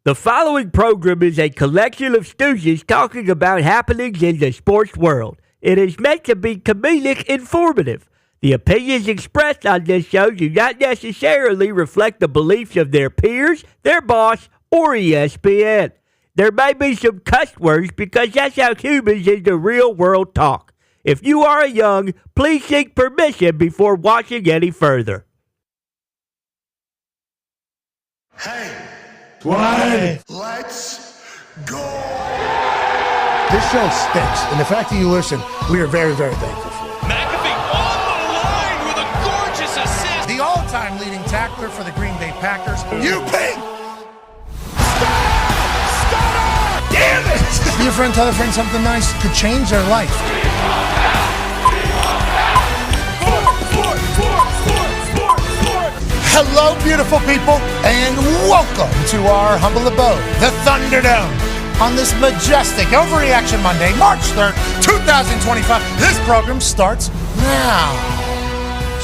The following program is a collection of stooges talking about happenings in the sports world. It is meant to be comedic informative. The opinions expressed on this show do not necessarily reflect the beliefs of their peers, their boss, or ESPN. There may be some cuss words because that's how humans in the real world talk. If you are young, please seek permission before watching any further. Hey. What? Let's go! This show stinks, and the fact that you listen, we are very, very thankful for. McAfee on the line with a gorgeous assist. The all-time leading tackler for the Green Bay Packers. You pig! Stop! Damn it! Be a friend, tell a friend something nice could change their life. Hello, beautiful people, and welcome to our humble abode, the Thunderdome. On this majestic Overreaction Monday, March 3rd, 2025, this program starts now.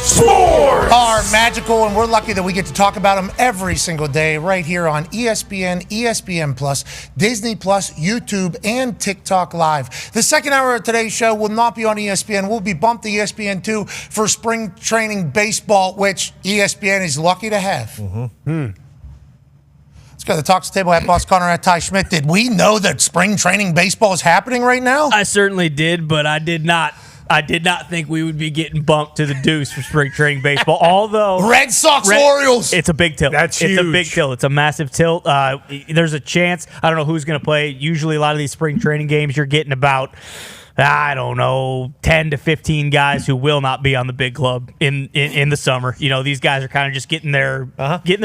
Sports! Are magical, and we're lucky that we get to talk about them every single day right here on ESPN, ESPN Plus, Disney Plus, YouTube, and TikTok Live. The second hour of today's show will not be on ESPN. We'll be bumped to ESPN2 for spring training baseball, which ESPN is lucky to have. Let's go to the Talks Table at Boss Connor at Ty Schmidt. Did we know that spring training baseball is happening right now? I certainly did, but I did not think we would be getting bumped to the deuce for spring training baseball. Although Red Sox Orioles, it's a big tilt. That's It's huge. a big tilt. It's a massive tilt. There's a chance. I don't know who's going to play. Usually, a lot of these spring training games, you're getting about 10 to 15 guys who will not be on the big club in the summer. You know, these guys are kind of just getting their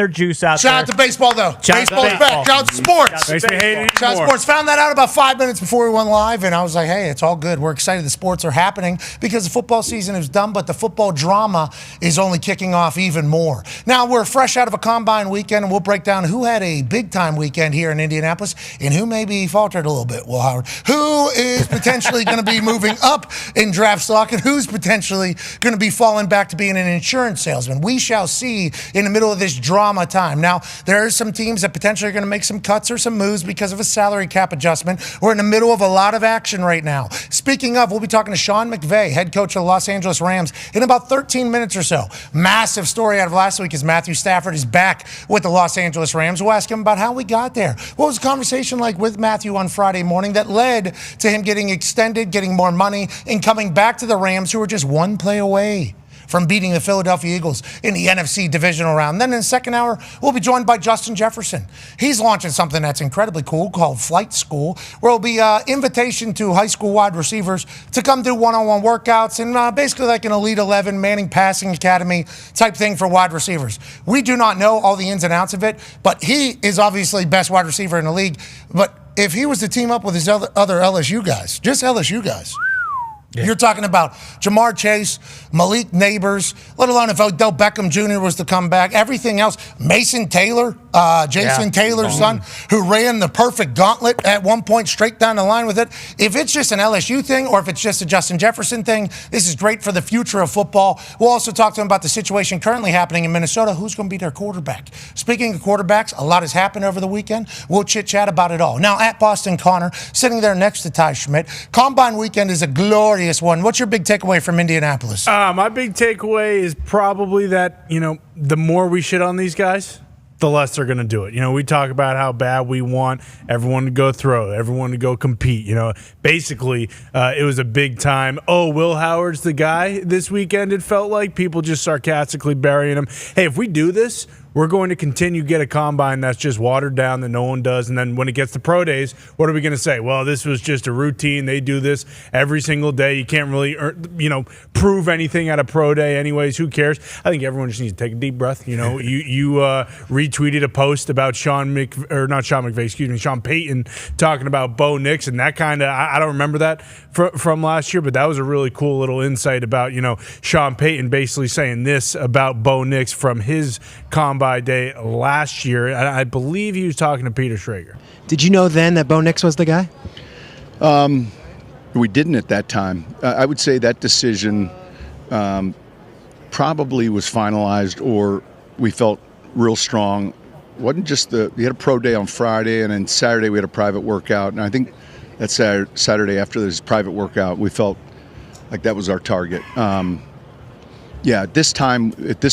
juice out there. Shout out to baseball, though. Shout out to Baseball's baseball. back. Shout out to sports. Makes me hate it Shout out to more. sports. Found that out about 5 minutes before we went live, and I was like, hey, it's all good. We're excited the sports are happening because the football season is done, but the football drama is only kicking off even more. Now, we're fresh out of a combine weekend, and we'll break down who had a big-time weekend here in Indianapolis and who maybe faltered a little bit, Will Howard. Who is potentially going to be moving up in draft stock and who's potentially going to be falling back to being an insurance salesman. We shall see in the middle of this drama time. Now, there are some teams that potentially are going to make some cuts or some moves because of a salary cap adjustment. We're in the middle of a lot of action right now. Speaking of, we'll be talking to Sean McVay, head coach of the Los Angeles Rams, in about 13 minutes or so. Massive story out of last week is Matthew Stafford is back with the Los Angeles Rams. We'll ask him about how we got there. What was the conversation like with Matthew on Friday morning that led to him getting extended, getting more money, and coming back to the Rams, who were just one play away from beating the Philadelphia Eagles in the NFC divisional round. Then in the second hour, we'll be joined by Justin Jefferson. He's launching something that's incredibly cool called Flight School, where it'll be an invitation to high school wide receivers to come do one-on-one workouts and basically like an Elite 11 Manning Passing Academy type thing for wide receivers. We do not know all the ins and outs of it, but he is obviously best wide receiver in the league. But if he was to team up with his other LSU guys, just LSU guys, you're talking about Jamar Chase, Malik Neighbors, let alone if Odell Beckham Jr. was to come back. Everything else, Mason Taylor, Jason Taylor's son, who ran the perfect gauntlet at one point straight down the line with it. If it's just an LSU thing or if it's just a Justin Jefferson thing, this is great for the future of football. We'll also talk to him about the situation currently happening in Minnesota. Who's going to be their quarterback? Speaking of quarterbacks, a lot has happened over the weekend. We'll chit-chat about it all. Now, at Boston Connor, sitting there next to Ty Schmidt, Combine weekend is a glorious one. What's your big takeaway from Indianapolis? My big takeaway is probably that, the more we shit on these guys, the less they're going to do it. We talk about how bad we want everyone to go throw, everyone to go compete. Basically, it was a big time. Oh, Will Howard's the guy this weekend, it felt like. People just sarcastically burying him. Hey, if we do this, we're going to continue to get a combine that's just watered down that no one does. And then when it gets to pro days, what are we going to say? Well, this was just a routine. They do this every single day. You can't really, prove anything at a pro day anyways. Who cares? I think everyone just needs to take a deep breath. You retweeted a post about Sean Payton talking about Bo Nix, and that kind of, I don't remember that from last year, but that was a really cool little insight about, Sean Payton basically saying this about Bo Nix from his combine day last year. I believe he was talking to Peter Schrager. Did you know then that Bo Nix was the guy? We didn't at that time. I would say that decision probably was finalized, or we felt real strong wasn't just we had a pro day on Friday, and then Saturday we had a private workout. And I think that Saturday after this private workout, we felt like that was our target. At this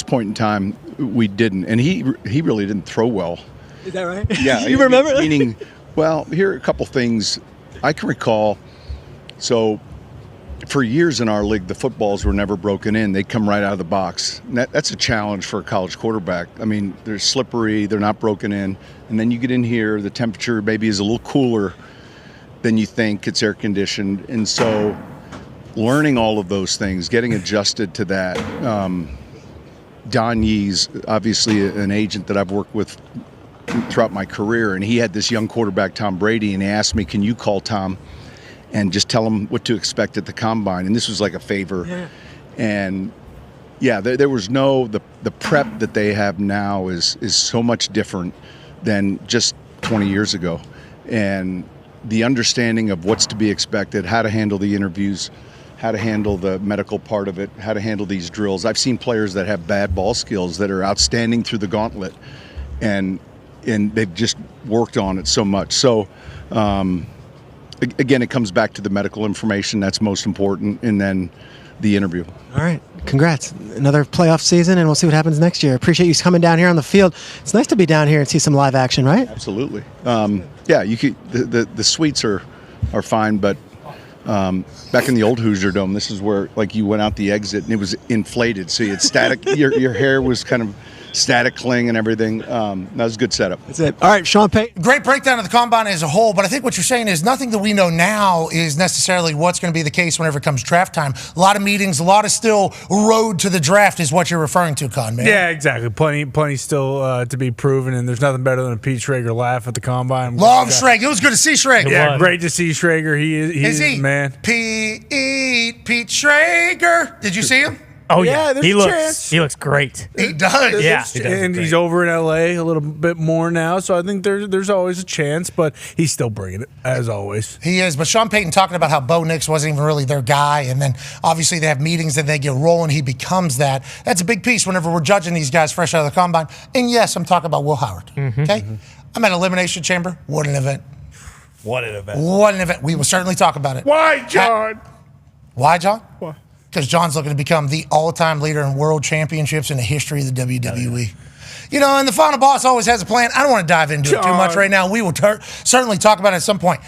point in time, we didn't. And he really didn't throw well. Is that right? Yeah. You remember? Meaning, well, here are a couple things I can recall. So for years in our league, the footballs were never broken in. They'd come right out of the box. And that's a challenge for a college quarterback. I mean, they're slippery. They're not broken in. And then you get in here, the temperature maybe is a little cooler than you think. It's air conditioned. And so learning all of those things, getting adjusted to that. Dahn Yee's obviously an agent that I've worked with throughout my career, and he had this young quarterback, Tom Brady, and he asked me, can you call Tom and just tell him what to expect at the combine? And this was like a favor. Yeah. And there was the prep that they have now is so much different than just 20 years ago. And the understanding of what's to be expected, how to handle the interviews, how to handle the medical part of it, how to handle these drills. I've seen players that have bad ball skills that are outstanding through the gauntlet, and they've just worked on it so much. So, again, it comes back to the medical information. That's most important, and then the interview. All right. Congrats. Another playoff season, and we'll see what happens next year. Appreciate you coming down here on the field. It's nice to be down here and see some live action, right? Absolutely. You could, the suites are fine, but back in the old Hoosier Dome, this is where like you went out the exit and it was inflated, so you had static. your hair was kind of static cling and everything. That was a good setup. That's it. All right, Sean Payton. Great breakdown of the combine as a whole, but I think what you're saying is nothing that we know now is necessarily what's going to be the case whenever it comes draft time. A lot of meetings, a lot of still road to the draft is what you're referring to, Con, man. Yeah, exactly. Plenty still to be proven, and there's nothing better than a Pete Schrager laugh at the combine. Love Schrager. It was good to see Schrager. Yeah, great to see Schrager. He is he? Man. Pete Schrager. Did you see him? Oh yeah, there's he a looks chance. He looks great. He does. Yeah, he does and great. he's over in LA a little bit more now, so I think there's always a chance, but he's still bringing it as always. He is, but Sean Payton talking about how Bo Nix wasn't even really their guy, and then obviously they have meetings and they get rolling. He becomes that. That's a big piece whenever we're judging these guys fresh out of the combine. And yes, I'm talking about Will Howard. Okay, I'm at Elimination Chamber. What an event! What an event! What an event! We will certainly talk about it. Why, John? Why, John? Why? Because John's looking to become the all-time leader in world championships in the history of the WWE. You know, and the final boss always has a plan. I don't want to dive into it too much right now. We will certainly talk about it at some point.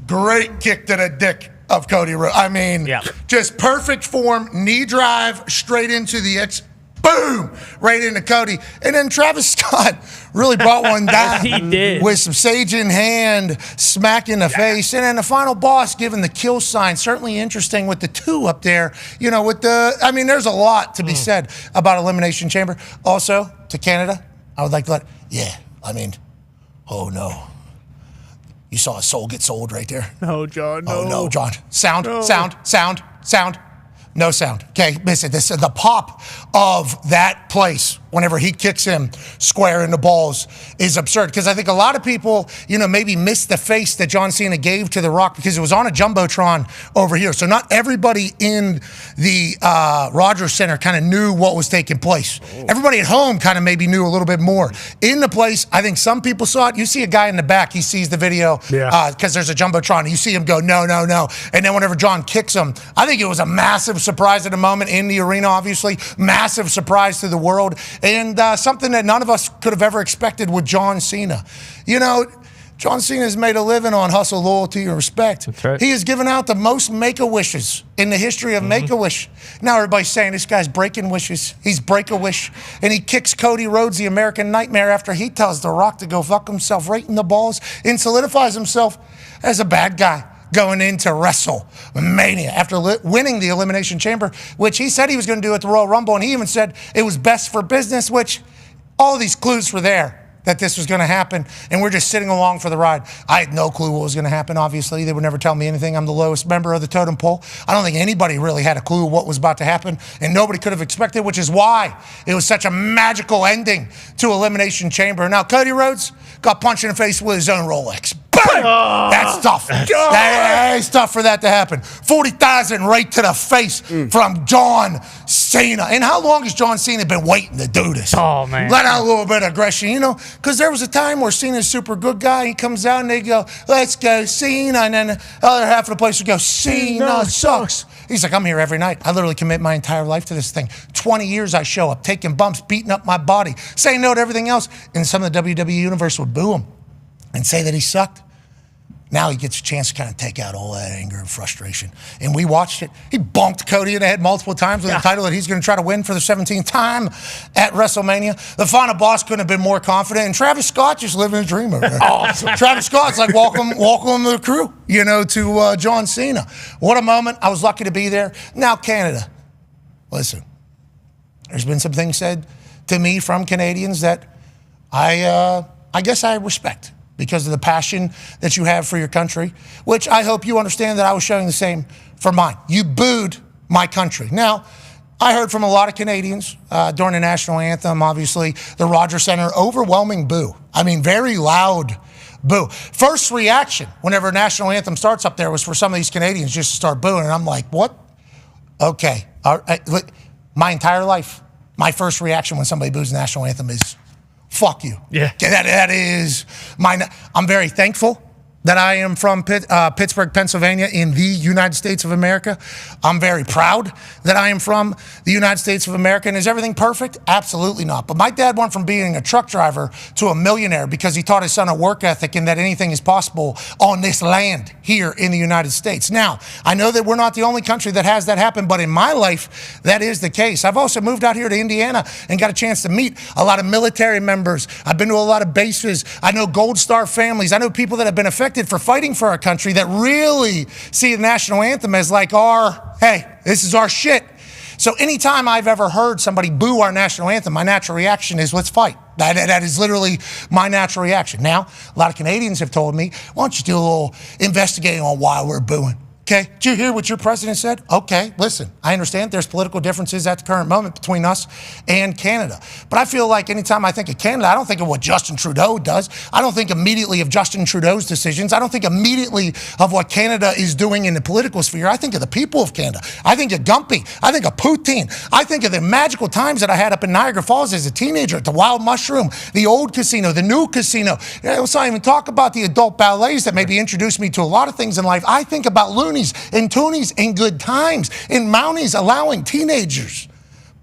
Great kick to the dick of Cody Rhodes. I mean, just perfect form, knee drive, straight into the boom, right into Cody. And then Travis Scott really brought one down. He did. With some sage in hand, smack in the face. And then the final boss giving the kill sign. Certainly interesting with the 2 up there. You know, there's a lot to be said about Elimination Chamber. Also, to Canada, I would like to oh no. You saw a soul get sold right there. No, John, no. Oh no, John. Sound. No sound. Okay, listen, the pop of that place whenever he kicks him square in the balls is absurd. Because I think a lot of people, maybe missed the face that John Cena gave to The Rock because it was on a Jumbotron over here. So not everybody in the Rogers Center kind of knew what was taking place. Everybody at home kind of maybe knew a little bit more. In the place, I think some people saw it. You see a guy in the back, he sees the video because there's a Jumbotron. And you see him go, no. And then whenever John kicks him, I think it was a massive surprise at the moment in the arena, obviously. Massive surprise to the world. And something that none of us could have ever expected with John Cena. John Cena has made a living on hustle, loyalty, and respect. That's right. He has given out the most Make-A-Wishes in the history of Make-A-Wish. Now everybody's saying this guy's breaking wishes. He's Break-A-Wish. And he kicks Cody Rhodes, the American Nightmare, after he tells The Rock to go fuck himself right in the balls and solidifies himself as a bad guy going into WrestleMania after winning the Elimination Chamber, which he said he was going to do at the Royal Rumble, and he even said it was best for business, which all these clues were there that this was going to happen, and we're just sitting along for the ride. I had no clue what was going to happen, obviously. They would never tell me anything. I'm the lowest member of the totem pole. I don't think anybody really had a clue what was about to happen, and nobody could have expected, which is why it was such a magical ending to Elimination Chamber. Now, Cody Rhodes got punched in the face with his own Rolex. Bang! That's tough. That's tough for that to happen. 40,000 right to the face from John Cena. And how long has John Cena been waiting to do this? Oh, man. Let out a little bit of aggression, because there was a time where Cena's a super good guy. He comes out and they go, let's go Cena. And then the other half of the place would go, Cena sucks. He's like, I'm here every night. I literally commit my entire life to this thing. 20 years I show up, taking bumps, beating up my body, saying no to everything else. And some of the WWE universe would boo him and say that he sucked. Now he gets a chance to kind of take out all that anger and frustration. And we watched it. He bonked Cody in the head multiple times with a title that he's going to try to win for the 17th time at WrestleMania. The final boss couldn't have been more confident. And Travis Scott just living a dream over there. Travis Scott's like, welcome to the crew, to John Cena. What a moment. I was lucky to be there. Now, Canada. Listen, there's been some things said to me from Canadians that I guess I respect, because of the passion that you have for your country, which I hope you understand that I was showing the same for mine. You booed my country. Now, I heard from a lot of Canadians during the national anthem, obviously, the Rogers Center, overwhelming boo. I mean, very loud boo. First reaction whenever a national anthem starts up there was for some of these Canadians just to start booing, and I'm like, what? Okay. My entire life, my first reaction when somebody boos the national anthem is, fuck you. Yeah. That is mine. I'm very thankful that I am from Pittsburgh, Pennsylvania, in the United States of America. I'm very proud that I am from the United States of America. And is everything perfect? Absolutely not. But my dad went from being a truck driver to a millionaire because he taught his son a work ethic and that anything is possible on this land here in the United States. Now, I know that we're not the only country that has that happen, but in my life, that is the case. I've also moved out here to Indiana and got a chance to meet a lot of military members. I've been to a lot of bases. I know Gold Star families. I know people that have been affected for fighting for our country that really see the national anthem as like hey, this is our shit. So anytime I've ever heard somebody boo our national anthem, my natural reaction is, let's fight. That is literally my natural reaction. Now, a lot of Canadians have told me, why don't you do a little investigating on why we're booing? Okay, did you hear what your president said? Okay, listen, I understand there's political differences at the current moment between us and Canada. But I feel like anytime I think of Canada, I don't think of what Justin Trudeau does. I don't think immediately of Justin Trudeau's decisions. I don't think immediately of what Canada is doing in the political sphere. I think of the people of Canada. I think of Gumpy. I think of Poutine. I think of the magical times that I had up in Niagara Falls as a teenager at the Wild Mushroom, the old casino, the new casino. Let's not even talk about the adult ballets that maybe introduced me to a lot of things in life. I think about loonies and toonies and good times and Mounties allowing teenagers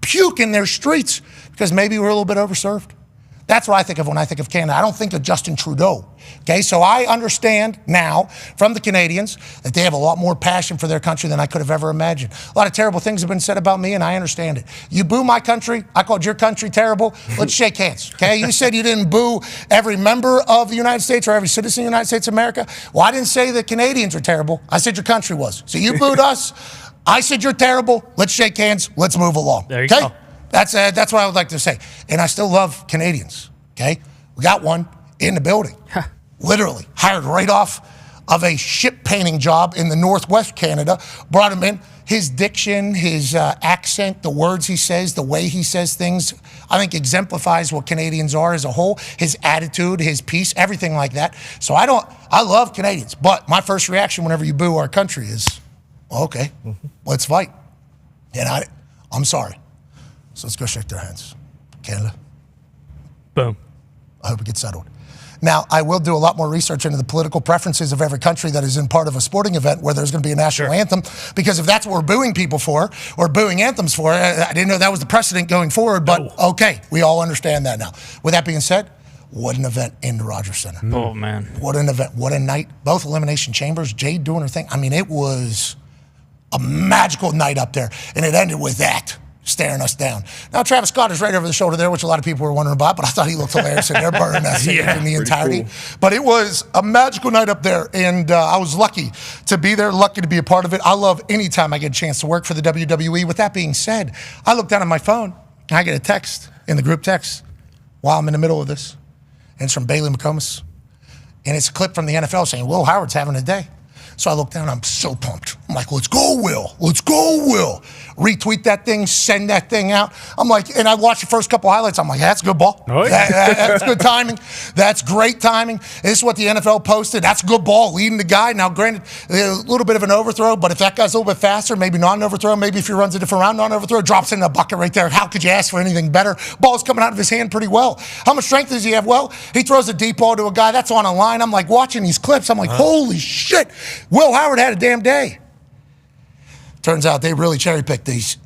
puke in their streets because maybe we're a little bit overserved. That's what I think of when I think of Canada. I don't think of Justin Trudeau. Okay, so I understand now from the Canadians that they have a lot more passion for their country than I could have ever imagined. A lot of terrible things have been said about me, and I understand it. You boo my country. I called your country terrible. Let's shake hands, okay? You said you didn't boo every member of the United States or every citizen of the United States of America. Well, I didn't say the Canadians are terrible. I said your country was. So you booed us. I said you're terrible. Let's shake hands. Let's move along. There you go. That's what I would like to say. And I still love Canadians, okay? We got one in the building. Literally, hired right off of a ship painting job in the Northwest Canada, brought him in. His diction, his accent, the words he says, the way he says things, I think exemplifies what Canadians are as a whole. His attitude, his peace, everything like that. So I love Canadians, but my first reaction whenever you boo our country is, okay, let's fight. And I'm sorry. So let's go shake their hands. Canada. Boom. I hope it gets settled. Now, I will do a lot more research into the political preferences of every country that is in part of a sporting event where there's going to be a national anthem, because if that's what we're booing people for, or booing anthems for, I didn't know that was the precedent going forward, but okay, we all understand that now. With that being said, what an event in the Rogers Center. Oh, man. What an event. What a night. Both Elimination Chambers, Jade doing her thing. I mean, it was a magical night up there, and it ended with that. Staring us down. Now, Travis Scott is right over the shoulder there, which a lot of people were wondering about, but I thought he looked hilarious in there, burning that stage in the entirety. Cool. But it was a magical night up there, and I was lucky to be there, lucky to be a part of it. I love any time I get a chance to work for the WWE. With that being said, I look down at my phone, and I get a text in the group text while I'm in the middle of this, and it's from Bailey McComas, and it's a clip from the NFL saying, Will Howard's having a day. So I look down, I'm so pumped. I'm like, let's go, Will. Let's go, Will. Retweet that thing, send that thing out. I'm like, and I watched the first couple highlights. I'm like, that's a good ball. Oh, yeah. That's good timing. That's great timing. This is what the NFL posted. That's a good ball, leading the guy. Now, granted, a little bit of an overthrow, but if that guy's a little bit faster, maybe not an overthrow, maybe if he runs a different route, not an overthrow, drops in the bucket right there. How could you ask for anything better? Ball's coming out of his hand pretty well. How much strength does he have? Well, he throws a deep ball to a guy that's on a line. I'm like watching these clips. I'm like, holy shit. Will Howard had a damn day. Turns out they really cherry-picked these.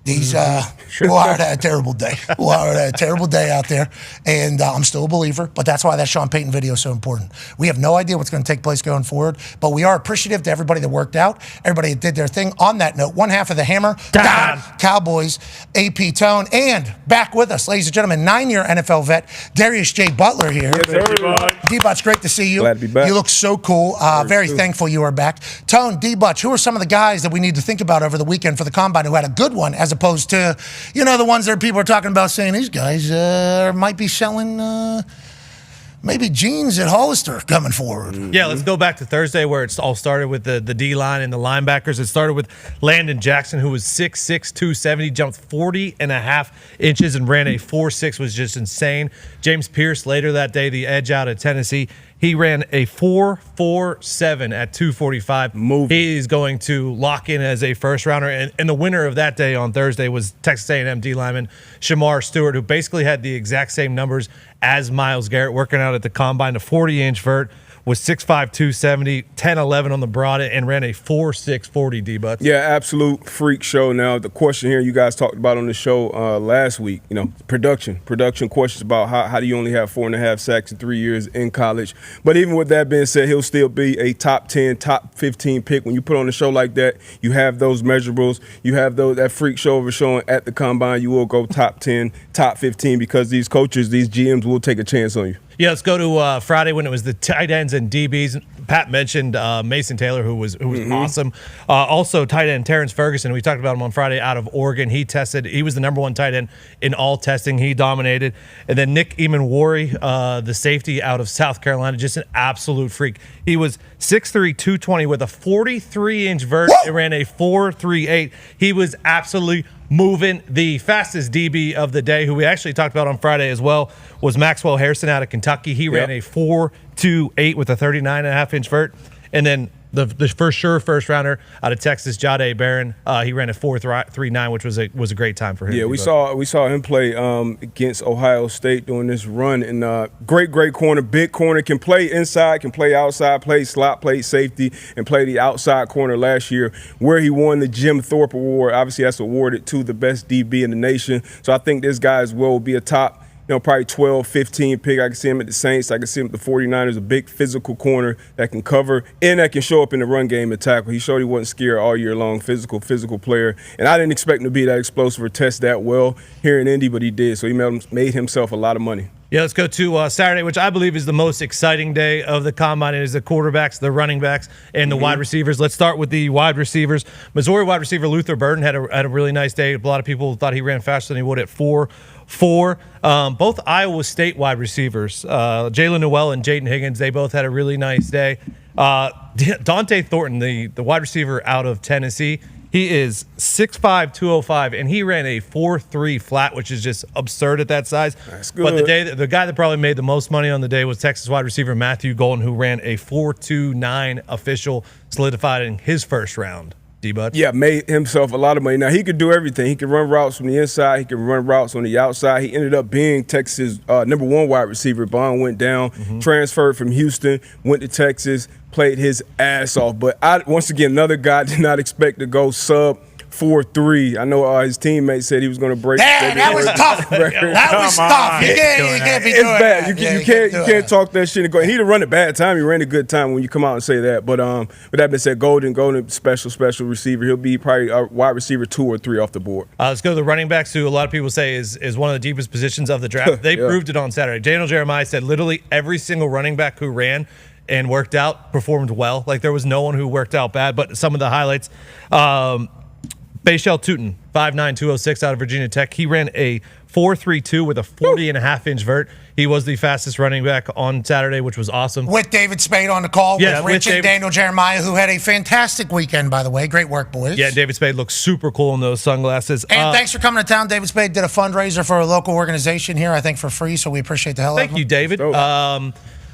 Will Howard had a terrible day. Will Howard had a terrible day out there, and I'm still a believer, but that's why that Sean Payton video is so important. We have no idea what's going to take place going forward, but we are appreciative to everybody that worked out, everybody that did their thing. On that note, one half of the Hammer, Dahn, Cowboys, AP Tone, and back with us, ladies and gentlemen, 9-year NFL vet, Darius J. Butler here. D-Butch, great to see you. Glad to be back. You look so cool. Very thankful you are back. Tone, D-Butch, who are some of the guys that we need to think about over the weekend for the Combine who had a good one, as opposed to, the ones that people are talking about saying these guys might be selling maybe jeans at Hollister coming forward. Yeah, let's go back to Thursday where it all started with the D-line and the linebackers. It started with Landon Jackson, who was 6'6", 270, jumped 40.5 inches and ran a 4.6, was just insane. James Pierce later that day, the edge out of Tennessee, he ran a 4.47 at 245. He is going to lock in as a first rounder. And the winner of that day on Thursday was Texas A&M D lineman Shamar Stewart, who basically had the exact same numbers as Myles Garrett, working out at the combine. A 40-inch vert, was 6'5", 270, 10-11 on the broad, and ran a 4.6 40 D-Butts. Yeah, absolute freak show. Now, the question here you guys talked about on the show last week, production questions about how do you only have 4.5 sacks in 3 years in college. But even with that being said, he'll still be a top 10, top 15 pick. When you put on a show like that, you have those measurables, you have that freak show over showing at the combine, you will go top 10, top 15 because these coaches, these GMs will take a chance on you. Yeah, let's go to Friday when it was the tight ends and DBs. Pat mentioned Mason Taylor, who was awesome. Also, tight end Terrence Ferguson. We talked about him on Friday out of Oregon. He was the number one tight end in all testing. He dominated. And then Nick Emanwari, the safety out of South Carolina, just an absolute freak. He was 6'3", 220 with a 43-inch vert. It ran a 4.38. He was absolutely moving. The fastest DB of the day, who we actually talked about on Friday as well, was Maxwell Harrison out of Kentucky. He ran a 4.28 with a 39.5-inch vert. And then the first rounder out of Texas, Jahdae Barron, he ran a 4.39, which was a great time for him. Yeah, we saw him play against Ohio State during this run, and great corner, big corner, can play inside, can play outside, play slot, play safety, and play the outside corner last year, where he won the Jim Thorpe Award. Obviously, that's awarded to the best DB in the nation. So I think this guy as well will be a top, probably 12, 15 pick. I can see him at the Saints. I can see him at the 49ers, a big physical corner that can cover and that can show up in the run game and tackle. He showed he wasn't scared all year long, physical player. And I didn't expect him to be that explosive or test that well here in Indy, but he did. So he made himself a lot of money. Yeah, let's go to Saturday, which I believe is the most exciting day of the Combine. It is the quarterbacks, the running backs, and the wide receivers. Let's start with the wide receivers. Missouri wide receiver Luther Burden had a really nice day. A lot of people thought he ran faster than he would at 4.4. Both Iowa State wide receivers, Jalen Newell and Jaden Higgins, they both had a really nice day. Dante Thornton, the wide receiver out of Tennessee, he is 6'5", 205, and he ran a 4.3 flat, which is just absurd at that size. That's good. But the guy that probably made the most money on the day was Texas wide receiver Matthew Golden, who ran a 4.29 official, solidifying his first round. D-Bud? Yeah, made himself a lot of money. Now, he could do everything. He could run routes from the inside. He could run routes on the outside. He ended up being Texas' number one wide receiver. Bond went down, transferred from Houston, went to Texas, played his ass off. But once again, another guy did not expect to go sub 4.3. I know his teammates said he was going to break. That was tough. That was tough. You can't be doing bad. that. You can't talk that shit and go. He didn't run a bad time. He ran a good time when you come out and say that. But with that being said, Golden, special receiver. He'll be probably a wide receiver 2 or 3 off the board. Let's go to the running backs, who a lot of people say is one of the deepest positions of the draft. They proved it on Saturday. Daniel Jeremiah said literally every single running back who ran and worked out performed well. Like, there was no one who worked out bad. But some of the highlights. Bayshell Tootin, 5'9", 206 out of Virginia Tech. He ran a 4.32 with a 40.5-inch vert. He was the fastest running back on Saturday, which was awesome. With David Spade on the call, Yeah, with with Rich and David. Daniel Jeremiah, who had a fantastic weekend, by the way. Great work, boys. Yeah, David Spade looks super cool in those sunglasses. And thanks for coming to town. David Spade did a fundraiser for a local organization here, I think for free, so we appreciate the hell out of him. Thank you, David.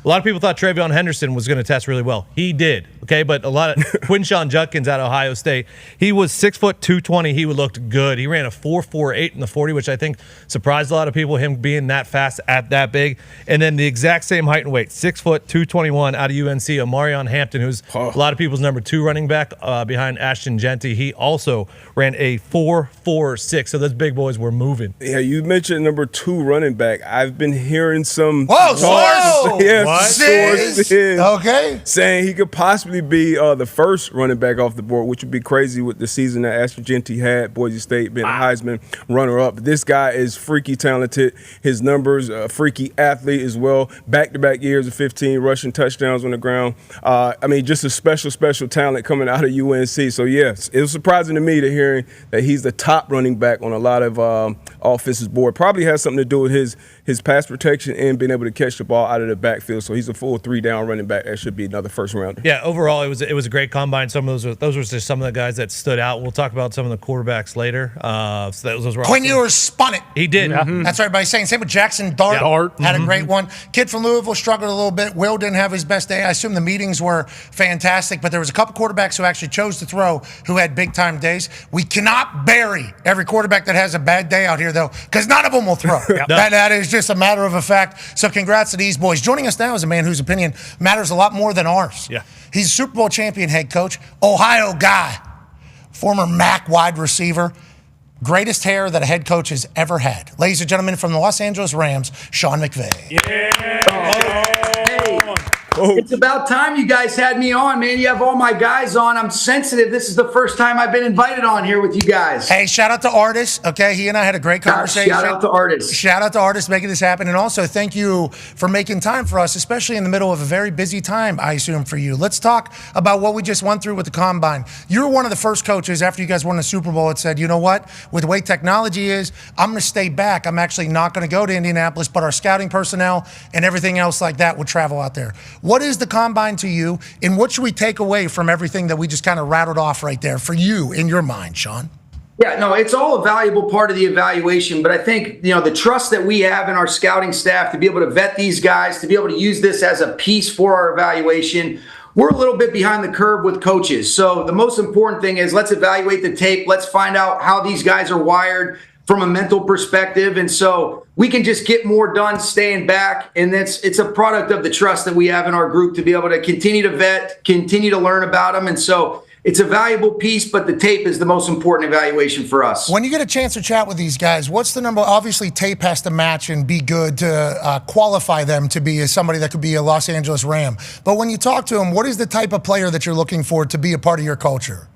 A lot of people thought Travion Henderson was going to test really well. He did, okay? But a lot of Quinshawn Judkins out of Ohio State, he was 6 foot 220. He looked good. He ran a 4.48 in the 40, which I think surprised a lot of people, him being that fast at that big. And then the exact same height and weight, 6 foot 221 out of UNC, Omarion Hampton, who's a lot of people's number 2 running back behind Ashton Genty. He also ran a 4.46. So those big boys were moving. Yeah, you mentioned number 2 running back. I've been hearing some Whoa! yes, sources Okay. saying he could possibly be the first running back off the board, which would be crazy with the season that Ashton Genty had, Boise State being a Heisman runner-up. This guy is freaky talented. His numbers, freaky athlete as well. Back-to-back years of 15 rushing touchdowns on the ground. I mean, just a special talent coming out of UNC. So, yes, it was surprising to me to hearing that he's the top running back on a lot of offenses board. Probably has something to do with his pass protection and being able to catch the ball out of the backfield. So he's a full 3-down running back. That should be another first rounder. Yeah, overall it was a great combine. Some of those were just some of the guys that stood out. We'll talk about some of the quarterbacks later. So those were Quinn awesome. Ewers spun it. He did. That's what everybody's saying. Same with Jackson Dart. Had a great one. Kid from Louisville struggled a little bit. Will didn't have his best day. I assume the meetings were fantastic, but there was a couple quarterbacks who actually chose to throw who had big-time days. We cannot bury every quarterback that has a bad day out here, though, because none of them will throw. That is just a matter of a fact. So congrats to these boys. Joining us now is a man whose opinion matters a lot more than ours. Yeah. He's a Super Bowl champion head coach, Ohio guy, former MAC wide receiver, greatest hair that a head coach has ever had. Ladies and gentlemen, from the Los Angeles Rams, Sean McVay. It's about time you guys had me on, man. You have all my guys on. I'm sensitive. This is the first time I've been invited on here with you guys. Hey, shout out to Artis. Okay, he and I had a great conversation. Shout out to Artis. Shout out to Artis making this happen. And also, thank you for making time for us, especially in the middle of a very busy time, I assume, for you. Let's talk about what we just went through with the Combine. You were one of the first coaches after you guys won the Super Bowl that said, you know what? With the way technology is, I'm going to stay back. I'm actually not going to go to Indianapolis, but our scouting personnel and everything else like that would travel out there. What is the Combine to you, and what should we take away from everything that we just kind of rattled off right there for you in your mind, Sean? Yeah, no, it's all a valuable part of the evaluation, but I think, the trust that we have in our scouting staff to be able to vet these guys, to be able to use this as a piece for our evaluation, we're a little bit behind the curve with coaches. So the most important thing is let's evaluate the tape. Let's find out how these guys are wired from a mental perspective. And so we can just get more done staying back. And it's a product of the trust that we have in our group to be able to continue to vet, continue to learn about them. And so it's a valuable piece, but the tape is the most important evaluation for us. When you get a chance to chat with these guys, what's the number? Obviously, tape has to match and be good to qualify them to be somebody that could be a Los Angeles Ram. But when you talk to them, what is the type of player that you're looking for to be a part of your culture?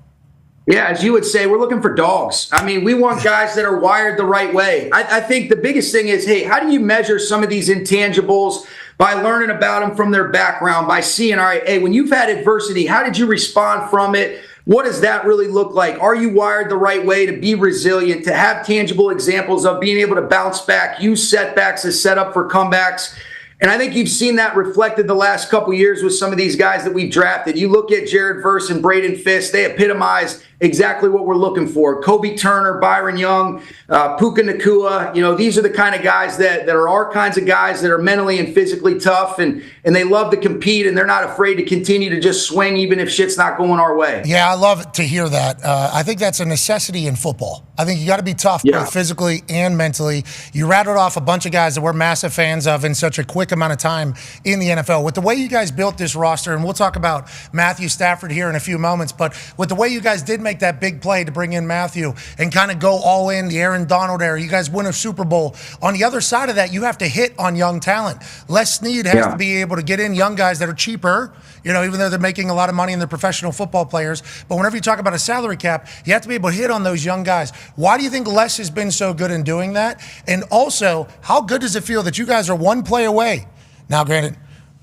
Yeah, as you would say, we're looking for dogs. I mean, we want guys that are wired the right way. I think the biggest thing is, hey, how do you measure some of these intangibles by learning about them from their background, by seeing, all right, hey, when you've had adversity, how did you respond from it? What does that really look like? Are you wired the right way to be resilient, to have tangible examples of being able to bounce back, use setbacks as setup for comebacks? And I think you've seen that reflected the last couple of years with some of these guys that we've drafted. You look at Jared Verse and Braden Fisk, they epitomize exactly what we're looking for. Kobe Turner, Byron Young, Puka Nacua, these are the kind of guys that are our kinds of guys that are mentally and physically tough, and they love to compete, and they're not afraid to continue to just swing even if shit's not going our way. Yeah, I love to hear that. I think that's a necessity in football. I think you got to be tough both physically and mentally. You rattled off a bunch of guys that we're massive fans of in such a quick amount of time in the NFL. With the way you guys built this roster, and we'll talk about Matthew Stafford here in a few moments, but with the way you guys did make that big play to bring in Matthew and kind of go all in, the Aaron Donald era, you guys win a Super Bowl. On the other side of that, you have to hit on young talent. Les Snead has to be able to get in young guys that are cheaper, even though they're making a lot of money and they're professional football players. But whenever you talk about a salary cap, you have to be able to hit on those young guys. Why do you think Les has been so good in doing that? And also, how good does it feel that you guys are one play away? Now, granted,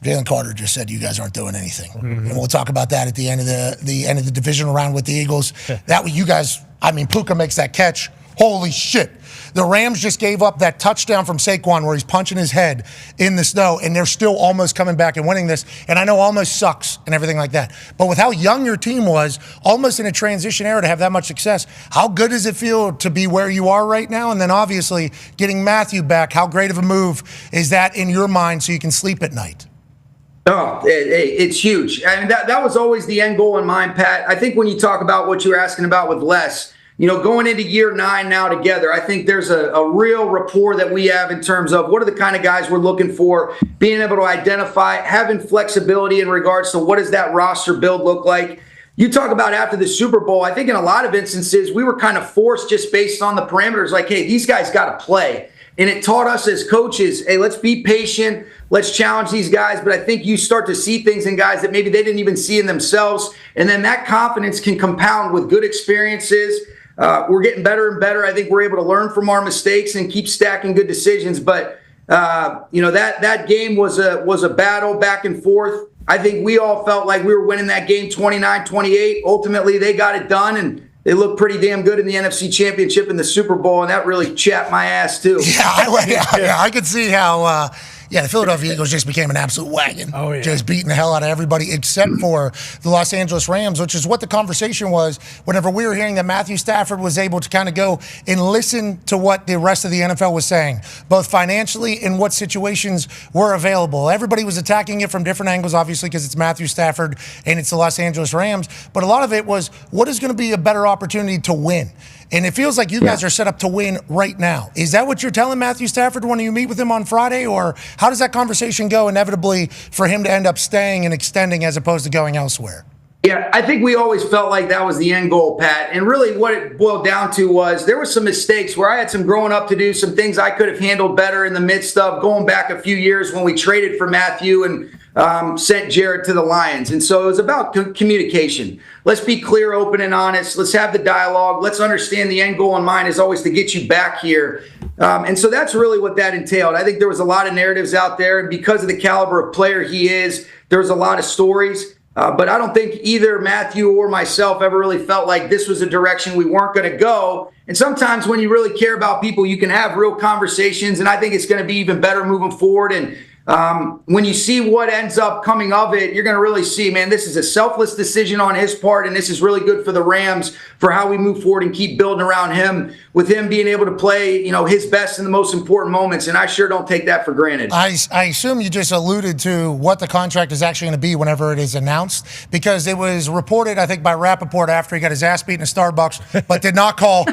Jalen Carter just said you guys aren't doing anything. And we'll talk about that at the end of the end of the divisional round with the Eagles. That way you guys I mean, Puka makes that catch. Holy shit. The Rams just gave up that touchdown from Saquon where he's punching his head in the snow, and they're still almost coming back and winning this. And I know almost sucks and everything like that. But with how young your team was, almost in a transition era to have that much success, how good does it feel to be where you are right now? And then obviously getting Matthew back, how great of a move is that in your mind so you can sleep at night? Oh, it's huge. I mean, that was always the end goal in mind, Pat. I think when you talk about what you were asking about with Les, going into year 9 now together, I think there's a real rapport that we have in terms of what are the kind of guys we're looking for, being able to identify, having flexibility in regards to what does that roster build look like. You talk about after the Super Bowl, I think in a lot of instances, we were kind of forced just based on the parameters, like, hey, these guys got to play. And it taught us as coaches, hey, let's be patient. Let's challenge these guys. But I think you start to see things in guys that maybe they didn't even see in themselves. And then that confidence can compound with good experiences. We're getting better and better. I think we're able to learn from our mistakes and keep stacking good decisions. But, that game was a battle back and forth. I think we all felt like we were winning that game 29-28. Ultimately, they got it done, and they looked pretty damn good in the NFC Championship and the Super Bowl, and that really chapped my ass, too. Yeah, I could see how the Philadelphia Eagles just became an absolute wagon. Oh, yeah. Just beating the hell out of everybody except for the Los Angeles Rams, which is what the conversation was whenever we were hearing that Matthew Stafford was able to kind of go and listen to what the rest of the NFL was saying, both financially and what situations were available. Everybody was attacking it from different angles, obviously, because it's Matthew Stafford and it's the Los Angeles Rams. But a lot of it was, what is going to be a better opportunity to win? And it feels like you guys are set up to win right now. Is that what you're telling Matthew Stafford when you meet with him on Friday? Or how does that conversation go inevitably for him to end up staying and extending as opposed to going elsewhere? Yeah, I think we always felt like that was the end goal, Pat. And really what it boiled down to was there were some mistakes where I had some growing up to do, some things I could have handled better in the midst of going back a few years when we traded for Matthew and sent Jared to the Lions. And so it was about communication. Let's be clear, open, and honest. Let's have the dialogue. Let's understand the end goal in mind is always to get you back here. And so that's really what that entailed. I think there was a lot of narratives out there, and because of the caliber of player he is, there was a lot of stories. But I don't think either Matthew or myself ever really felt like this was a direction we weren't going to go. And sometimes when you really care about people, you can have real conversations, and I think it's going to be even better moving forward. And when you see what ends up coming of it, you're going to really see, man, this is a selfless decision on his part, and this is really good for the Rams for how we move forward and keep building around him, with him being able to play, his best in the most important moments, and I sure don't take that for granted. I assume you just alluded to what the contract is actually going to be whenever it is announced, because it was reported, I think, by Rappaport after he got his ass beaten at Starbucks, but did not call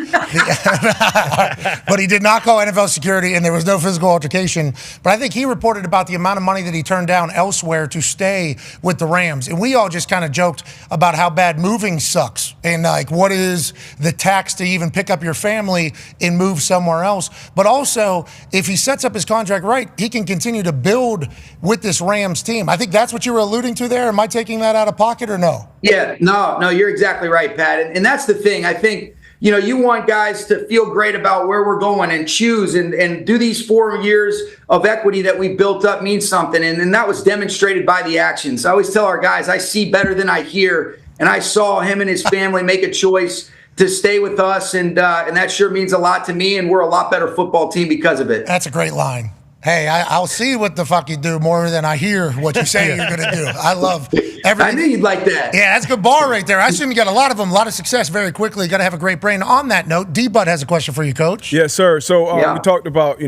but he did not call NFL security, and there was no physical altercation. But I think he reported about the amount of money that he turned down elsewhere to stay with the Rams. And we all just kind of joked about how bad moving sucks and like what is the tax to even pick up your family and move somewhere else. But also, if he sets up his contract right, he can continue to build with this Rams team. I think that's what you were alluding to there. Am I taking that out of pocket or no? Yeah, no, you're exactly right, Pat. And that's the thing. I think you want guys to feel great about where we're going and choose and do these 4 years of equity that we built up means something. And that was demonstrated by the actions. I always tell our guys, I see better than I hear. And I saw him and his family make a choice to stay with us. And that sure means a lot to me. And we're a lot better football team because of it. That's a great line. Hey, I'll see what the fuck you do more than I hear what you say you're going to do. I love everything. I knew you'd like that. Yeah, that's a good bar right there. I assume you got a lot of them, a lot of success very quickly. You got to have a great brain. On that note, D-Bud has a question for you, Coach. Yes, sir. So we talked about,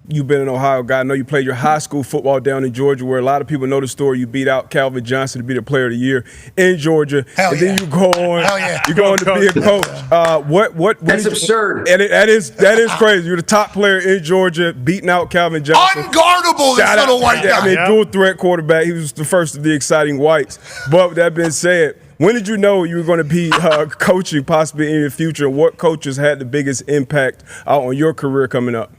you've been an Ohio guy. I know you played your high school football down in Georgia, where a lot of people know the story. You beat out Calvin Johnson to be the player of the year in Georgia. Then you go on. You go on to be a coach. That's absurd. And that is crazy. You're the top player in Georgia, beating out Calvin Johnson. Unguardable, this little white guy. I mean, dual threat quarterback. He was the first of the exciting whites. But with that being said, when did you know you were going to be coaching possibly in the future? What coaches had the biggest impact on your career coming up?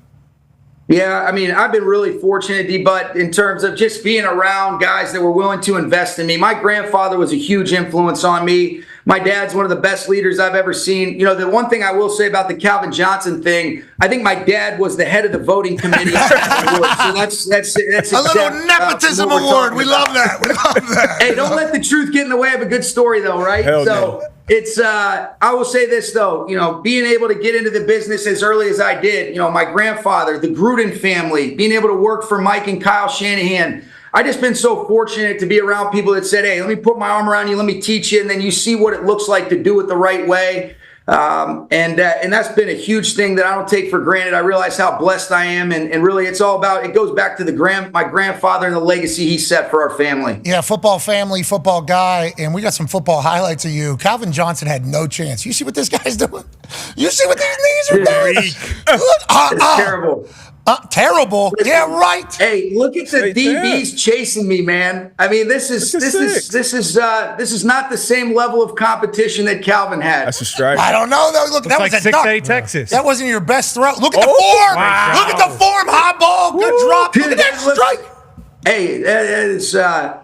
Yeah, I mean, I've been really fortunate, D-Butt, in terms of just being around guys that were willing to invest in me. My grandfather was a huge influence on me. My dad's one of the best leaders I've ever seen. The one thing I will say about the Calvin Johnson thing, I think my dad was the head of the voting committee. So that's a little nepotism award. We love that. We love that. Hey, don't let the truth get in the way of a good story, though, right? Hell no. It's I will say this though, being able to get into the business as early as I did, my grandfather, the Gruden family, being able to work for Mike and Kyle Shanahan. I just been so fortunate to be around people that said, hey, let me put my arm around you, let me teach you, and then you see what it looks like to do it the right way. And that's been a huge thing that I don't take for granted. I realize how blessed I am, and really it's all about, it goes back to my grandfather and the legacy he set for our family. Yeah, football family, football guy, and we got some football highlights of you. Calvin Johnson had no chance. You see what this guy's doing? You see what these knees are doing? It's terrible. Terrible. Yeah, right. Hey, look at the DBs chasing me, man. I mean, this is not the same level of competition that Calvin had. That's a strike. I don't know though. Look, that was like a 6A Texas. That wasn't your best throw. Look at the form. Wow. Look at the form. High ball. Good drop. Look at that strike. Hey,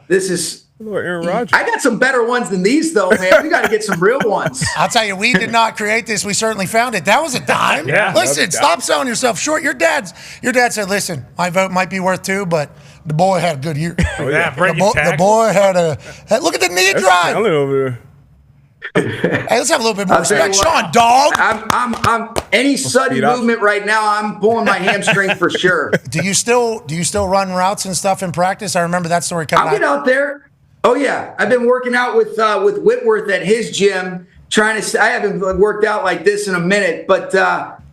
this is. Aaron Rodgers. I got some better ones than these, though, man. We got to get some real ones. I'll tell you, we did not create this. We certainly found it. That was a dime. Yeah. Listen, stop selling yourself short. Your dad said, listen, my vote might be worth 2, but the boy had a good year. The boy had look at the knee drive. Over there. Hey, let's have a little bit more respect. Sean, dog. I'm any sudden movement right now, I'm pulling my hamstring for sure. Do you still run routes and stuff in practice? I remember that story coming out. I'll get out there. Oh yeah, I've been working out with Whitworth at his gym. I haven't worked out like this in a minute, but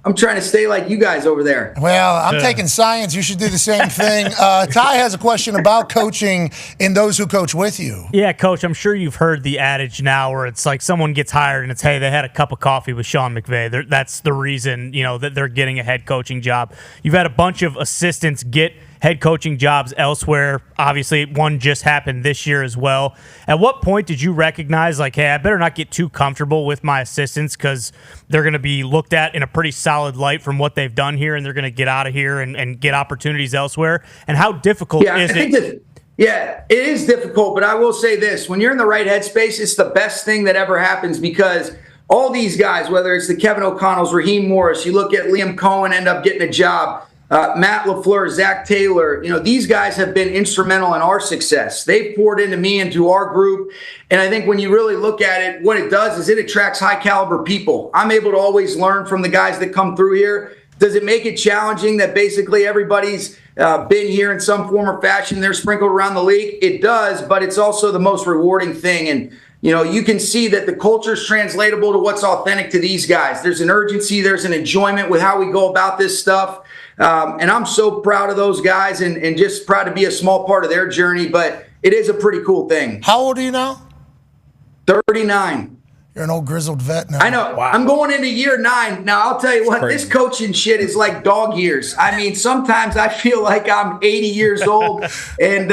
I'm trying to stay like you guys over there. Well, I'm taking science. You should do the same thing. Ty has a question about coaching and those who coach with you. Yeah, Coach, I'm sure you've heard the adage now where it's like someone gets hired and it's, hey, they had a cup of coffee with Sean McVay. That's the reason, that they're getting a head coaching job. You've had a bunch of assistants get head coaching jobs elsewhere. Obviously, one just happened this year as well. At what point did you recognize, like, hey, I better not get too comfortable with my assistants because they're going to be looked at in a pretty solid light from what they've done here, and they're going to get out of here and get opportunities elsewhere? And how difficult is it? Yeah, it is difficult, but I will say this. When you're in the right headspace, it's the best thing that ever happens because all these guys, whether it's the Kevin O'Connells, Raheem Morris, you look at Liam Cohen end up getting a job, Matt LaFleur, Zach Taylor, these guys have been instrumental in our success. They've poured into me, into our group. And I think when you really look at it, what it does is it attracts high caliber people. I'm able to always learn from the guys that come through here. Does it make it challenging that basically everybody's been here in some form or fashion? They're sprinkled around the league. It does, but it's also the most rewarding thing. And you can see that the culture is translatable to what's authentic to these guys. There's an urgency, there's an enjoyment with how we go about this stuff. And I'm so proud of those guys and just proud to be a small part of their journey. But it is a pretty cool thing. How old are you now? 39. You're an old grizzled vet now. I know. Wow. I'm going into year 9. Now, I'll tell you what, this coaching shit is like dog years. I mean, sometimes I feel like I'm 80 years old. And,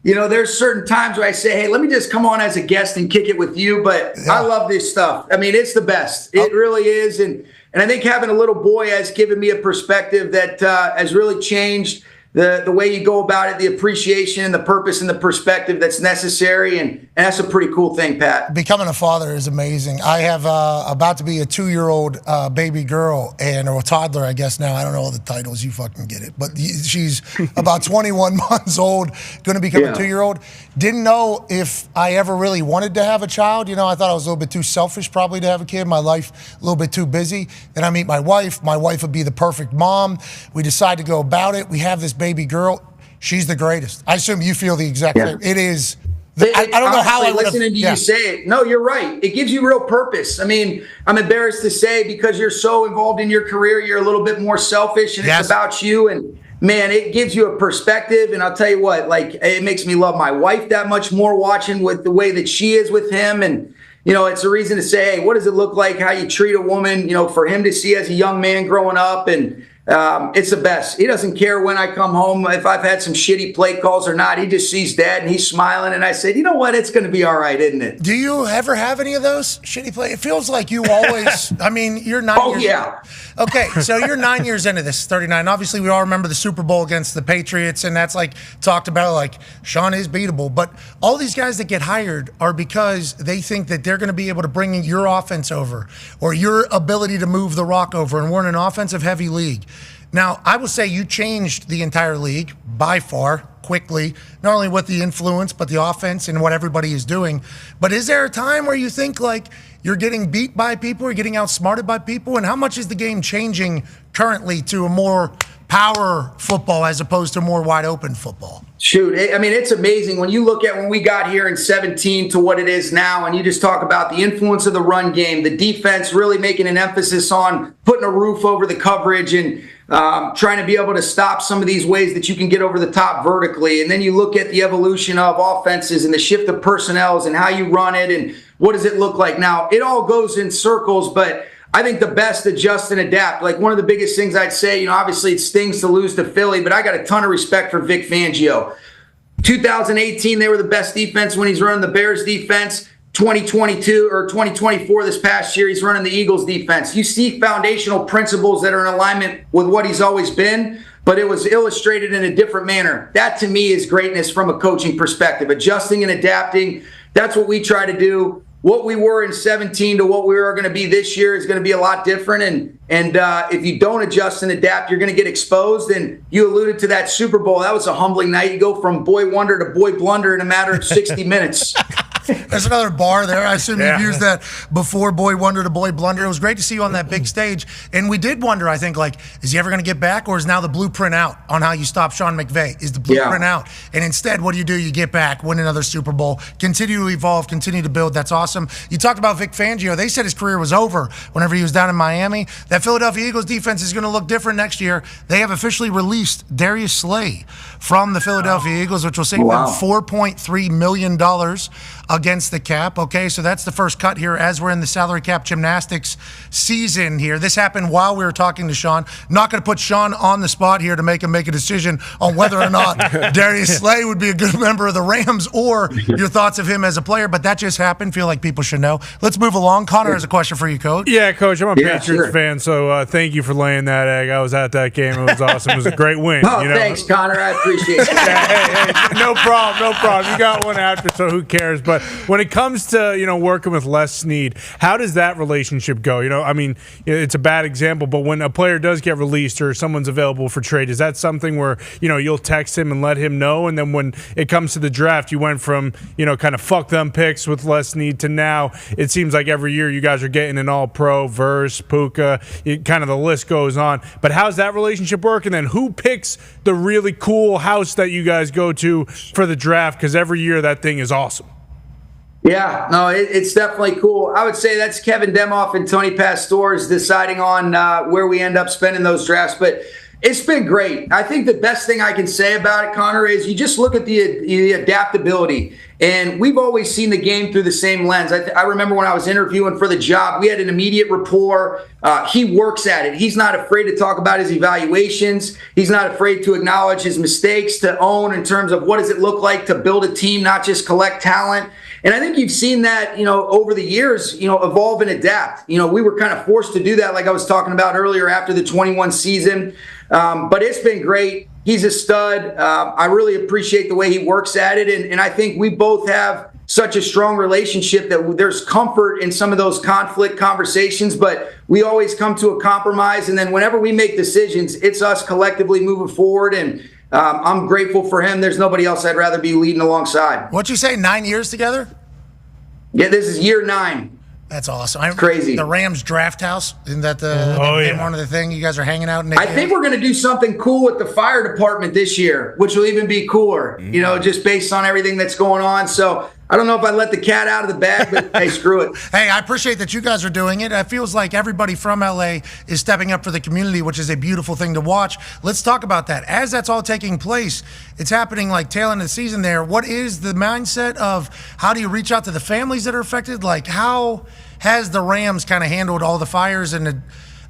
there's certain times where I say, hey, let me just come on as a guest and kick it with you. But I love this stuff. I mean, it's the best. It really is. And I think having a little boy has given me a perspective that has really changed the way you go about it, the appreciation and the purpose and the perspective that's necessary. And that's a pretty cool thing, Pat. Becoming a father is amazing. I have about to be a 2-year-old baby girl or a toddler, I guess now. I don't know all the titles. You fucking get it. But she's about 21 months old, going to become a 2-year-old. Didn't know if I ever really wanted to have a child. I thought I was a little bit too selfish probably to have a kid. My life a little bit too busy. Then I meet my wife. My wife would be the perfect mom. We decide to go about it. We have this baby girl. She's the greatest. I assume you feel the exact same. It is. I don't know how I would have. Listening to you say it. No, you're right. It gives you real purpose. I mean, I'm embarrassed to say because you're so involved in your career, you're a little bit more selfish and it's about you. And man, it gives you a perspective. And I'll tell you what, it makes me love my wife that much more watching with the way that she is with him. And, it's a reason to say, hey, what does it look like how you treat a woman, for him to see as a young man growing up and, it's the best. He doesn't care when I come home, if I've had some shitty play calls or not. He just sees Dad and he's smiling. And I said, you know what? It's going to be all right, isn't it? Do you ever have any of those shitty play? It feels like you always, you're 9 years. Yeah. Okay, so you're 9 years into this, 39. Obviously, we all remember the Super Bowl against the Patriots, and that's talked about Sean is beatable. But all these guys that get hired are because they think that they're going to be able to bring your offense over or your ability to move the rock over, and we're in an offensive-heavy league. Now, I will say you changed the entire league by far. quickly, not only with the influence, but the offense and what everybody is doing. But is there a time where you think like you're getting beat by people, you're getting outsmarted by people? And how much is the game changing currently to a more power football as opposed to more wide open football? Shoot, I mean, it's amazing when you look at when we got here in 17 to what it is now, and you just talk about the influence of the run game, the defense really making an emphasis on putting a roof over the coverage and trying to be able to stop some of these ways that you can get over the top vertically. And then you look at the evolution of offenses and the shift of personnels and how you run it and what does it look like. Now, it all goes in circles, but I think the best adjust and adapt. Like one of the biggest things I'd say, obviously it stings to lose to Philly, but I got a ton of respect for Vic Fangio. 2018, they were the best defense when he's running the Bears defense. 2022 or 2024 this past year, he's running the Eagles defense. You see foundational principles that are in alignment with what he's always been, but it was illustrated in a different manner. That to me is greatness from a coaching perspective, adjusting and adapting. That's what we try to do. What we were in 17 to what we are going to be this year is going to be a lot different. And if you don't adjust and adapt, you're going to get exposed. And you alluded to that Super Bowl. That was a humbling night. You go from boy wonder to boy blunder in a matter of 60 minutes. There's another bar there. I assume you've used that before, boy wonder to boy blunder. It was great to see you on that big stage. And we did wonder, I think, like, is he ever going to get back, or is now the blueprint out on how you stop Sean McVay? Is the blueprint out? And instead, what do? You get back, win another Super Bowl, continue to evolve, continue to build. That's awesome. You talked about Vic Fangio. They said his career was over whenever he was down in Miami. That Philadelphia Eagles defense is going to look different next year. They have officially released Darius Slay from the Philadelphia Eagles, which will save them $4.3 million against the cap. Okay, so that's the first cut here as we're in the salary cap gymnastics season here. This happened while we were talking to Sean. Not going to put Sean on the spot here to make him make a decision on whether or not Darius Slay would be a good member of the Rams or your thoughts of him as a player, but that just happened. Feel like people should know. Let's move along. Connor has a question for you, Coach. Yeah, Coach, I'm a Patriots fan, so thank you for laying that egg. I was at that game. It was awesome. It was a great win. Thanks, Connor. I appreciate it. hey, no problem. You got one after, so who cares? But when it comes to working with Les Snead, how does that relationship go? I mean, it's a bad example, but when a player does get released or someone's available for trade, is that something where you'll text him and let him know? And then when it comes to the draft, you went from kind of fuck them picks with Les Snead to now it seems like every year you guys are getting an all-pro, Verse, Puka, kind of the list goes on. But how's that relationship work? And then who picks the really cool house that you guys go to for the draft? Because every year that thing is awesome. Yeah, no, it's definitely cool. I would say that's Kevin Demoff and Tony Pastores deciding on where we end up spending those drafts. But it's been great. I think the best thing I can say about it, Connor, is you just look at the adaptability. And we've always seen the game through the same lens. I remember when I was interviewing for the job, we had an immediate rapport. He works at it. He's not afraid to talk about his evaluations. He's not afraid to acknowledge his mistakes, to own in terms of what does it look like to build a team, not just collect talent. And I think you've seen that, over the years, evolve and adapt. We were kind of forced to do that, like I was talking about earlier after the 21 season. But it's been great. He's a stud. I really appreciate the way he works at it. And I think we both have such a strong relationship that there's comfort in some of those conflict conversations, but we always come to a compromise. And then whenever we make decisions, it's us collectively moving forward. And I'm grateful for him. There's nobody else I'd rather be leading alongside. What'd you say, 9 years together? Yeah, this is year 9. That's awesome. Crazy. The Rams draft house, isn't that one of the things you guys are hanging out in? I think we're going to do something cool with the fire department this year, which will even be cooler, just based on everything that's going on. So I don't know if I let the cat out of the bag, but hey, screw it. Hey, I appreciate that you guys are doing it. It feels like everybody from LA is stepping up for the community, which is a beautiful thing to watch. Let's talk about that. As that's all taking place, it's happening like tail end of the season there. What is the mindset of how do you reach out to the families that are affected? Like, how has the Rams kind of handled all the fires and the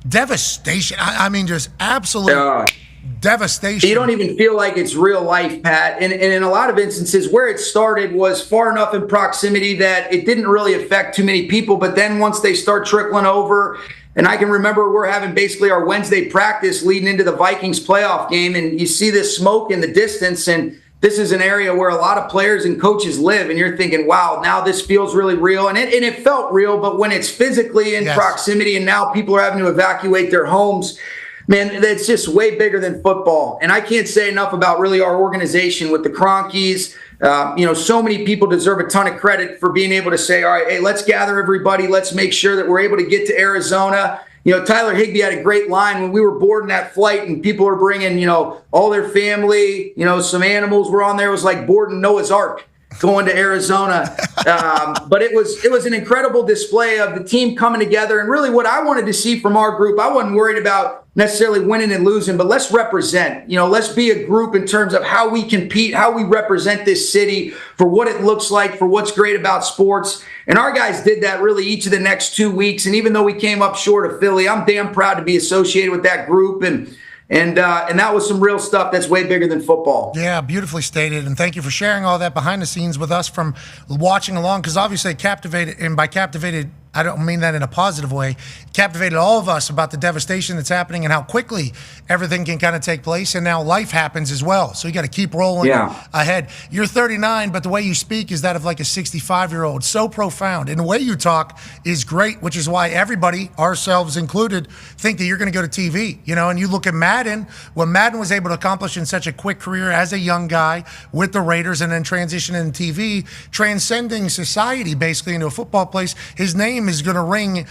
devastation? I mean, just absolute devastation. You don't even feel like it's real life, Pat. And in a lot of instances, where it started was far enough in proximity that it didn't really affect too many people. But then once they start trickling over, and I can remember we're having basically our Wednesday practice leading into the Vikings playoff game, and you see this smoke in the distance, and this is an area where a lot of players and coaches live, and you're thinking, wow, now this feels really real. And it felt real, but when it's physically in proximity and now people are having to evacuate their homes, Man, that's just way bigger than football. And I can't say enough about really our organization with the Cronkies. So many people deserve a ton of credit for being able to say, all right, hey, let's gather everybody. Let's make sure that we're able to get to Arizona. Tyler Higbee had a great line when we were boarding that flight and people were bringing, all their family, some animals were on there. It was like boarding Noah's Ark going to Arizona. But it was an incredible display of the team coming together. And really what I wanted to see from our group, I wasn't worried about necessarily winning and losing, but let's represent, let's be a group in terms of how we compete, how we represent this city for what it looks like, for what's great about sports. And our guys did that really each of the next 2 weeks. And even though we came up short of Philly, I'm damn proud to be associated with that group. And that was some real stuff that's way bigger than football. Yeah, beautifully stated. And thank you for sharing all that behind the scenes with us from watching along, because obviously it captivated, and by captivated, I don't mean that in a positive way, captivated all of us about the devastation that's happening and how quickly everything can kind of take place. And now life happens as well. So you got to keep rolling ahead. You're 39, but the way you speak is that of like a 65-year-old. So profound. And the way you talk is great, which is why everybody, ourselves included, think that you're going to go to TV. And you look at Madden, what Madden was able to accomplish in such a quick career as a young guy with the Raiders and then transition into TV, transcending society basically into a football place. His name is going to ring,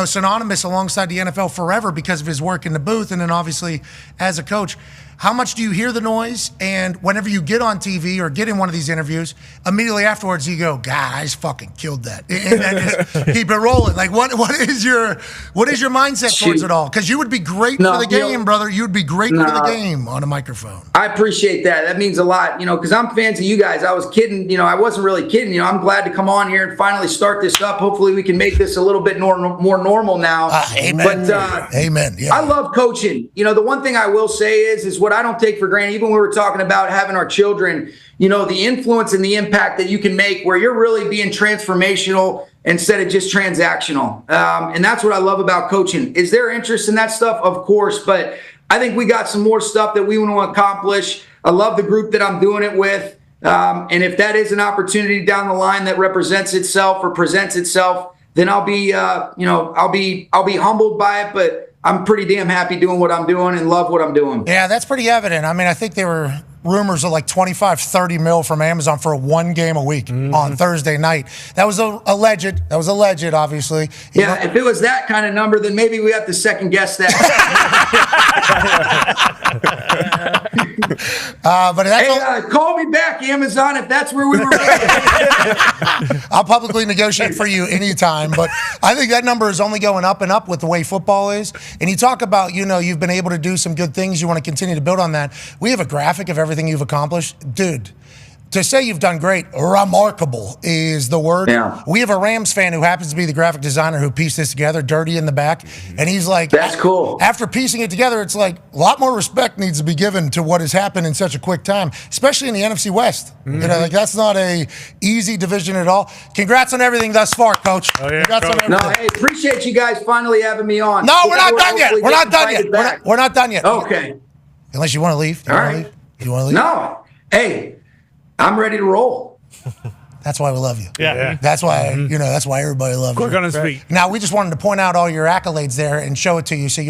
synonymous alongside the NFL forever because of his work in the booth and then obviously as a coach. How much do you hear the noise? And whenever you get on TV or get in one of these interviews, immediately afterwards you go, guys, fucking killed that. And then just keep it rolling. Like what is your mindset towards it all? Because you would be great for the game, brother. You would be great for the game on a microphone. I appreciate that. That means a lot, because I'm fans of you guys. I was kidding, I wasn't really kidding. I'm glad to come on here and finally start this up. Hopefully we can make this a little bit more normal now. Amen. But amen. Yeah. I love coaching. The one thing I will say is what I don't take for granted, even when we were talking about having our children, the influence and the impact that you can make where you're really being transformational instead of just transactional. And that's what I love about coaching. Is there interest in that stuff? Of course, but I think we got some more stuff that we want to accomplish. I love the group that I'm doing it with. And if that is an opportunity down the line that represents itself or presents itself, then I'll be humbled by it, but I'm pretty damn happy doing what I'm doing and love what I'm doing. Yeah, that's pretty evident. I mean, I think there were rumors of like 25, 30 mil from Amazon for one game a week on Thursday night. That was alleged. That was alleged, obviously. Yeah, if it was that kind of number, then maybe we have to second guess that. But that's call me back, Amazon, if that's where we were. I'll publicly negotiate for you anytime. But I think that number is only going up and up with the way football is. And you talk about, you've been able to do some good things. You want to continue to build on that. We have a graphic of everything you've accomplished. Dude, to say you've done great, remarkable is the word. Yeah. We have a Rams fan who happens to be the graphic designer who pieced this together, Dirty in the back. And he's like, that's cool. After piecing it together, it's like a lot more respect needs to be given to what has happened in such a quick time, especially in the NFC West. That's not a easy division at all. Congrats on everything thus far, Coach. Oh, yeah, Congrats on everything. No, hey, appreciate you guys finally having me on. No, we're not done yet. We're not done yet. We're not done yet. Okay. Unless you want to leave. All right. You want to leave? No. Hey, I'm ready to roll. That's why we love you. Yeah. That's why, that's why everybody loves you. Quick on his feet. Now, we just wanted to point out all your accolades there and show it to you so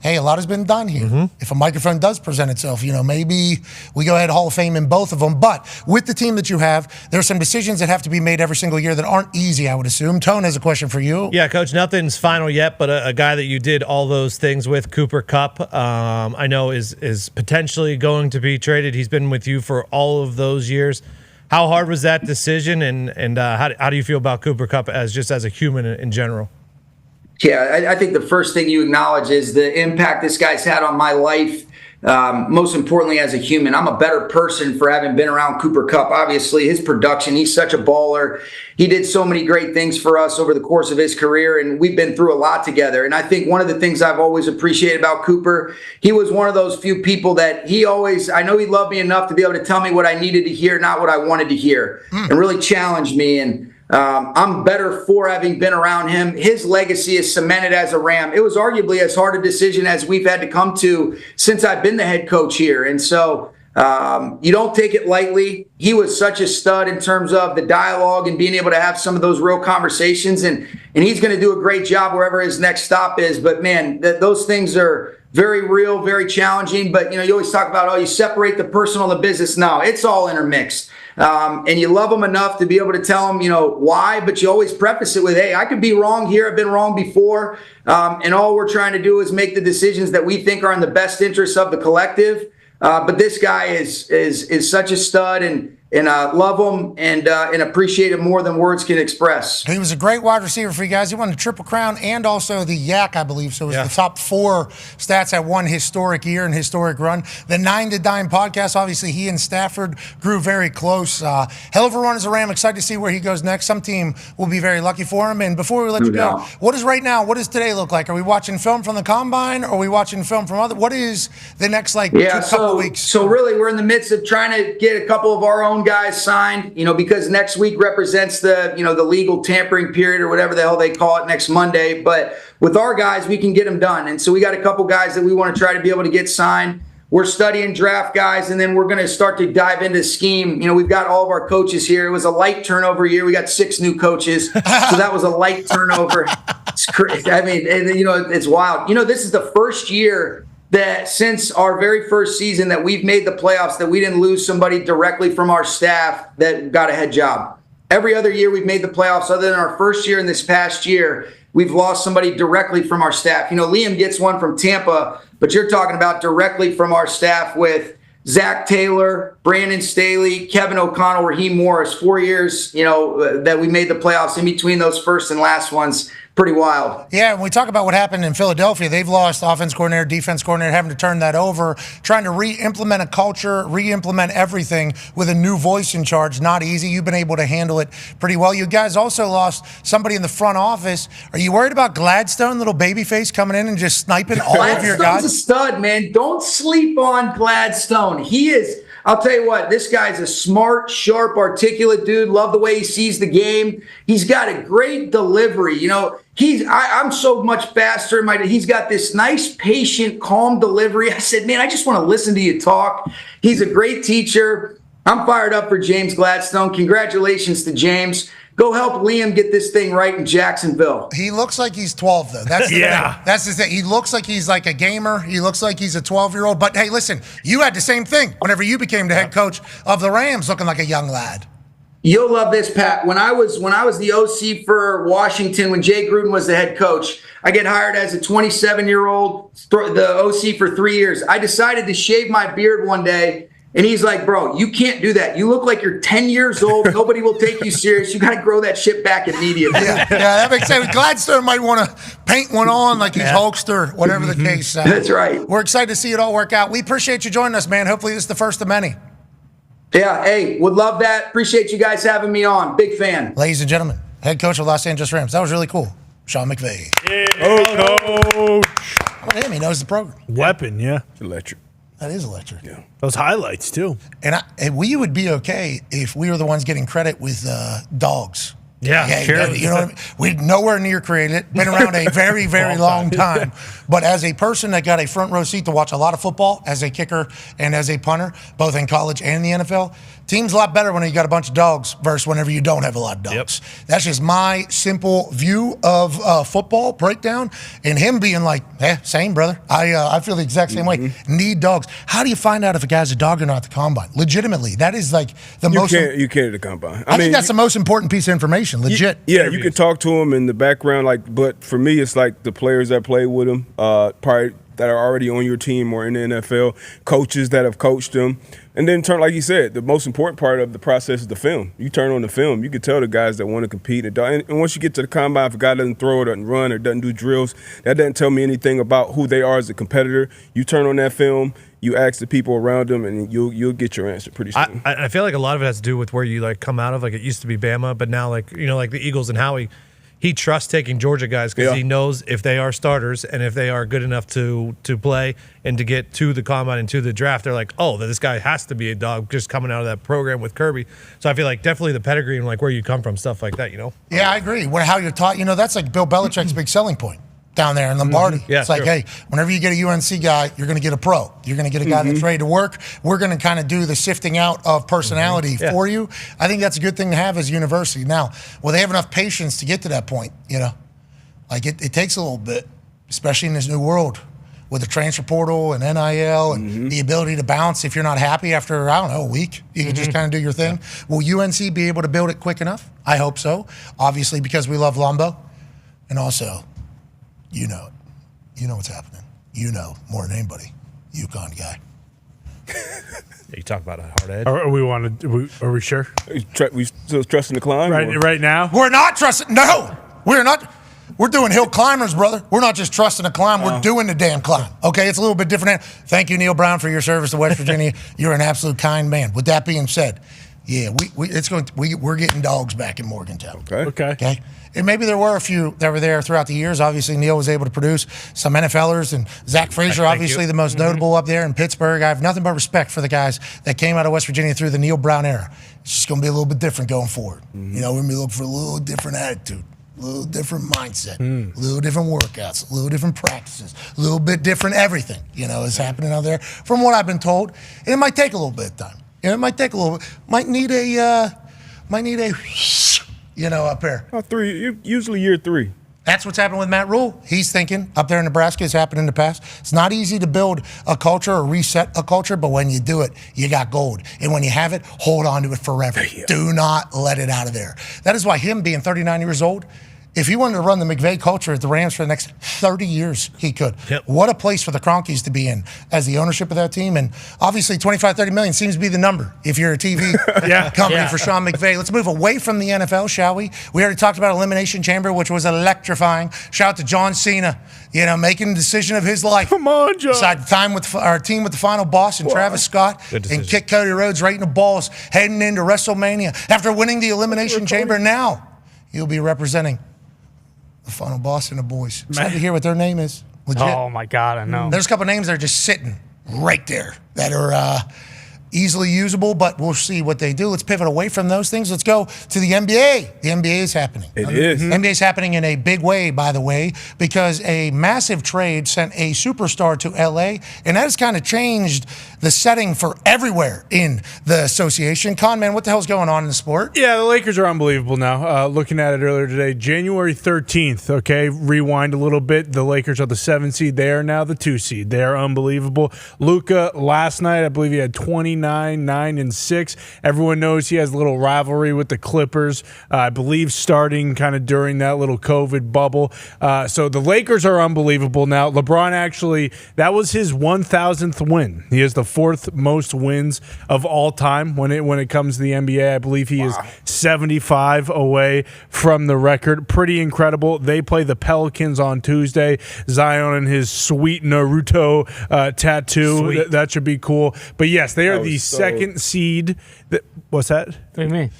hey, a lot has been done here. If a microphone does present itself, maybe we go ahead Hall of Fame in both of them. But with the team that you have, there are some decisions that have to be made every single year that aren't easy, I would assume. Tone has a question for you. Yeah, Coach, nothing's final yet, but a guy that you did all those things with, Cooper Kupp, I know is potentially going to be traded. He's been with you for all of those years. How hard was that decision, and how do you feel about Cooper Kupp as a human in general? Yeah, I think the first thing you acknowledge is the impact this guy's had on my life. Most importantly, as a human, I'm a better person for having been around Cooper Kupp. Obviously, his production, he's such a baller. He did so many great things for us over the course of his career, and we've been through a lot together. And I think one of the things I've always appreciated about Cooper, he was one of those few people that I know he loved me enough to be able to tell me what I needed to hear, not what I wanted to hear, and really challenged me. And I'm better for having been around him. His legacy is cemented as a Ram. It was arguably as hard a decision as we've had to come to since I've been the head coach here. And so You don't take it lightly. He was such a stud in terms of the dialogue and being able to have some of those real conversations, and he's going to do a great job wherever his next stop is. But man, those things are very real, very challenging. But you always talk about, you separate the personal and the business. No, it's all intermixed. And you love them enough to be able to tell them, why, but you always preface it with, hey, I could be wrong here. I've been wrong before. And all we're trying to do is make the decisions that we think are in the best interest of the collective. But this guy is such a stud, and love him and appreciate him more than words can express. He was a great wide receiver for you guys. He won the Triple Crown and also the Yak, I believe. So it was the top 4 stats at one historic year and historic run. The 9 to Dime podcast, obviously he and Stafford grew very close. Hell of a run as a Ram. Excited to see where he goes next. Some team will be very lucky for him. And before we let you go, what does today look like? Are we watching film from the Combine, or are we watching film from other? What is the next couple of weeks? So really we're in the midst of trying to get a couple of our own guys signed, because next week represents the legal tampering period or whatever the hell they call it next Monday. But with our guys, we can get them done. And so we got a couple guys that we want to try to be able to get signed. We're studying draft guys, and then we're going to start to dive into scheme. We've got all of our coaches here. It was a light turnover year. We got 6 new coaches. So that was a light turnover. It's crazy. I mean, it's wild. This is the first year that since our very first season that we've made the playoffs that we didn't lose somebody directly from our staff that got a head job. Every other year we've made the playoffs other than our first year and this past year, we've lost somebody directly from our staff. Liam gets one from Tampa, but you're talking about directly from our staff with Zach Taylor, Brandon Staley, Kevin O'Connell, Raheem Morris, 4 years, that we made the playoffs. In between those first and last ones, pretty wild. Yeah, when we talk about what happened in Philadelphia, they've lost offense coordinator, defense coordinator, having to turn that over, trying to re-implement a culture, re-implement everything with a new voice in charge. Not easy. You've been able to handle it pretty well. You guys also lost somebody in the front office. Are you worried about Gladstone, little babyface, coming in and just sniping all of your guys? Gladstone's a stud, man. Don't sleep on Gladstone. He is... I'll tell you what, this guy's a smart, sharp, articulate dude. Love the way he sees the game. He's got a great delivery. I'm so much faster. He's got this nice, patient, calm delivery. I said, man, I just want to listen to you talk. He's a great teacher. I'm fired up for James Gladstone. Congratulations to James. Go help Liam get this thing right in Jacksonville. He looks like he's 12, though. That's the thing. That's the thing. He looks like he's like a gamer. He looks like he's a 12-year-old. But, hey, listen, you had the same thing whenever you became the head coach of the Rams, looking like a young lad. You'll love this, Pat. When I was the OC for Washington, when Jay Gruden was the head coach, I get hired as a 27-year-old, the OC for 3 years. I decided to shave my beard one day. And he's like, bro, you can't do that. You look like you're 10 years old. Nobody will take you serious. You got to grow that shit back immediately. Yeah, that makes sense. Gladstone might want to paint one on like he's Hulkster, whatever the case. That's right. We're excited to see it all work out. We appreciate you joining us, man. Hopefully this is the first of many. Yeah, hey, would love that. Appreciate you guys having me on. Big fan. Ladies and gentlemen, head coach of Los Angeles Rams. That was really cool. Sean McVay. Oh, Well, damn, he knows the program. Weapon, yeah. It's electric. That is electric. Yeah. Those highlights, too. And we would be okay if we were the ones getting credit with dogs. Yeah, sure. You know what I mean? We'd nowhere near created it. Been around a very, very long time. But as a person that got a front row seat to watch a lot of football, as a kicker and as a punter, both in college and the NFL, team's a lot better when you got a bunch of dogs versus whenever you don't have a lot of dogs. Yep. That's just my simple view of football breakdown. And him being like, same, brother. I feel the exact same way. Need dogs. How do you find out if a guy's a dog or not at the combine? Legitimately, that is like the most. You can't at the combine. I think that's the most important piece of information. Legit. You can talk to him in the background, but for me, it's like the players that play with him, probably that are already on your team or in the NFL, coaches that have coached them. And then like you said, the most important part of the process is the film. You turn on the film, you can tell the guys that want to compete. And once you get to the combine, if a guy doesn't throw, doesn't run, or doesn't do drills, that doesn't tell me anything about who they are as a competitor. You turn on that film, you ask the people around them, and you'll get your answer pretty soon. I feel like a lot of it has to do with where you come out of. Like it used to be Bama, but now like the Eagles and Howie. He trusts taking Georgia guys because he knows if they are starters and if they are good enough to play and to get to the combine and to the draft, they're like, oh, this guy has to be a dog just coming out of that program with Kirby. So I feel like definitely the pedigree and where you come from, stuff like that, Yeah, I agree. How you're taught, that's like Bill Belichick's big selling point. down there in Lombardi. Yeah, it's like, sure. hey, whenever you get a UNC guy, you're going to get a pro. You're going to get a guy that's ready to work. We're going to kind of do the sifting out of personality for you. I think that's a good thing to have as a university. Now, will they have enough patience to get to that point? Like it takes a little bit, especially in this new world with the transfer portal and NIL and the ability to bounce if you're not happy after, I don't know, a week. You can just kind of do your thing. Will UNC be able to build it quick enough? I hope so. Obviously, because we love Lumbo. And also, you know it. You know what's happening. You know more than anybody. UConn guy. You talk about a hard edge. Are we sure? We still trusting the climb? Right now? We're not trusting. No, we're not. We're doing hill climbers, brother. We're not just trusting a climb. We're doing the damn climb. Okay, it's a little bit different. Thank you, Neil Brown, for your service to West Virginia. You're an absolute kind man. With that being said, yeah, we're getting dogs back in Morgantown. Okay. And maybe there were a few that were there throughout the years. Obviously, Neil was able to produce some NFLers, and Zach Frazier, obviously the most notable up there in Pittsburgh. I have nothing but respect for the guys that came out of West Virginia through the Neil Brown era. It's just going to be a little bit different going forward. We're going to be looking for a little different attitude, a little different mindset, a little different workouts, a little different practices, a little bit different everything, is happening out there from what I've been told. And it might take a little bit of time. It might take a little bit. Might need a up there. Usually year 3. That's what's happening with Matt Rule. He's thinking up there in Nebraska. It's happened in the past. It's not easy to build a culture or reset a culture, but when you do it, you got gold. And when you have it, hold on to it forever. Do not let it out of there. That is why him being 39 years old, if he wanted to run the McVay culture at the Rams for the next 30 years, he could. Yep. What a place for the Cronkies to be in as the ownership of that team. And obviously 25, 30 million seems to be the number if you're a TV company for Sean McVay. Let's move away from the NFL, shall we? We already talked about Elimination Chamber, which was electrifying. Shout out to John Cena, making the decision of his life. Come on, John. Decide time with our team with the final boss and Travis Scott and kick Cody Rhodes right in the balls heading into WrestleMania. After winning the Elimination Chamber, now he'll be representing the final boss and the boys. Excited to hear what their name is. Legit. Oh, my God, I know. There's a couple names that are just sitting right there that are easily usable, but we'll see what they do. Let's pivot away from those things. Let's go to the NBA. The NBA is happening. It is. NBA is happening in a big way, by the way, because a massive trade sent a superstar to LA, and that has kind of changed the setting for everywhere in the association. Con, what the hell's going on in the sport? Yeah, the Lakers are unbelievable now. Looking at it earlier today, January 13th, okay, rewind a little bit. The Lakers are the 7 seed. They are now the 2 seed. They are unbelievable. Luka, last night, I believe he had 29, 9, and 6. Everyone knows he has a little rivalry with the Clippers, I believe starting kind of during that little COVID bubble. So the Lakers are unbelievable now. LeBron actually, that was his 1,000th win. He has the 4th most wins of all time when it comes to the NBA. I believe he is 75 away from the record. Pretty incredible. They play the Pelicans on Tuesday. Zion and his sweet Naruto tattoo. That should be cool. But yes, they are the second seed. What's that? What do you mean?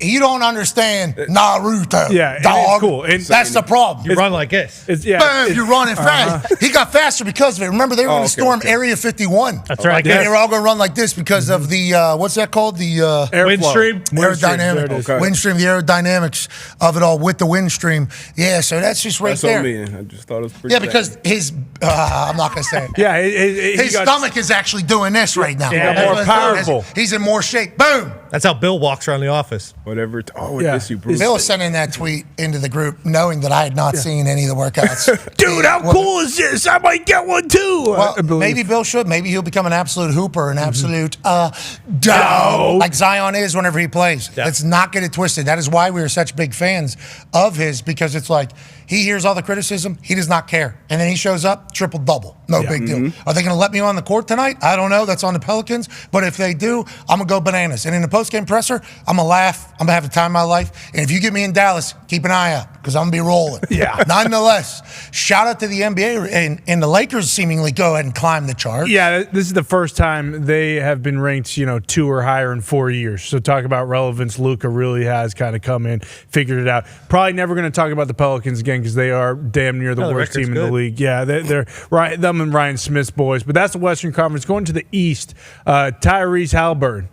You don't understand Naruto. Yeah, dog. it's cool. And that's the problem. You run like this. Boom, you're running fast. He got faster because of it. Remember, they were going to storm Area 51. That's right. They were all going to run like this because of the, what's that called? The Windstream. Aerodynamic. Windstream, the aerodynamics of it all with the windstream. Yeah, so that's just right there. That's on me. I just thought it was pretty Yeah, because his, I'm not going to say it. Yeah, his stomach is actually doing this right now. Yeah, more powerful. He's in more shape. Boom. That's how Bill walks around the office. Whatever. Bill was sending that tweet into the group knowing that I had not seen any of the workouts. Dude, how cool is this? I might get one too. Well, maybe Bill should. Maybe he'll become an absolute hooper, an absolute dog, like Zion is whenever he plays. Yeah. Let's not get it twisted. That is why we are such big fans of his, because it's like he hears all the criticism. He does not care. And then he shows up, triple-double. No big deal. Are they going to let me on the court tonight? I don't know. That's on the Pelicans. But if they do, I'm going to go bananas. And in the postgame presser, I'm going to laugh. I'm going to have the time of my life. And if you get me in Dallas, keep an eye out because I'm going to be rolling. Yeah. Nonetheless, shout out to the NBA. And the Lakers seemingly go ahead and climb the chart. Yeah, this is the first time they have been ranked, 2 or higher in 4 years. So talk about relevance. Luka really has kind of come in, figured it out. Probably never going to talk about the Pelicans again because they are damn near the worst team in the league. Yeah, they're right. Them and Ryan Smith's boys. But that's the Western Conference. Going to the East, Tyrese Halliburton.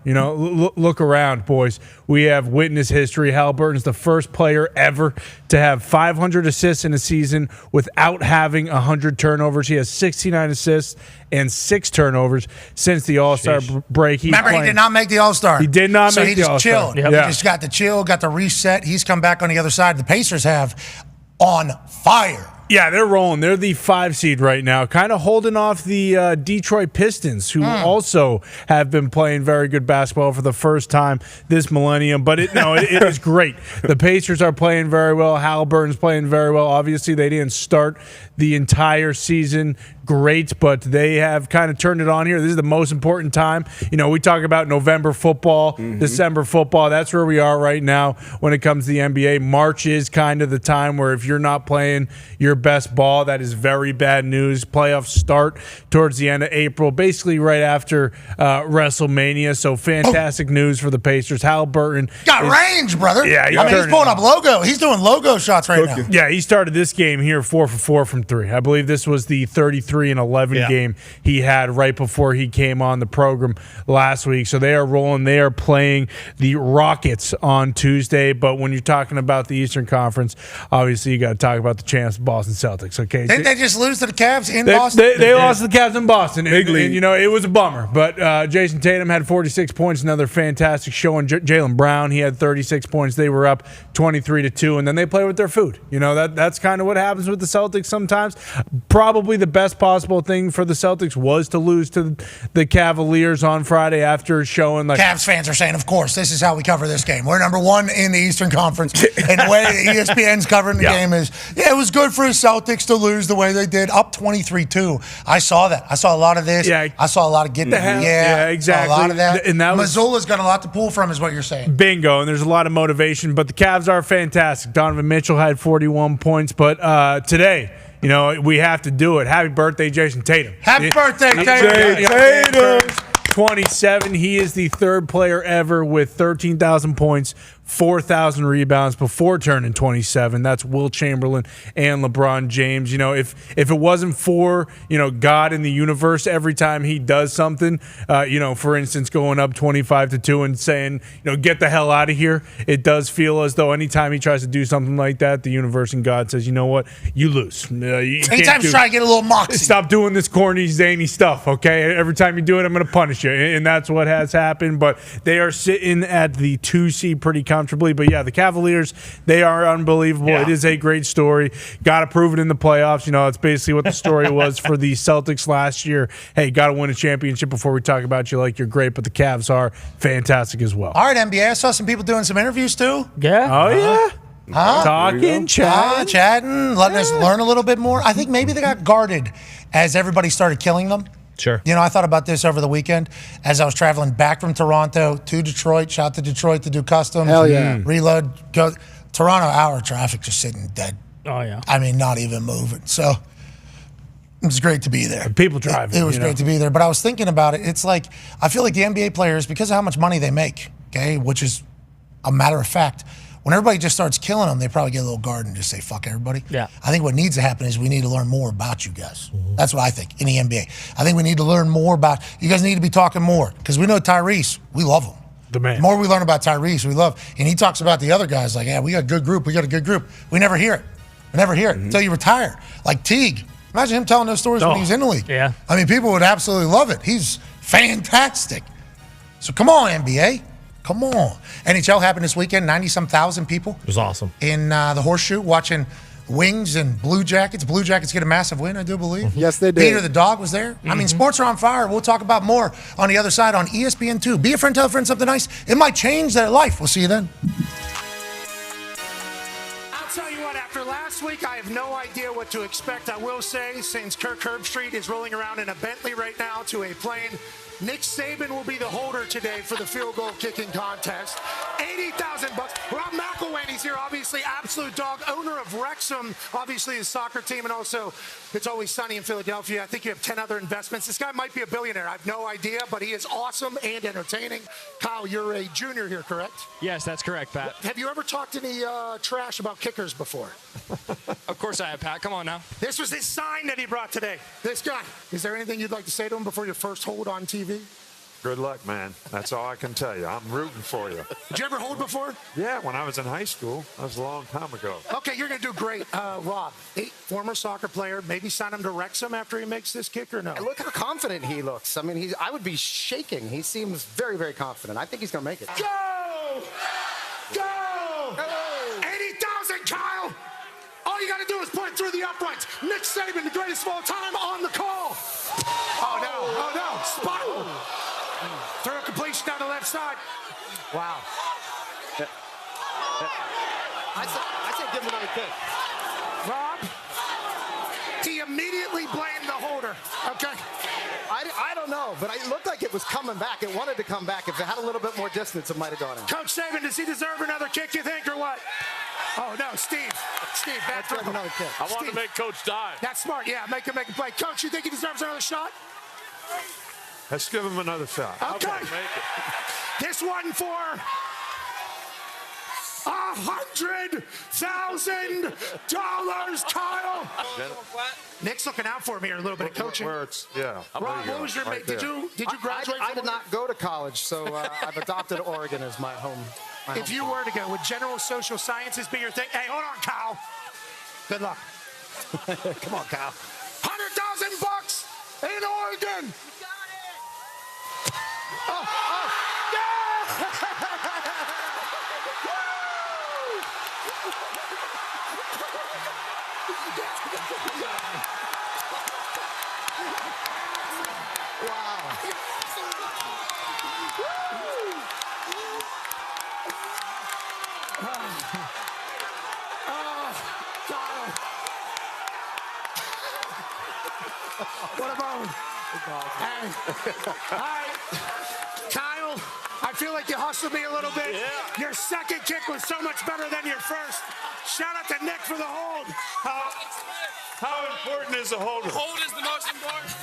Look around, boys. We have witness history. Halliburton's the first player ever to have 500 assists in a season without having 100 turnovers. He has 69 assists and 6 turnovers since the All-Star break. He did not make the All-Star. He did not make the All-Star. So he just chilled. Yep. He just got the chill, got the reset. He's come back on the other side. The Pacers have on fire. Yeah, they're rolling. They're the 5 seed right now, kind of holding off the Detroit Pistons, who also have been playing very good basketball for the first time this millennium. But it is great. The Pacers are playing very well. Halliburton's playing very well. Obviously, they didn't start the entire season great, but they have kind of turned it on here. This is the most important time. We talk about November football, December football. That's where we are right now when it comes to the NBA. March is kind of the time where if you're not playing your best ball, that is very bad news. Playoffs start towards the end of April, basically right after WrestleMania. So fantastic news for the Pacers. Halliburton got range, brother. Yeah, he's pulling up logo. He's doing logo shots right now. Yeah, he started this game here 4 for 4 from 3. I believe this was the 33-11 game he had right before he came on the program last week. So they are rolling. They are playing the Rockets on Tuesday. But when you're talking about the Eastern Conference, obviously you got to talk about the champs, Boston Celtics. Okay, didn't they just lose to the Cavs in Boston? They lost to the Cavs in Boston. And, it was a bummer. But Jason Tatum had 46 points, another fantastic showing. Jaylen Brown, he had 36 points. They were up 23-2, and then they play with their food. That's kind of what happens with the Celtics sometimes. Probably the best possible thing for the Celtics was to lose to the Cavaliers on Friday after showing Cavs fans are saying, of course, this is how we cover this game. We're number 1 in the Eastern Conference. And the way ESPN's covering the game is, it was good for the Celtics to lose the way they did, up 23-2. I saw that. I saw a lot of this. Yeah. I saw a lot of getting exactly. A lot of that. And that Missoula's got a lot to pull from, is what you're saying. Bingo. And there's a lot of motivation. But the Cavs are fantastic. Donovan Mitchell had 41 points. But today, we have to do it. Happy birthday, Jason Tatum. Happy birthday, Tatum. 27. He is the 3rd player ever with 13,000 points, 4,000 rebounds before turning 27. That's Will Chamberlain and LeBron James. If it wasn't for, God in the universe, every time he does something, for instance, going up 25-2 and saying, get the hell out of here, it does feel as though anytime he tries to do something like that, the universe and God says, you know what, you lose. Anytime you try to get a little moxie. Stop doing this corny, zany stuff, okay? Every time you do it, I'm going to punish you. And that's what has happened. But they are sitting at the 2 seed pretty comfortably. But yeah, the Cavaliers, they are unbelievable. It is a great story. Got to prove it in the playoffs. That's basically what the story was for the Celtics last year. Hey, got to win a championship before we talk about you like you're great, but the Cavs are fantastic as well. All right, NBA, I saw some people doing some interviews too. Yeah. Oh, yeah. Talking, chatting, letting us learn a little bit more. I think maybe they got guarded as everybody started killing them. Sure. I thought about this over the weekend as I was traveling back from Toronto to Detroit. Shout to Detroit to do customs. Hell yeah. Reload. Go. Toronto, hour traffic just sitting dead. Oh, yeah. I mean, not even moving. So it was great to be there. People driving. It was great to be there. But I was thinking about it. It's like, I feel like the NBA players, because of how much money they make, okay, which is a matter of fact, when everybody just starts killing them, they probably get a little guard and just say, fuck everybody. Yeah. I think what needs to happen is we need to learn more about you guys. That's what I think in the NBA. I think we need to learn more about, you guys need to be talking more, because we know Tyrese, we love him. The man. The more we learn about Tyrese, we love. And he talks about the other guys like, yeah, we got a good group. We got a good group. We never hear it. We never hear it until you retire. Like Teague. Imagine him telling those stories when he was in the league. Yeah. I mean, people would absolutely love it. He's fantastic. So come on, NBA. Come on. NHL happened this weekend, 90-some thousand people. It was awesome. In the Horseshoe watching Wings and Blue Jackets. Blue Jackets get a massive win, I do believe. Yes, they did. Peter the dog was there. I mean, sports are on fire. We'll talk about more on the other side on ESPN2. Be a friend, tell a friend something nice. It might change their life. We'll see you then. I'll tell you what, after last week, I have no idea what to expect. I will say, since Kirk Herbstreit is rolling around in a Bentley right now to a plane, Nick Saban will be the holder today for the field goal kicking contest. $80,000. Rob McElwainey's here, obviously absolute dog, owner of Wrexham, obviously his soccer team, and also It's Always Sunny in Philadelphia. I think you have 10 other investments. This guy might be a billionaire. I have no idea, but he is awesome and entertaining. Kyle, you're a junior here, correct? Yes, that's correct, Pat. Have you ever talked any trash about kickers before? Of course I have, Pat. Come on now. This was his sign that he brought today. This guy. Is there anything you'd like to say to him before your first hold on TV? Good luck, man. That's all I can tell you. I'm rooting for you. Did you ever hold before? Yeah, when I was in high school. That was a long time ago. Okay, you're going to do great. Rob, former soccer player, maybe sign him to Wrexham after he makes this kick or no? And look how confident he looks. I mean, I would be shaking. He seems very, very confident. I think he's going to make it. Go! Go! 80,000, Kyle! All you got to do is put it through the uprights. Nick Saban, the greatest of all time, on the call. Oh, no. Oh, no. Spiral. Throw a completion down the left side. Wow. I say give him another kick. Rob, he immediately blamed the holder. Okay. I don't know, but it looked like it was coming back. It wanted to come back. If it had a little bit more distance, it might have gone in. Coach Saban, does he deserve another kick, you think, or what? Oh, no, Steve, back throw. Another kick. I want to make Coach die. That's smart, yeah, make him play. Coach, you think he deserves another shot? Let's give him another shot. Okay. Make it. This one for $100,000, Kyle. Nick's looking out for me here a little bit of coaching. Rob, what was your right did you graduate? I did not go to college, so I've adopted Oregon as my home. If you were to go, would general social sciences be your thing? Hey, hold on, Kyle. Good luck. Come on, Kyle. $100,000 in Oregon. Oh, what about hey, all right, Kyle, I feel like you hustled me a little bit. Yeah. Your second kick was so much better than your first. Shout out to Nick for the hold. How important is the holder? Hold is the most important.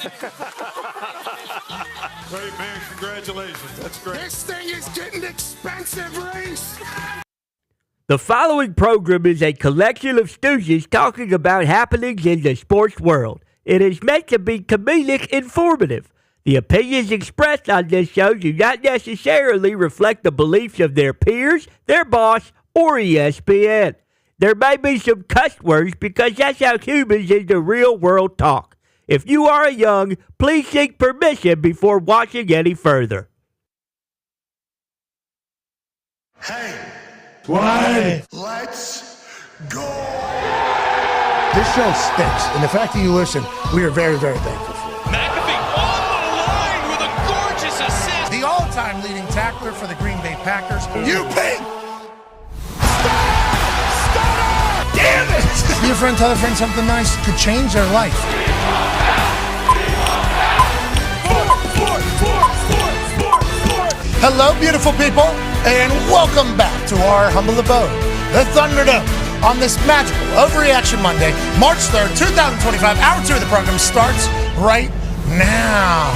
Great, man. Congratulations. That's great. This thing is getting expensive, Reese. The following program is a collection of stooges talking about happenings in the sports world. It is meant to be comedic informative. The opinions expressed on this show do not necessarily reflect the beliefs of their peers, their boss, or ESPN. There may be some cuss words because that's how humans in the real world talk. If you are young, please seek permission before watching any further. Hey, Why? let's go. This show stinks, and the fact that you listen, we are very, very thankful for. McAfee on the line with a gorgeous assist. The all-time leading tackler for the Green Bay Packers. You pig. Damn it! Be a friend, tell a friend something nice could change their life. Hello, beautiful people, and welcome back to our humble abode, the Thunderdome, on this magical Overreaction Monday, March 3rd, 2025. Hour 2 of the program starts right now.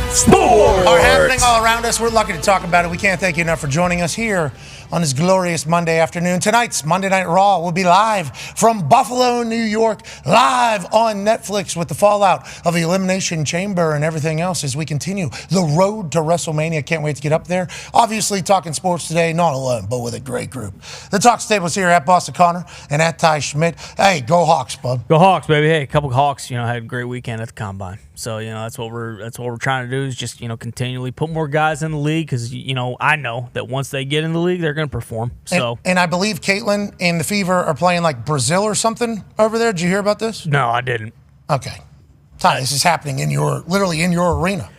Sports are happening all around us. We're lucky to talk about it. We can't thank you enough for joining us here on this glorious Monday afternoon. Tonight's Monday Night Raw will be live from Buffalo, New York, live on Netflix with the fallout of the Elimination Chamber and everything else as we continue the road to WrestleMania. Can't wait to get up there. Obviously, talking sports today, not alone, but with a great group. The Talks Table's here at Boston Connor and at Ty Schmidt. Hey, go Hawks, bud. Go Hawks, baby. Hey, a couple Hawks, had a great weekend at the Combine. So, that's what we're trying to do is just, continually put more guys in the league because, I know that once they get in the league, they're going to perform. So, and I believe Caitlin and the Fever are playing like Brazil or something over there. Did you hear about this? No, I didn't. Okay. Ty, this is happening literally in your arena.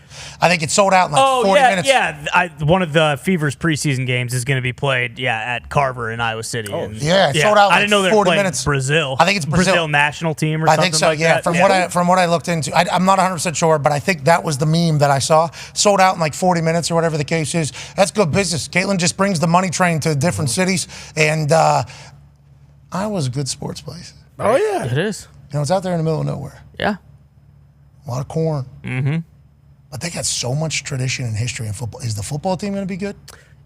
I think it sold out in like 40 minutes. Yeah. One of the Fever's preseason games is going to be played, at Carver in Iowa City. Oh, it sold out in I didn't know they were 40 playing minutes. Brazil. I think it's Brazil national team or something like that. I think so, like that. From what I looked into. I'm not 100% sure, but I think that was the meme that I saw. Sold out in like 40 minutes or whatever the case is. That's good business. Caitlin just brings the money train to different cities. And Iowa's a good sports place. Oh, yeah. It is. It's out there in the middle of nowhere. Yeah. A lot of corn. Mm-hmm. But they got so much tradition and history in football. Is the football team going to be good?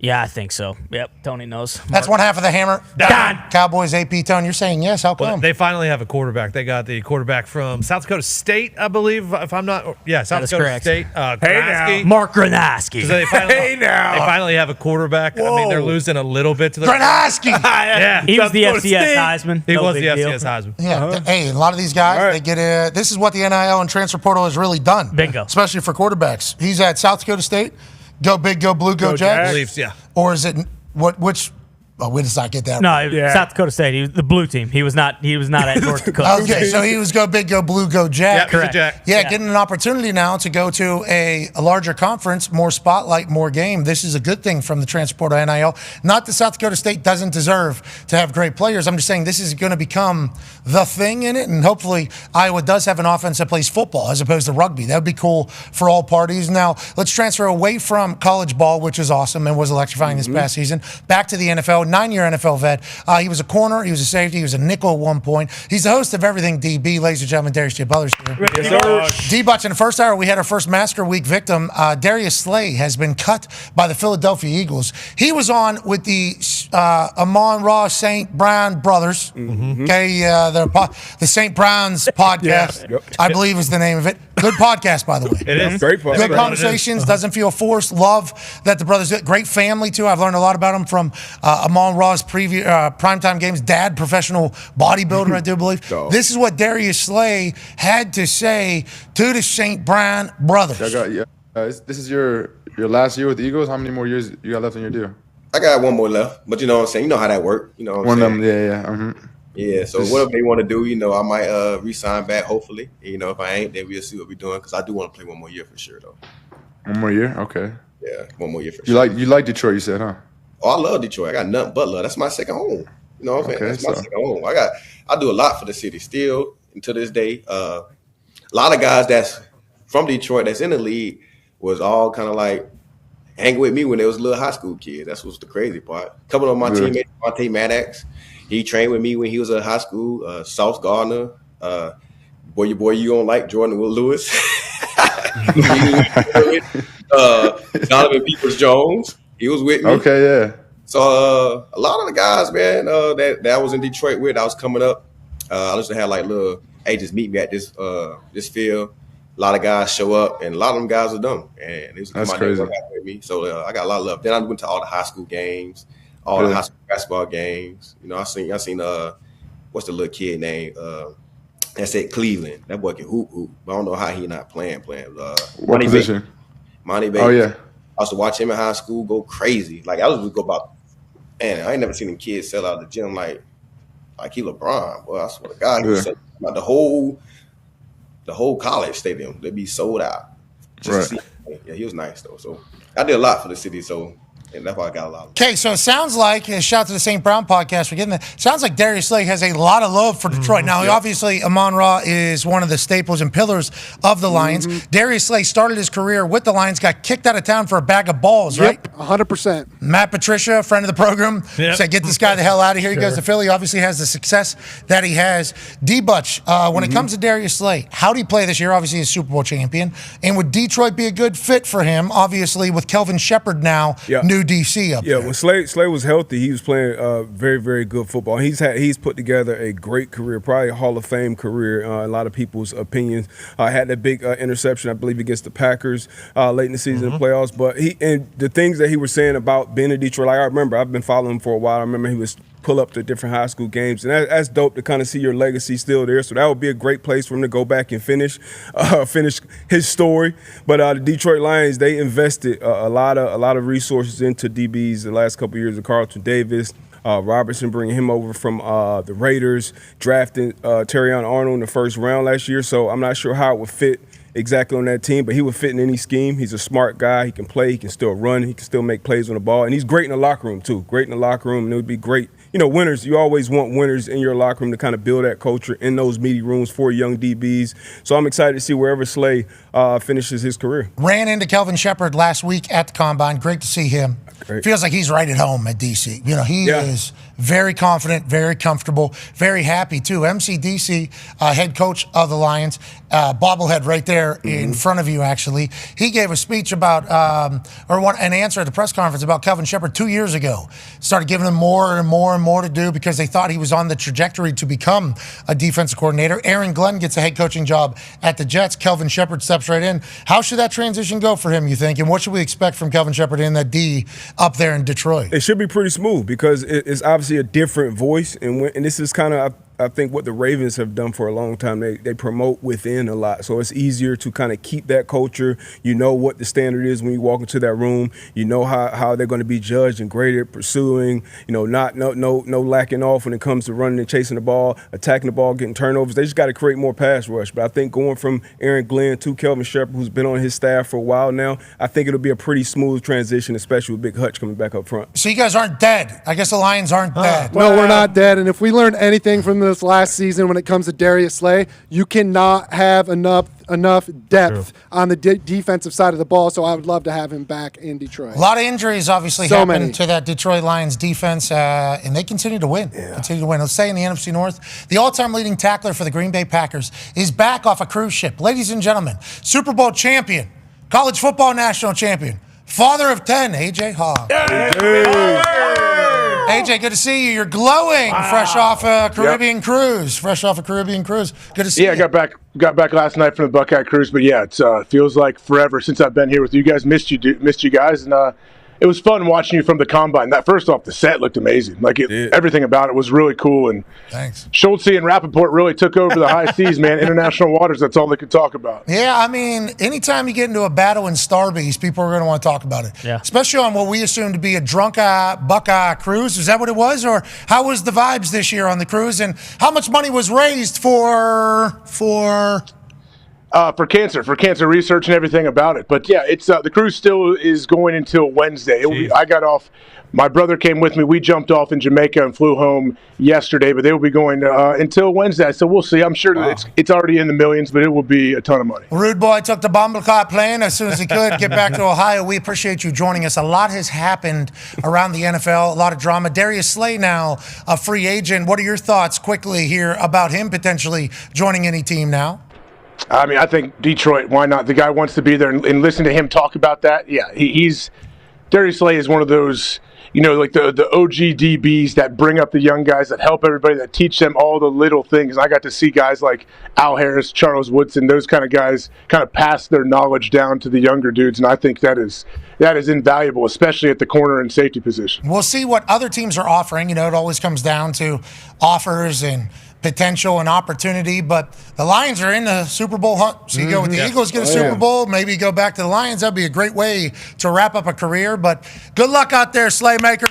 Yeah, I think so. Yep, Tony knows. That's one half of the hammer. Dahn. Cowboys AP Tone. You're saying yes. How come? Well, they finally have a quarterback. They got the quarterback from South Dakota State, I believe. If I'm not, South Dakota correct. State. Mark Granaski. So they finally have a quarterback. Whoa. I mean, they're losing a little bit to the Granaski. Yeah, he was the FCS Heisman. He No was the big deal. FCS Heisman. Yeah. Hey, a lot of these guys, they get this is what the NIL and transfer portal has really done. Bingo. Especially for quarterbacks. He's at South Dakota State. Go big, go blue, go Jags. Leafs, yeah. Or is it which? Oh, we just not get that. No, right. South Dakota State. He was the blue team. He was not at North Dakota. Okay, so he was go big, go blue, go Jack. Yep, correct. Jack. Yeah, getting an opportunity now to go to a larger conference, more spotlight, more game. This is a good thing from the transfer portal NIL. Not that South Dakota State doesn't deserve to have great players. I'm just saying this is going to become the thing in it, and hopefully Iowa does have an offense that plays football as opposed to rugby. That would be cool for all parties. Now, let's transfer away from college ball, which is awesome and was electrifying this past season, back to the NFL. 9-year NFL vet. He was a corner. He was a safety. He was a nickel at one point. He's the host of Everything DB. Ladies and gentlemen, Darius J. Butler's here. D-Butch, in the first hour, we had our first Massacre Week victim. Darius Slay has been cut by the Philadelphia Eagles. He was on with the Amon-Ra St. Brown brothers. Okay, the St. Brown's podcast, I believe is the name of it. Good podcast, by the way. It is. Great podcast. Good conversations. Doesn't feel forced. Love that the brothers do it. Great family, too. I've learned a lot about them from Amon-Ra's primetime games. Dad, professional bodybuilder, I do believe. This is what Darius Slay had to say to the St. Brown brothers. This is your last year with the Eagles. How many more years you got left in your deal? I got one more left, but you know what I'm saying? You know how that works. You know what I'm saying? One of them, Yeah, so whatever they want to do, you know, I might re-sign back, hopefully. You know, if I ain't, then we'll see what we're doing, because I do want to play one more year for sure, though. One more year? Okay. Yeah, one more year for sure. You like Detroit, you said, huh? Oh, I love Detroit. I got nothing but love. That's my second home. You know what I'm saying? That's my second home. I do a lot for the city still, and to this day. A lot of guys that's from Detroit that's in the league was all kind of like hanging with me when they was little high school kids. That's what's the crazy part. A couple of my teammates, Monte Maddox, he trained with me when he was in high school. Sauce Gardner, boy you don't like Jordan Will Lewis. Donovan Peoples-Jones, he was with me. Okay, yeah. So a lot of the guys, man, that I was in Detroit with, I was coming up. I used to have like little, hey, just meet me at this field. A lot of guys show up, and a lot of them guys are dumb, and they was come out there and work out with me. So I got a lot of love. Then I went to all the high school games, all the high school basketball games. You know, I seen what's the little kid name? That's at Cleveland. That boy can hoop. I don't know how he not playing. What position? Monty Bay. Oh yeah. I used to watch him in high school go crazy. Like I was go about, man, I ain't never seen them kids sell out of the gym like he LeBron. Boy, I swear to God, he was selling out the whole college stadium. They'd be sold out. Just to see him. Yeah, he was nice though. So I did a lot for the city. So. And that's why I got a lot of. Okay, so it sounds like, shout out to the St. Brown podcast for getting that. Sounds like Darius Slay has a lot of love for Detroit. Now, obviously, Amon-Ra is one of the staples and pillars of the Lions. Darius Slay started his career with the Lions, got kicked out of town for a bag of balls, right? 100%. Matt Patricia, friend of the program, said, get this guy the hell out of here. He goes to Philly, obviously has the success that he has. D-Butch, when it comes to Darius Slay, how do he play this year? Obviously, he's a Super Bowl champion. And would Detroit be a good fit for him? Obviously, with Kelvin Shepard now, new DC up there. When Slay was healthy, he was playing very, very good football. He's put together a great career, probably a Hall of Fame career in a lot of people's opinions. Had that big interception, I believe, against the Packers late in the season, in the playoffs. But the things that he was saying about being in Detroit, like I remember, I've been following him for a while. I remember he was pull up to different high school games, and that's dope to kind of see your legacy still there. So that would be a great place for him to go back and finish his story. But the Detroit Lions, they invested a lot of resources into DBs the last couple of years of Carlton Davis. Robertson bringing him over from the Raiders, drafting Terrion Arnold in the first round last year. So I'm not sure how it would fit exactly on that team, but he would fit in any scheme. He's a smart guy. He can play. He can still run. He can still make plays on the ball. And he's great in the locker room, too. Great in the locker room. And it would be great. You know, winners, you always want winners in your locker room to kind of build that culture in those meeting rooms for young DBs. So I'm excited to see wherever Slay finishes his career. Ran into Kelvin Shepard last week at the Combine. Great to see him. Great. Feels like he's right at home at DC. You know, he is very confident, very comfortable, very happy too. MCDC, head coach of the Lions, bobblehead right there in front of you, actually. He gave a speech about, an answer at the press conference about Kelvin Shepherd 2 years ago. Started giving him more and more and more to do because they thought he was on the trajectory to become a defensive coordinator. Aaron Glenn gets a head coaching job at the Jets. Kelvin Shepherd steps right in. How should that transition go for him, you think? And what should we expect from Kelvin Shepherd in that D up there in Detroit? It should be pretty smooth because it's obviously a different voice. And this is kind of, I think, what the Ravens have done for a long time. They promote within a lot. So it's easier to kind of keep that culture. You know what the standard is when you walk into that room. You know how they're going to be judged and graded, pursuing, no lacking off when it comes to running and chasing the ball, attacking the ball, getting turnovers. They just got to create more pass rush. But I think going from Aaron Glenn to Kelvin Shepherd, who's been on his staff for a while now, I think it'll be a pretty smooth transition, especially with Big Hutch coming back up front. So you guys aren't dead. I guess the Lions aren't dead. No, we're not dead. And if we learned anything from this last season when it comes to Darius Slay, you cannot have enough depth on the defensive side of the ball, so I would love to have him back in Detroit. A lot of injuries obviously happened to that Detroit Lions defense, and they continue to win. Let's say in the NFC North, the all-time leading tackler for the Green Bay Packers is back off a cruise ship. Ladies and gentlemen, Super Bowl champion, college football national champion, father of 10, A.J. Hawk. AJ, good to see you. You're glowing, fresh off a Caribbean cruise. Good to see you. Yeah, I got back last night from the Buckeye cruise, but yeah, it feels like forever since I've been here with you guys. Missed you guys, and it was fun watching you from the combine. That first off, the set looked amazing. Everything about it was really cool. And thanks. Schultz and Rappaport really took over the high seas, man. International waters, that's all they could talk about. Yeah, I mean, anytime you get into a battle in Starbucks, people are going to want to talk about it. Yeah. Especially on what we assume to be a drunk Buckeye cruise. Is that what it was? Or how was the vibes this year on the cruise? And how much money was raised for cancer research and everything about it. But yeah, it's the cruise still is going until Wednesday. I got off. My brother came with me. We jumped off in Jamaica and flew home yesterday, but they will be going until Wednesday. So we'll see. I'm sure that it's already in the millions, but it will be a ton of money. Rude Boy took the Bumbleclot plane as soon as he could get back to Ohio. We appreciate you joining us. A lot has happened around the NFL, a lot of drama. Darius Slay now a free agent. What are your thoughts quickly here about him potentially joining any team now? I mean, I think Detroit, why not? The guy wants to be there and listen to him talk about that. Yeah, Darius Slay is one of those, like the OG DBs that bring up the young guys, that help everybody, that teach them all the little things. I got to see guys like Al Harris, Charles Woodson, those kind of guys kind of pass their knowledge down to the younger dudes, and I think that is invaluable, especially at the corner and safety position. We'll see what other teams are offering. It always comes down to offers and potential and opportunity, but the Lions are in the Super Bowl hunt. So you go with the Eagles, get a Super Bowl, maybe go back to the Lions. That'd be a great way to wrap up a career, but good luck out there, Slaymaker.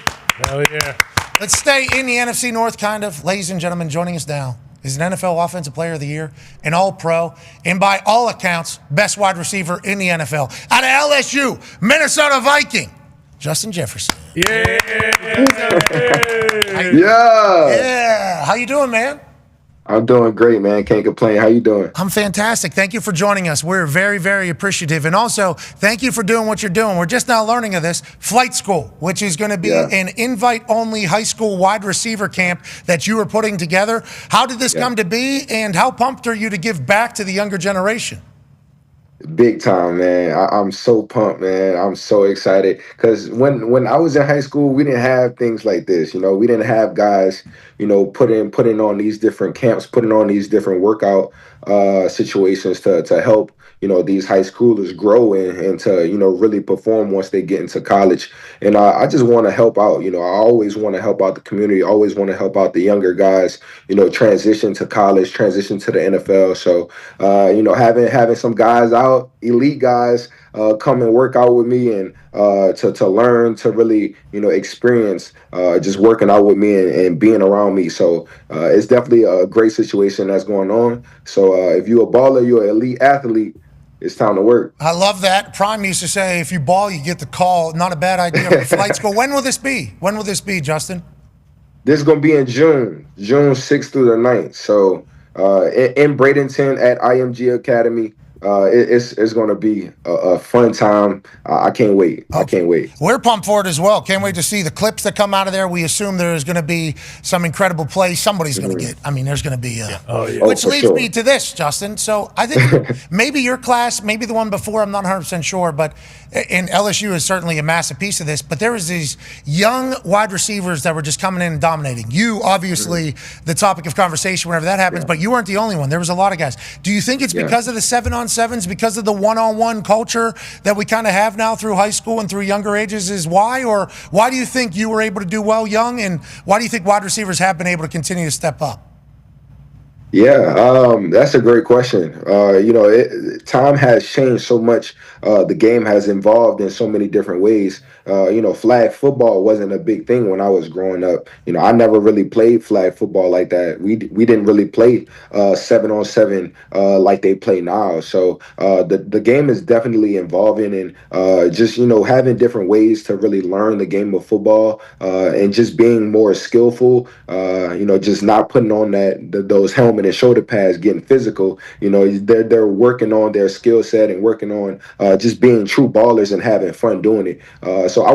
Hell yeah. Let's stay in the NFC North, kind of. Ladies and gentlemen, joining us now is an NFL Offensive Player of the Year, an All-Pro, and by all accounts, best wide receiver in the NFL. Out of LSU, Minnesota Viking, Justin Jefferson. Yeah. Yeah. How you doing, man? I'm doing great, man. Can't complain. How you doing? I'm fantastic. Thank you for joining us. We're very, very appreciative. And also, thank you for doing what you're doing. We're just now learning of this. Flight School, which is going to be an invite-only high school wide receiver camp that you are putting together. How did this come to be, and how pumped are you to give back to the younger generation? Big time, man. I'm so pumped, man. I'm so excited because when I was in high school, we didn't have things like this. We didn't have guys, putting on these different camps, putting on these different workout situations to help, these high schoolers grow and to, really perform once they get into college. And I just want to help out. I always want to help out the community. Always want to help out the younger guys, transition to college, transition to the NFL. So, having some guys out, elite guys, come and work out with me and to learn, to really, experience just working out with me and being around me. So it's definitely a great situation that's going on. So if you're a baller, you're an elite athlete, it's time to work. I love that. Prime used to say, if you ball, you get the call. Not a bad idea for Flight School. When will this be? When will this be, Justin? This is going to be in June 6th through the 9th. So in Bradenton at IMG Academy. it's going to be a fun time. I can't wait. I can't wait. We're pumped for it as well. Can't wait to see the clips that come out of there. We assume there's going to be some incredible plays. Somebody's going to get. I mean, there's going to be. Which leads me to this, Justin. So I think maybe your class, maybe the one before. I'm not 100% sure, but and LSU is certainly a massive piece of this. But there was these young wide receivers that were just coming in and dominating. You obviously the topic of conversation whenever that happens, but you weren't the only one. There was a lot of guys. Do you think it's because of the 7-on-7s, because of the one-on-one culture that we kind of have now through high school and through younger ages is why? Or why do you think you were able to do well young, and why do you think wide receivers have been able to continue to step up? Yeah, that's a great question. Time has changed so much. The game has evolved in so many different ways. Flag football wasn't a big thing when I was growing up. I never really played flag football like that. We didn't really play 7-on-7 like they play now. So the game is definitely evolving, and just having different ways to really learn the game of football, and just being more skillful. Just not putting on those helmet and shoulder pads, getting physical. They're working on their skill set and working on just being true ballers and having fun doing it. So I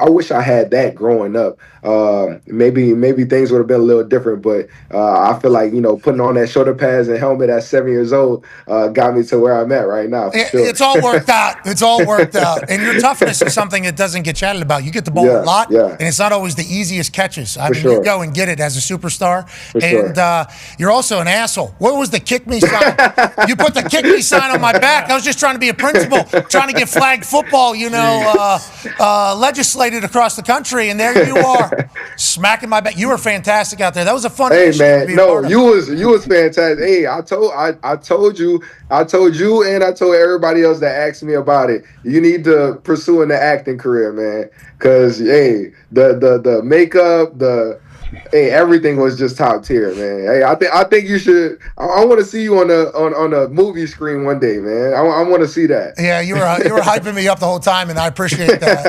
wish I had that growing up. Maybe things would have been a little different, but I feel like putting on that shoulder pads and helmet at 7 years old got me to where I'm at right now. It's all worked out. It's all worked out. And your toughness is something that doesn't get chatted about. You get the ball a lot, and it's not always the easiest catches. I mean, you go and get it as a superstar, you're also an asshole. What was the kick me sign? You put the kick me sign on my back. I was just trying to be a principal, trying to get flag football, legislated across the country, and there you are, smacking my back. You were fantastic out there. That was a fun. Hey man, no, you was fantastic. Hey, I told you, and I told everybody else that asked me about it. You need to pursue in the acting career, man. Cause the makeup, everything was just top tier, man. Hey, I think you should. I want to see you on a movie screen one day, man. I want to see that. Yeah, you were hyping me up the whole time, and I appreciate that.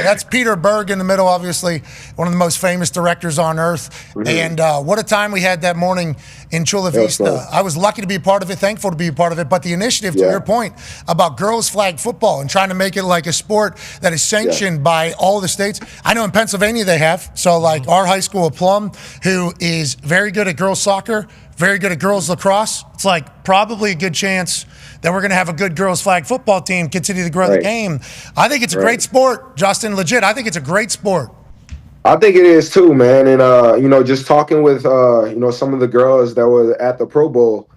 That's Peter Berg in the middle, obviously one of the most famous directors on earth. Mm-hmm. And what a time we had that morning in Chula Vista. I was lucky to be a part of it, thankful to be a part of it. But the initiative, to your point about girls flag football and trying to make it like a sport that is sanctioned by all the states. I know in Pennsylvania they have. So like our high school, Plum, who is very good at girls soccer, very good at girls lacrosse. It's like probably a good chance that we're going to have a good girls flag football team continue to grow the game. I think it's a great sport, Justin. Legit, I think it's a great sport. I think it is too, man. And just talking with some of the girls that were at the Pro Bowl,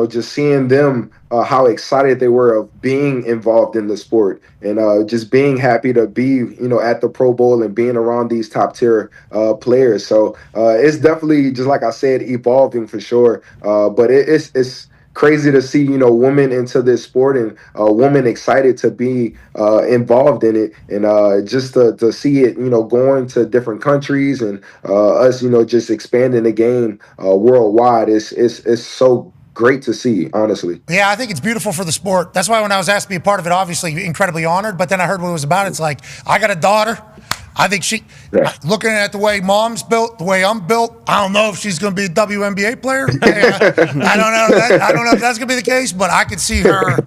just seeing them, how excited they were of being involved in the sport, and just being happy to be, at the Pro Bowl and being around these top tier players. So it's definitely, just like I said, evolving for sure. But it's crazy to see, women into this sport, and women excited to be involved in it, and just to see it, going to different countries, and us, just expanding the game worldwide. It's so great to see, honestly. Yeah, I think it's beautiful for the sport. That's why when I was asked to be a part of it, obviously incredibly honored, but then I heard what it was about. It's like, I got a daughter. I think looking at the way mom's built, the way I'm built, I don't know if she's going to be a WNBA player. I don't know if that's going to be the case, but I could see her,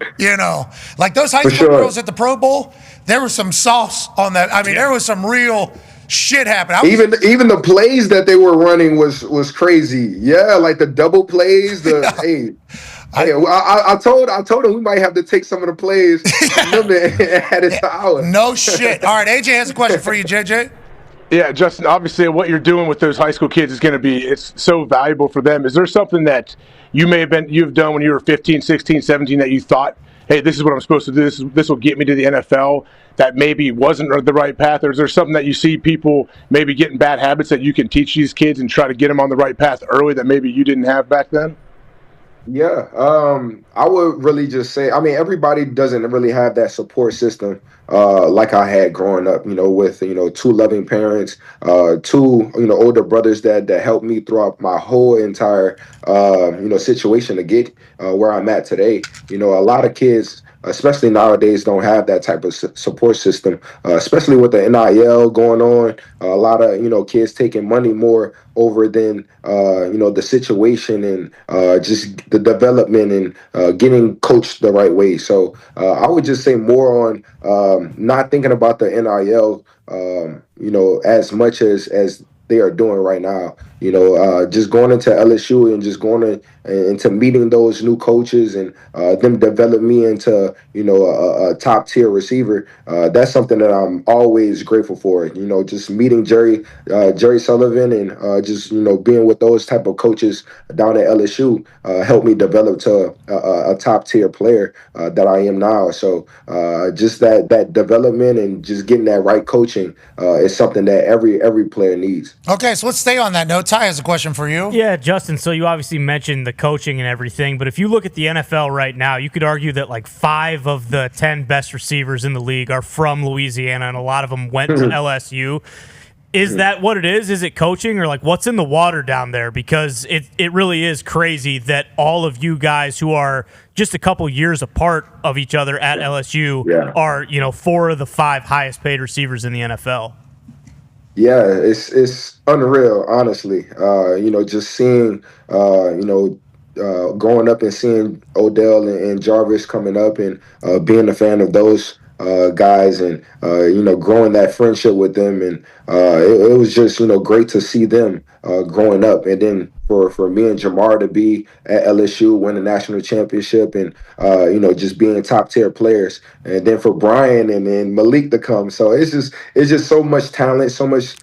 like those high school girls at the Pro Bowl, there was some sauce on that. I mean, there was some real shit happening. Even the plays that they were running was crazy. Yeah, like the double plays. I told him we might have to take some of the plays and add it to ours. No shit. All right, AJ has a question for you, JJ. Yeah, Justin, obviously what you're doing with those high school kids is going to be, it's so valuable for them. Is there something that you've done when you were 15, 16, 17 that you thought, hey, this is what I'm supposed to do, this will get me to the NFL, that maybe wasn't the right path? Or is there something that you see people maybe getting bad habits that you can teach these kids and try to get them on the right path early that maybe you didn't have back then? Yeah, I would really just say, everybody doesn't really have that support system like I had growing up, with, two loving parents, two, older brothers that helped me throughout my whole entire, situation to get where I'm at today. A lot of kids especially nowadays, don't have that type of support system, especially with the NIL going on. A lot of, kids taking money more over than, the situation and just the development and getting coached the right way. So I would just say more on not thinking about the NIL, as much as they are doing right now. Just going into LSU and just going into meeting those new coaches and them develop me into, a top tier receiver. That's something that I'm always grateful for. Just meeting Jerry Sullivan and just, being with those type of coaches down at LSU helped me develop to a top tier player that I am now. So just that development and just getting that right coaching is something that every player needs. Okay, so let's stay on that note. Ty has a question for you. Yeah, Justin, so you obviously mentioned the coaching and everything, but if you look at the NFL right now, you could argue that like 5 of the 10 best receivers in the league are from Louisiana, and a lot of them went to LSU. Is that what it is? Is it coaching, or like what's in the water down there? Because it really is crazy that all of you guys who are just a couple years apart of each other at LSU are, 4 of the 5 highest paid receivers in the NFL. Yeah, it's unreal, honestly. Just seeing, growing up and seeing Odell and Jarvis coming up and being a fan of those guys and, growing that friendship with them. And it was just, great to see them growing up. And then for me and Jamar to be at LSU, win the national championship and, just being top tier players. And then for Brian and then Malik to come. So it's just so much talent, so much,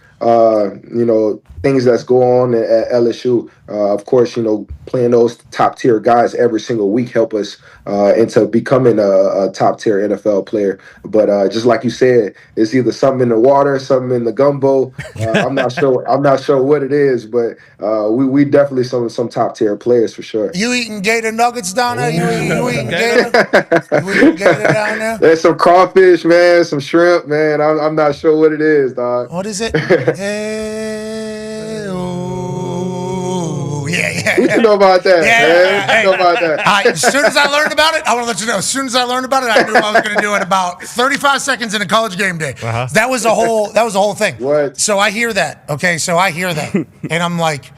things that's going on at LSU. Of course, playing those top tier guys every single week help us into becoming a top tier NFL player. But just like you said, it's either something in the water, something in the gumbo. I'm not sure what it is, but we definitely some top tier players for sure. You eating gator nuggets down there? You eating gator? You eating gator down there? There's some crawfish, man, some shrimp, man. I'm not sure what it is, dog. What is it? Yeah. What you know about that, man? Hey, you know about that. As soon as I learned about it, I want to let you know. As soon as I learned about it, I knew I was going to do it about 35 seconds in a college game day. That was a whole thing. What? So I hear that. Okay, so I hear that, and I'm like,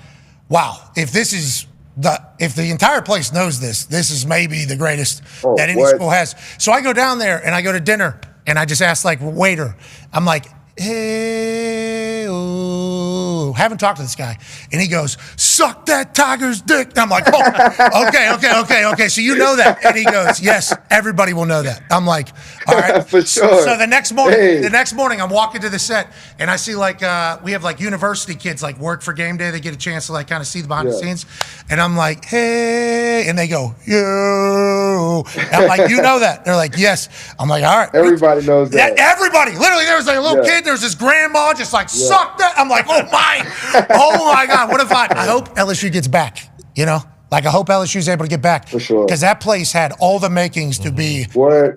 wow. If the entire place knows this is maybe the greatest that any school has. So I go down there and I go to dinner and I just ask like waiter. I'm like, hey, ooh. Haven't talked to this guy. And he goes, suck that tiger's dick. And I'm like, oh, okay. So you know that. And he goes, yes, everybody will know that. I'm like, all right. For sure. So the next morning, I'm walking to the set and I see like, we have like university kids like work for game day. They get a chance to like kind of see the behind the scenes. And I'm like, hey. And they go, yo. And I'm like, you know that? They're like, yes. I'm like, all right. Everybody knows that. Everybody. Literally, there was like a little kid. There was this grandma just like, suck that. I'm like, oh my God, what if I hope LSU gets back, Like, I hope LSU's able to get back. For sure. Because that place had all the makings to be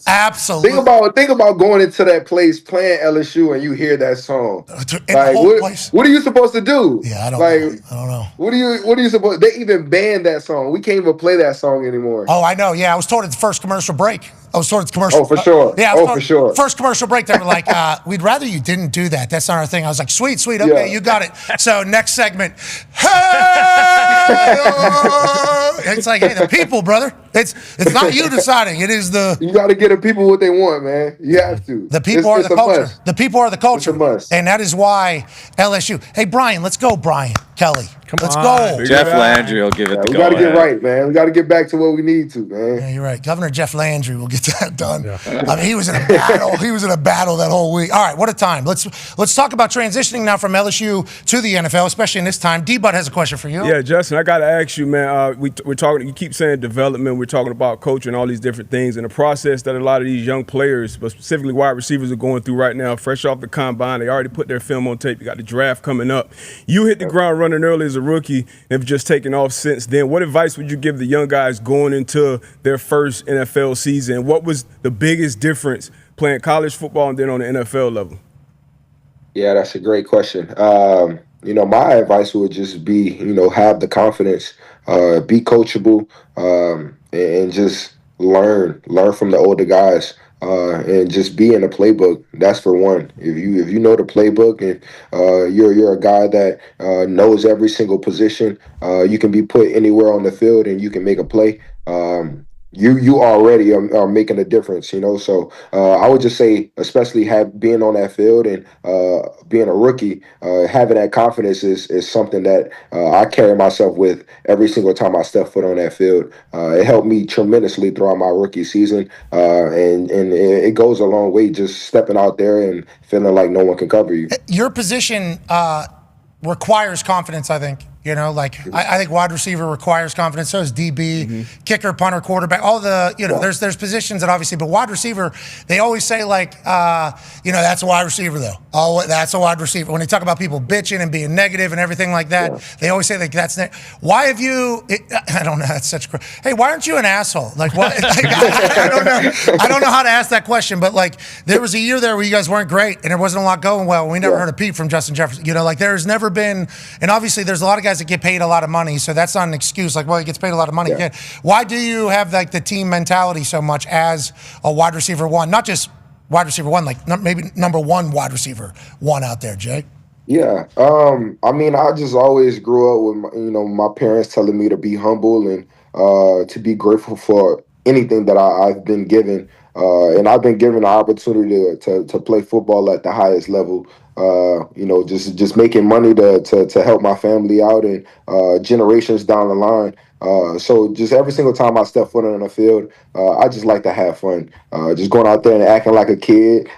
absolutely. Think about going into that place, playing LSU, and you hear that song. Like, what are you supposed to do? Yeah, I don't know. What are you supposed They even banned that song. We can't even play that song anymore. Oh, I know. Yeah, I was told at the first commercial break. Oh, for sure. For sure. First commercial break, they were like, we'd rather you didn't do that. That's not our thing. I was like, sweet. Okay, you got it. So next segment. It's like, hey, the people, brother. It's not you deciding. It is the. You got to get the people what they want, man. You have to. The people are the culture. Must. The people are the culture. It's a must. And that is why LSU. Hey, Brian, let's go, Brian Kelly. Let's go. Jeff Landry will give it the go. We got to get right, man. We got to get back to what we need to, man. Yeah, you're right. Governor Jeff Landry will get that done. Yeah. I mean, he was in a battle. He was in a battle that whole week. All right, what a time. Let's talk about transitioning now from LSU to the NFL, especially in this time. D-Bud has a question for you. Yeah, Justin, I got to ask you, man. We're talking. You keep saying development. We're talking about coaching, all these different things, and the process that a lot of these young players, but specifically wide receivers, are going through right now. Fresh off the combine, they already put their film on tape. You got the draft coming up. You hit the ground running early as a rookie. Have just taken off since then. What advice would you give the young guys going into their first NFL season? What was the biggest difference playing college football and then on the NFL level? Yeah, that's a great question. My advice would just be, have the confidence, be coachable, and just learn from the older guys. And just be in the playbook. That's for one. If you know the playbook and you're a guy that knows every single position, you can be put anywhere on the field and you can make a play. You already are making a difference, you know. So I would just say, especially being on that field and being a rookie, having that confidence is something that I carry myself with every single time I step foot on that field. It helped me tremendously throughout my rookie season, and it goes a long way just stepping out there and feeling like no one can cover you. Your position requires confidence, I think. You know, like I think wide receiver requires confidence. So is DB, kicker, punter, quarterback. All the there's positions that obviously, but wide receiver, they always say like that's a wide receiver though. Oh, that's a wide receiver. When they talk about people bitching and being negative and everything like that, they always say like that's. Why have you? I don't know. That's such. Hey, why aren't you an asshole? Like what? Like, I don't know. I don't know how to ask that question. But like there was a year there where you guys weren't great and there wasn't a lot going well. We never heard a peep from Justin Jefferson. You know, like there's never been, and obviously there's a lot of guys that get paid a lot of money, so that's not an excuse. Like, well, he gets paid a lot of money. Yeah. Why do you have like the team mentality so much as a wide receiver one? Not just wide receiver one, like maybe number one wide receiver one out there, Jay. Yeah, I mean, I just always grew up with my parents telling me to be humble and to be grateful for anything that I've been given, and I've been given the opportunity to play football at the highest level. Just making money to help my family out and generations down the line. So just every single time I step foot on the field, I just like to have fun. Just going out there and acting like a kid,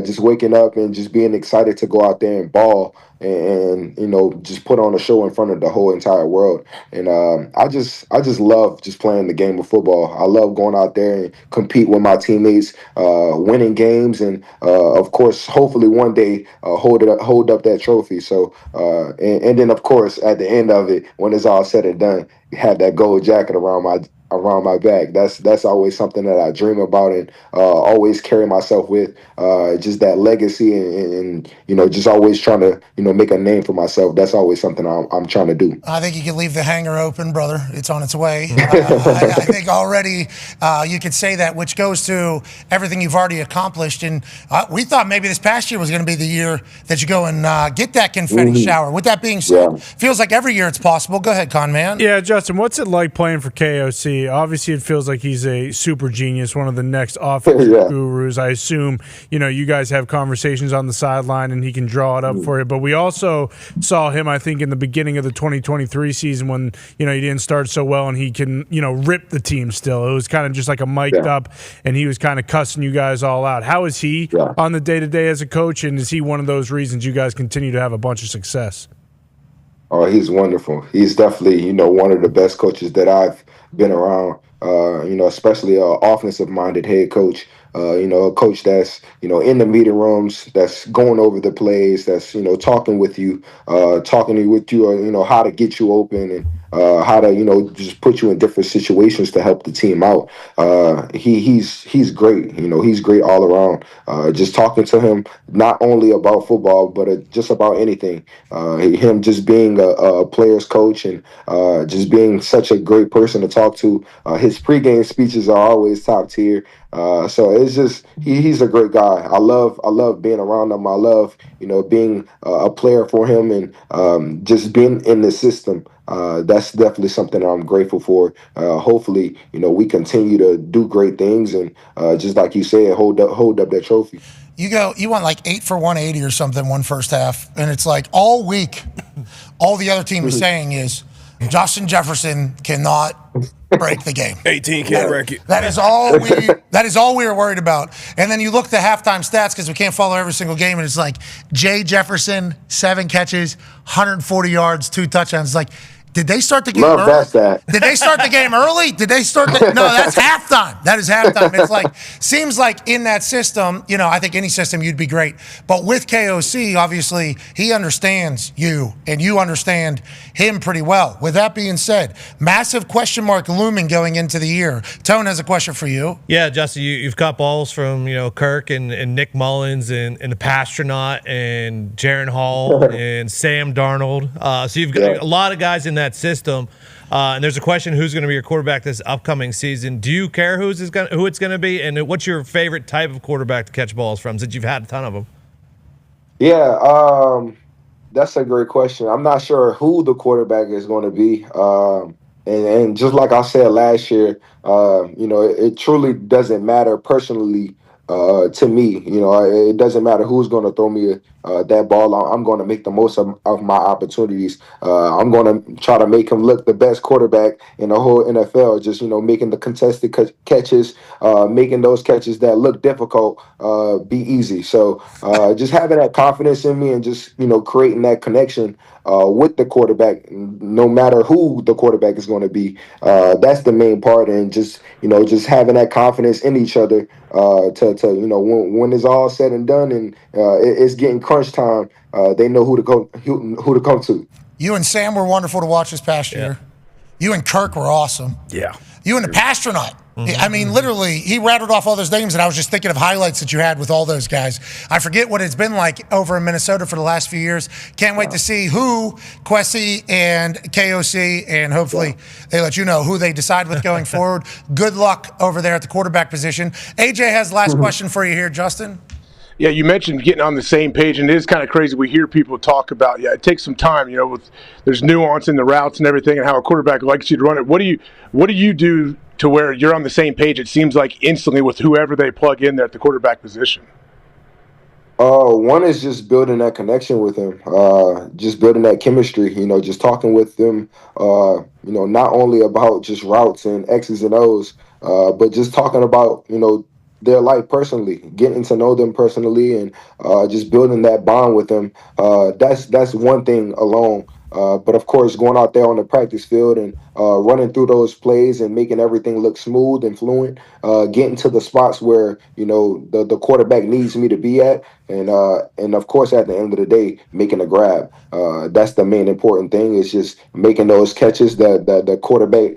just waking up and just being excited to go out there and ball and just put on a show in front of the whole entire world. And I just love just playing the game of football. I love going out there and compete with my teammates, winning games, and of course, hopefully one day hold up that trophy. So and then of course at the end of it, when it's all said and done, have that gold jacket around my back. That's always something that I dream about and always carry myself with. Just that legacy and just always trying to make a name for myself. That's always something I'm trying to do. I think you can leave the hangar open, brother. It's on its way. I think already you could say that, which goes to everything you've already accomplished. And we thought maybe this past year was going to be the year that you go and get that confetti shower. With that being said, feels like every year it's possible. Go ahead, Con Man. Yeah, Justin, what's it like playing for KOC? Obviously, it feels like he's a super genius, one of the next offensive gurus. I assume, you guys have conversations on the sideline and he can draw it up for you. But we also saw him, I think, in the beginning of the 2023 season when, he didn't start so well and he can, rip the team still. It was kind of just like a mic'd up and he was kind of cussing you guys all out. How is he on the day-to-day as a coach, and is he one of those reasons you guys continue to have a bunch of success? Oh, he's wonderful. He's definitely, one of the best coaches that I've been around, especially an offensive-minded head coach, a coach that's, in the meeting rooms, that's going over the plays, that's, talking with you, how to get you open and how to, just put you in different situations to help the team out. He's great. He's great all around. Just talking to him, not only about football, but just about anything. Him just being a player's coach and just being such a great person to talk to. His pregame speeches are always top tier. So it's just he's a great guy. I love being around him. I love being a player for him and just being in the system. That's definitely something I'm grateful for. Hopefully, we continue to do great things and just like you said, hold up that trophy. You went like 8 for 180 or something one first half, and it's like all week, all the other team is saying is Justin Jefferson cannot break the game. 18 can't break it. That is all we were worried about. And then you look at the halftime stats because we can't follow every single game, and it's like Jay Jefferson, 7 catches, 140 yards, 2 touchdowns. Like, did they start the game early? Did they start the game early? No, that's halftime. That is halftime. It's like, seems like in that system, I think any system you'd be great. But with KOC, obviously, he understands you and you understand him pretty well. With that being said, massive question mark looming going into the year. Tone has a question for you. Yeah, Justin, you've caught balls from, Kirk and Nick Mullins and the Pastronaut and Jaron Hall and Sam Darnold. So you've got a lot of guys in that system. And there's a question: who's going to be your quarterback this upcoming season? Do you care who it's going to be? And what's your favorite type of quarterback to catch balls from, since you've had a ton of them? Yeah, that's a great question. I'm not sure who the quarterback is going to be. And just like I said last year, it truly doesn't matter personally to me. It doesn't matter who's going to throw me that ball. I'm going to make the most of my opportunities. I'm going to try to make him look the best quarterback in the whole NFL. Just, making the contested catches, making those catches that look difficult be easy. So just having that confidence in me and just, creating that connection with the quarterback, no matter who the quarterback is going to be. That's the main part. And just, just having that confidence in each other to when it's all said and done and it's getting crunch time, they know who to come to. You and Sam were wonderful to watch this past year. You and Kirk were awesome. Yeah. You and the Pastronaut. I mean, literally, he rattled off all those names, and I was just thinking of highlights that you had with all those guys. I forget what it's been like over in Minnesota for the last few years. Can't wait to see who Kwesi and KOC, and hopefully they let you know who they decide with going forward. Good luck over there at the quarterback position. AJ has the last question for you here, Justin. Yeah, you mentioned getting on the same page, and it is kind of crazy. We hear people talk about, it takes some time, there's nuance in the routes and everything and how a quarterback likes you to run it. What do you do to where you're on the same page, it seems like, instantly with whoever they plug in there at the quarterback position? One is just building that connection with him, just building that chemistry, just talking with them, not only about just routes and X's and O's, but just talking about, their life personally, getting to know them personally, and just building that bond with them. That's one thing alone. But of course, going out there on the practice field and running through those plays and making everything look smooth and fluent, getting to the spots where the quarterback needs me to be at, and of course, at the end of the day, making a grab. That's the main important thing. Is just making those catches that the quarterback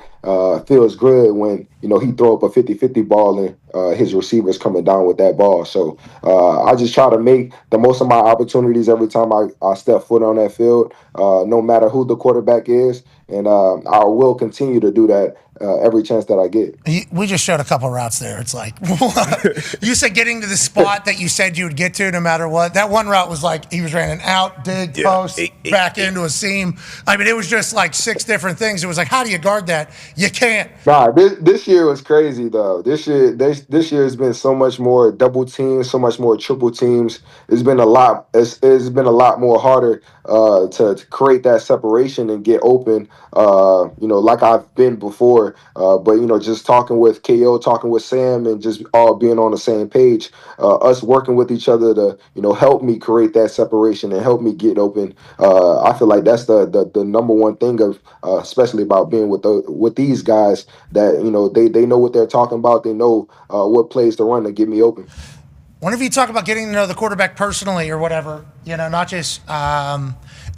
feels good when he throw up a 50-50 ball and his receivers coming down with that ball. So I just try to make the most of my opportunities every time I step foot on that field, no matter who the quarterback is. And I will continue to do that every chance that I get. We just showed a couple routes there. It's like, you said getting to the spot that you said you would get to no matter what. That one route was like he was running out, dig, post, back into a seam. I mean, it was just like 6 different things. It was like, how do you guard that? You can't. Nah, this year was crazy though. This year has been so much more double teams, so much more triple teams. It's been a lot. It's been a lot more harder to create that separation and get open. Like I've been before. But just talking with KO, talking with Sam, and just all being on the same page, us working with each other to help me create that separation and help me get open. I feel like that's the number one thing of especially about being with these guys, that they know what they're talking about. They know what plays to run to get me open. Whenever you talk about getting to know the quarterback personally or whatever, not just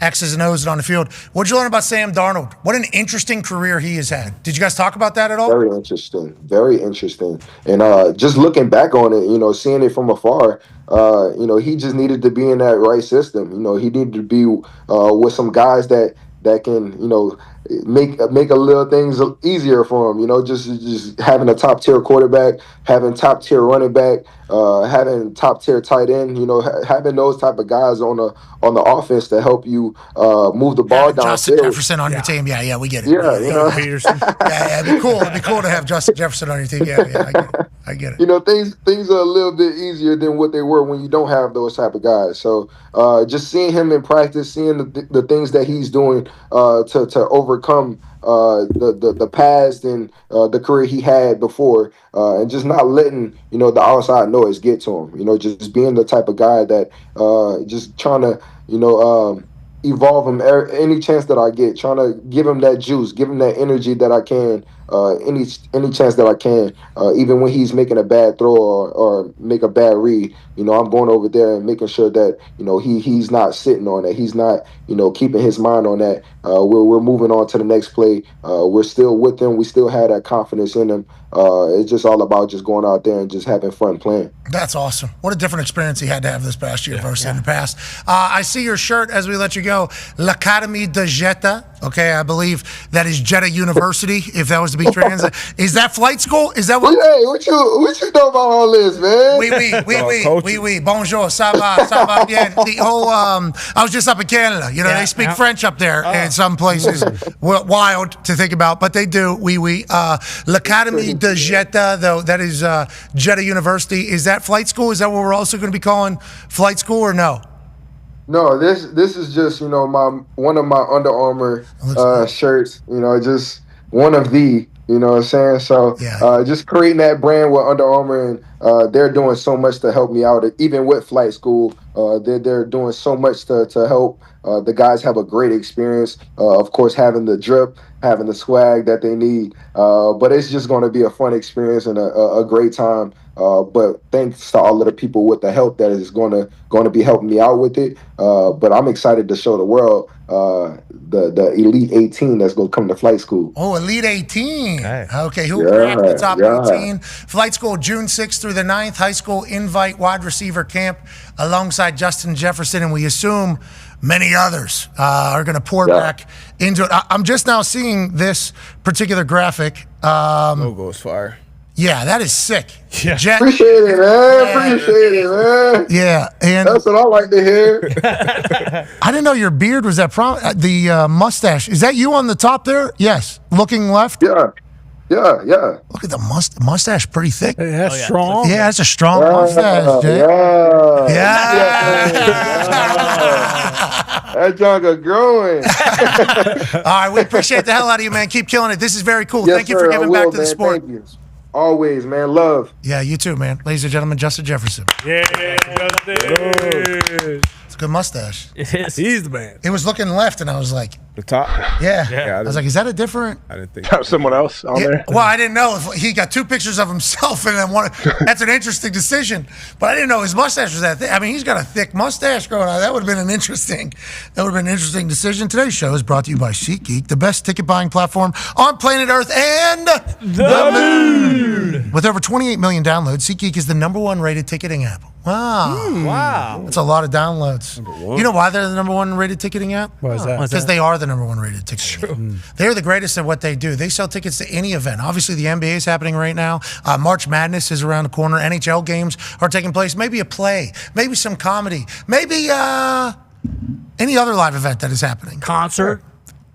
X's and O's on the field, what'd you learn about Sam Darnold? What an interesting career he has had. Did you guys talk about that at all? Very interesting. Very interesting. And just looking back on it, seeing it from afar, he just needed to be in that right system. He needed to be with some guys that can, make a little things easier for him. Just having a top tier quarterback, having top tier running back, having top tier tight end. Having those type of guys on the offense to help you move the ball down. Justin Jefferson on your team. Yeah, we get it. Yeah, Peterson. It'd be cool. It'd be cool to have Justin Jefferson on your team. Yeah, I get it. Things are a little bit easier than what they were when you don't have those type of guys. So just seeing him in practice, seeing the things that he's doing to overcome the past and the career he had before, and just not letting the outside noise get to him. Just being the type of guy that just trying to evolve him any chance that I get, trying to give him that juice, give him that energy that I can any chance that I can, even when he's making a bad throw or make a bad read, I'm going over there and making sure that he's not sitting on that. He's not keeping his mind on that. We're moving on to the next play. We're still with him. We still have that confidence in him. It's just all about just going out there and just having fun playing. That's awesome. What a different experience he had to have this past year versus in the past. I see your shirt as we let you go. L'Académie de Jetta. Okay, I believe that is Jeddah University, if that was to be translated. Is that flight school? Is that what? Hey, what you know about all this, man? Oui. Bonjour, ça va bien. The whole, I was just up in Canada. They speak French up there in some places. Wild to think about, but they do. Oui. L'Académie de Jetta, though, that is Jeddah University. Is that flight school? Is that what we're also going to be calling flight school, or no? No, this is just one of my Under Armour shirts. Just one of the. You know what I'm saying? So just creating that brand with Under Armour, and they're doing so much to help me out. Even with flight school, they're doing so much to help the guys have a great experience. Of course, having the drip, having the swag that they need. But it's just going to be a fun experience and a great time. But thanks to all of the people with the help that is going to be helping me out with it. But I'm excited to show the world the Elite 18 that's going to come to flight school. Oh, Elite 18. Okay, who grabbed the top 18? Flight school June 6th through the 9th. High school invite wide receiver camp alongside Justin Jefferson, and we assume many others are going to pour back into it. I'm just now seeing this particular graphic. Logo's fire. Yeah, that is sick. Yeah. Appreciate it, man. Appreciate it, man. Yeah, and that's what I like to hear. I didn't know your beard was that the mustache. Is that you on the top there? Yes. Looking left? Yeah. Look at the mustache, pretty thick. Hey, that's strong. Yeah, that's a strong mustache, Jay. That junk are growing. All right, we appreciate the hell out of you, man. Keep killing it. This is very cool. Yes, Thank you for giving back to the sport. Thank you. Always, man. Love. Yeah, you too, man. Ladies and gentlemen, Justin Jefferson. Yeah, Justin. It's a good mustache. It is. He's the man. It was looking left, and I was like, the top. Yeah. I was like, is that a different? I didn't think that was someone else on there. Well, I didn't know if he got two pictures of himself, and then one. That's an interesting decision, but I didn't know his mustache was that thick. I mean, he's got a thick mustache growing on. That would have been an interesting decision. Today's show is brought to you by SeatGeek, the best ticket buying platform on planet Earth and the moon. With over 28 million downloads, SeatGeek is the #1 rated ticketing app. Wow. Wow. That's a lot of downloads. You know why they're the #1 rated ticketing app? Why is that? Because they are the #1 rated ticketing app. They're the greatest at what they do. They sell tickets to any event. Obviously, the NBA is happening right now. March Madness is around the corner. NHL games are taking place. Maybe a play. Maybe some comedy. Maybe any other live event that is happening. Concert.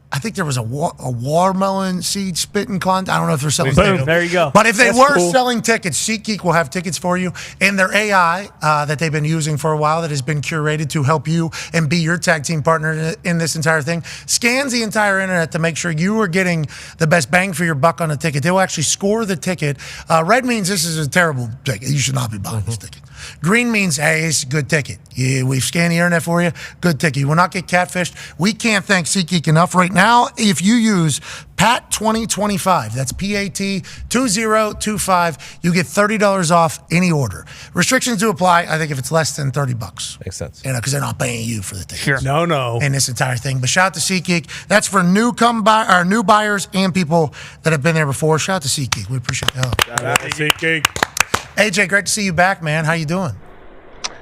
I think there was a watermelon seed spitting contest. I don't know if they're selling tickets. There you go. But if they were selling tickets, SeatGeek will have tickets for you. And their AI that they've been using for a while that has been curated to help you and be your tag team partner in this entire thing scans the entire internet to make sure you are getting the best bang for your buck on a ticket. They will actually score the ticket. Red means this is a terrible ticket. You should not be buying this ticket. Green means, hey, it's a good ticket. Yeah, we've scanned the internet for you. Good ticket. You will not get catfished. We can't thank SeatGeek enough right now. If you use PAT2025, that's PAT2025, you get $30 off any order. Restrictions do apply, I think, if it's less than $30. Makes sense. Because they're not paying you for the ticket. Sure. No. In this entire thing. But shout out to SeatGeek. That's for new buyers and people that have been there before. Shout out to SeatGeek. We appreciate the help. Shout out to SeatGeek. AJ, great to see you back, man. How you doing?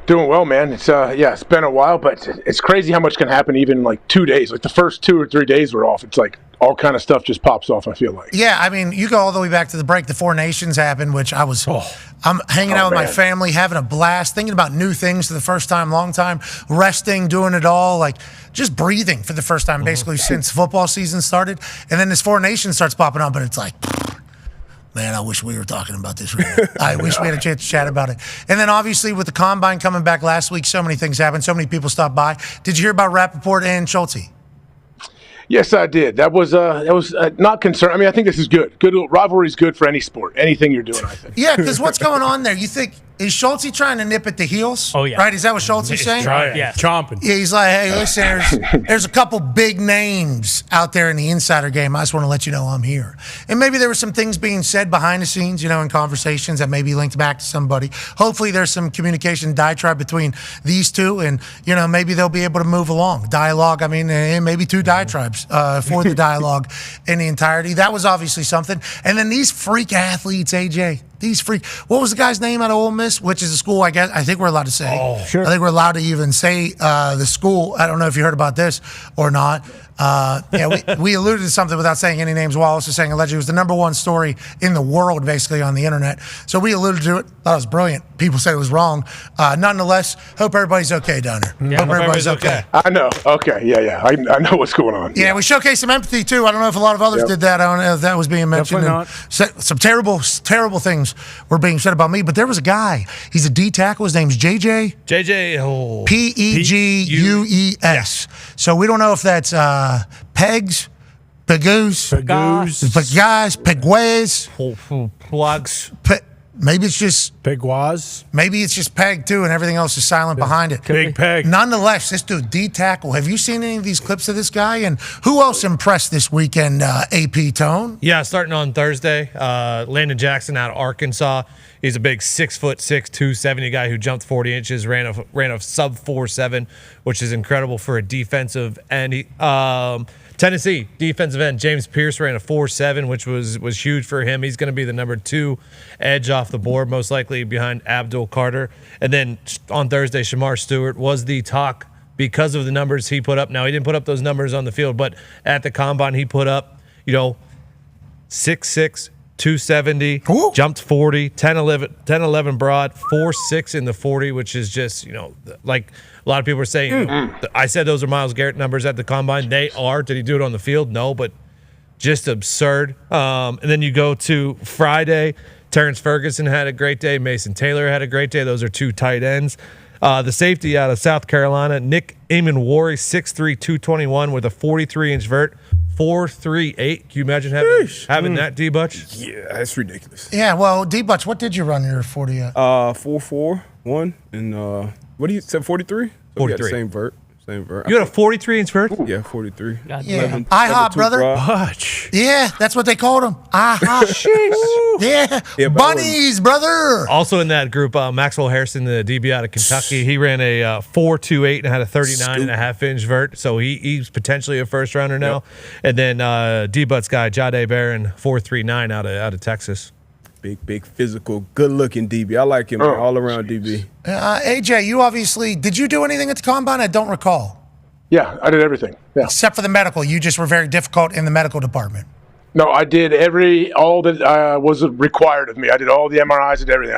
Doing well, man. It's it's been a while, but it's crazy how much can happen even in like 2 days. Like the first 2 or 3 days we're off. It's like all kind of stuff just pops off, I feel like. Yeah, I mean, you go all the way back to the break. The Four Nations happened, which I'm hanging out with my family, having a blast, thinking about new things for the first time, long time, resting, doing it all, like just breathing for the first time basically since football season started. And then this Four Nations starts popping up, and it's like, man, I wish we were talking about this right now. I wish we had a chance to chat about it. And then obviously with the Combine coming back last week, so many things happened. So many people stopped by. Did you hear about Rappaport and Schulte? Yes, I did. That was not concerned. I mean, I think this is good. Good rivalry is good for any sport. Anything you're doing, I think. Yeah, because what's going on there? You think is Schulte trying to nip at the heels? Oh yeah, right. Is that what Schulte's saying? Yeah, chomping. Yeah, he's like, hey, listen, there's a couple big names out there in the insider game. I just want to let you know I'm here. And maybe there were some things being said behind the scenes, in conversations that maybe linked back to somebody. Hopefully there's some communication diatribe between these two, and, maybe they'll be able to move along. Dialogue, I mean, maybe two diatribes for the dialogue in the entirety. That was obviously something. And then these freak athletes, AJ. What was the guy's name out of Ole Miss? Which is a school, I think we're allowed to say. Oh, sure. I think we're allowed to even say the school. I don't know if you heard about this or not. We alluded to something without saying any names. Wallace was saying allegedly it was the number one story in the world, basically, on the internet. So we alluded to it. Thought it was brilliant. People said it was wrong. Nonetheless, hope everybody's okay down there. Yeah, hope everybody's okay. I know. Okay. Yeah. I know what's going on. Yeah, we showcased some empathy, too. I don't know if a lot of others did that. I don't know if that was being mentioned. Some terrible things were being said about me. But there was a guy. He's a D tackle. His name's JJ. Pegues. Yeah. So we don't know if that's Pegs, Pegues, Plugs. Maybe it's just Pegwaz. Maybe it's just Peg too, and everything else is silent behind it. Big Peg. Nonetheless, this dude D tackle. Have you seen any of these clips of this guy? And who else impressed this weekend? AP Tone. Yeah, starting on Thursday, Landon Jackson out of Arkansas. He's a big 6'6", 270 guy who jumped 40 inches, ran a sub 4.7, which is incredible for a defensive end. Tennessee defensive end James Pierce ran a 4.7, which was huge for him. He's going to be the number 2 edge off the board, most likely behind Abdul Carter. And then on Thursday, Shamar Stewart was the talk because of the numbers he put up. Now, he didn't put up those numbers on the field, but at the combine, he put up, 6'6", 270, jumped 40, 10-11 broad, 4.6 in the 40, which is just, like a lot of people are saying, I said those are Myles Garrett numbers at the combine. They are. Did he do it on the field? No, but just absurd. And then you go to Friday, Terrence Ferguson had a great day. Mason Taylor had a great day. Those are 2 tight ends. The safety out of South Carolina, Nick Amon-Wari, 6'3", 221 with a 43-inch vert. 4.38. Can you imagine having that, D-Butch? Yeah, that's ridiculous. Yeah, well, D-Butch, what did you run your 40 at? 4.41, and what do you say, 43? So 43. Same vert. You had a 43-inch vert? Yeah, 43. Yeah. IHOP, brother. Butch. Yeah, that's what they called him. IHOP. Yeah, bunnies, brother. Also in that group, Maxwell Harrison, the DB out of Kentucky, he ran a 4.28 and had a 39.5-inch vert, so he's potentially a first-rounder now. Yep. And then D-But's guy, Jahdae Barron, 4.39 out of Texas. Big physical, good-looking DB. I like him, all-around DB. AJ, you obviously – did you do anything at the Combine? I don't recall. Yeah, I did everything. Yeah. Except for the medical. You just were very difficult in the medical department. No, I did all that was required of me. I did all the MRIs and everything.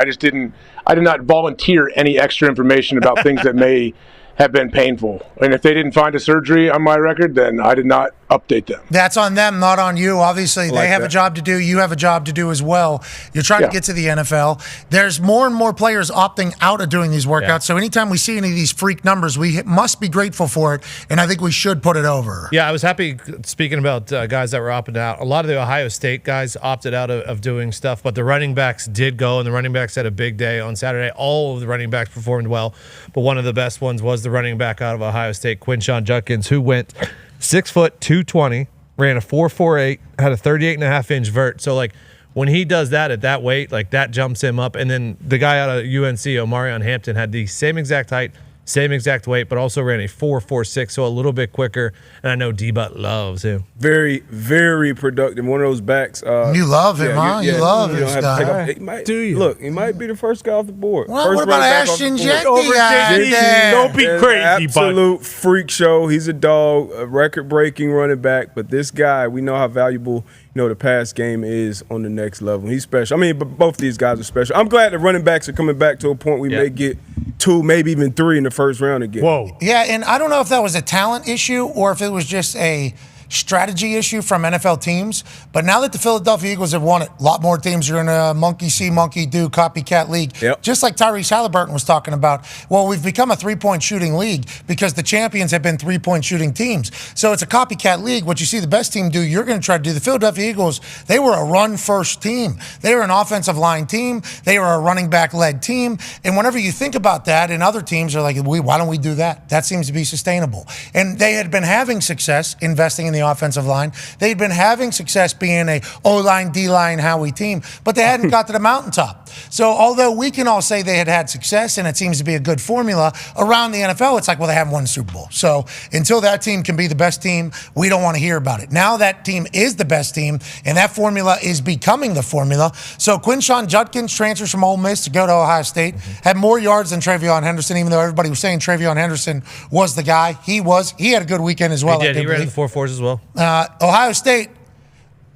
I did not volunteer any extra information about things that may have been painful. And if they didn't find a surgery on my record, then I did not update them. That's on them, not on you. Obviously, they have a job to do. You have a job to do as well. You're trying to get to the NFL. There's more and more players opting out of doing these workouts. Yeah. So anytime we see any of these freak numbers, we must be grateful for it, and I think we should put it over. Yeah, I was happy, speaking about guys that were opting out. A lot of the Ohio State guys opted out of doing stuff, but the running backs did go, and the running backs had a big day on Saturday. All of the running backs performed well, but one of the best ones was the running back out of Ohio State, Quinshon Judkins, who went 6 foot 220, ran a 4.48, had a 38.5-inch vert. So like when he does that at that weight, like that jumps him up. And then the guy out of UNC, Omarion Hampton, had the same exact height, same exact weight, but also ran a 4.46, so a little bit quicker. And I know D-Butt loves him. Very, very productive. One of those backs. You love him, huh? You love this guy. Do you? Look, he might be the first guy off the board. Well, what about Ashton Jenkins? Don't be crazy, absolute freak show. He's a dog, a record-breaking running back. But this guy, we know how valuable the pass game is on the next level. He's special. I mean, but both these guys are special. I'm glad the running backs are coming back to a point we may get 2, maybe even 3 in the first round again. Whoa. Yeah, and I don't know if that was a talent issue or if it was just a strategy issue from NFL teams. But now that the Philadelphia Eagles have won it, a lot more teams are in a monkey see, monkey do copycat league. Just like Tyrese Halliburton was talking about. Well, we've become a three-point shooting league because the champions have been three-point shooting teams. So it's a copycat league. What you see the best team do, you're going to try to do. The Philadelphia Eagles, they were a run-first team. They were an offensive line team. They were a running back-led team. And whenever you think about that, and other teams are like, why don't we do that? That seems to be sustainable. And they had been having success investing in the offensive line. They'd been having success being a O-line, D-line, Howie team, but they hadn't got to the mountaintop. So although we can all say they had success and it seems to be a good formula, around the NFL, it's like, well, they haven't won the Super Bowl. So until that team can be the best team, we don't want to hear about it. Now that team is the best team, and that formula is becoming the formula. So Quinshon Judkins transfers from Ole Miss to go to Ohio State, had more yards than Travion Henderson, even though everybody was saying Travion Henderson was the guy. He was. He had a good weekend as well. He did. He ran in the 4.4s as well. Ohio State.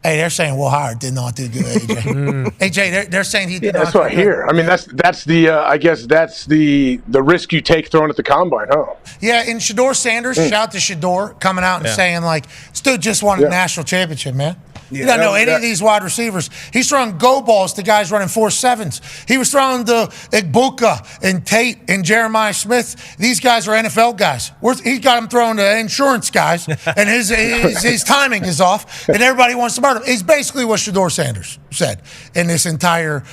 Hey, they're saying Will Howard did not do good, AJ. AJ, they're saying he did not. That's what I hear. I mean, that's the I guess that's the risk you take throwing at the combine, huh? Yeah, and Shador Sanders, shout out to Shador, coming out and saying, like, this dude just won a national championship, man. You don't know any of these wide receivers. He's throwing go balls to guys running 4.7s. He was throwing to Igbuka and Tate and Jeremiah Smith. These guys are NFL guys. He's got him throwing to insurance guys, and his timing is off, and everybody wants to murder him. It's basically what Shador Sanders said in this entire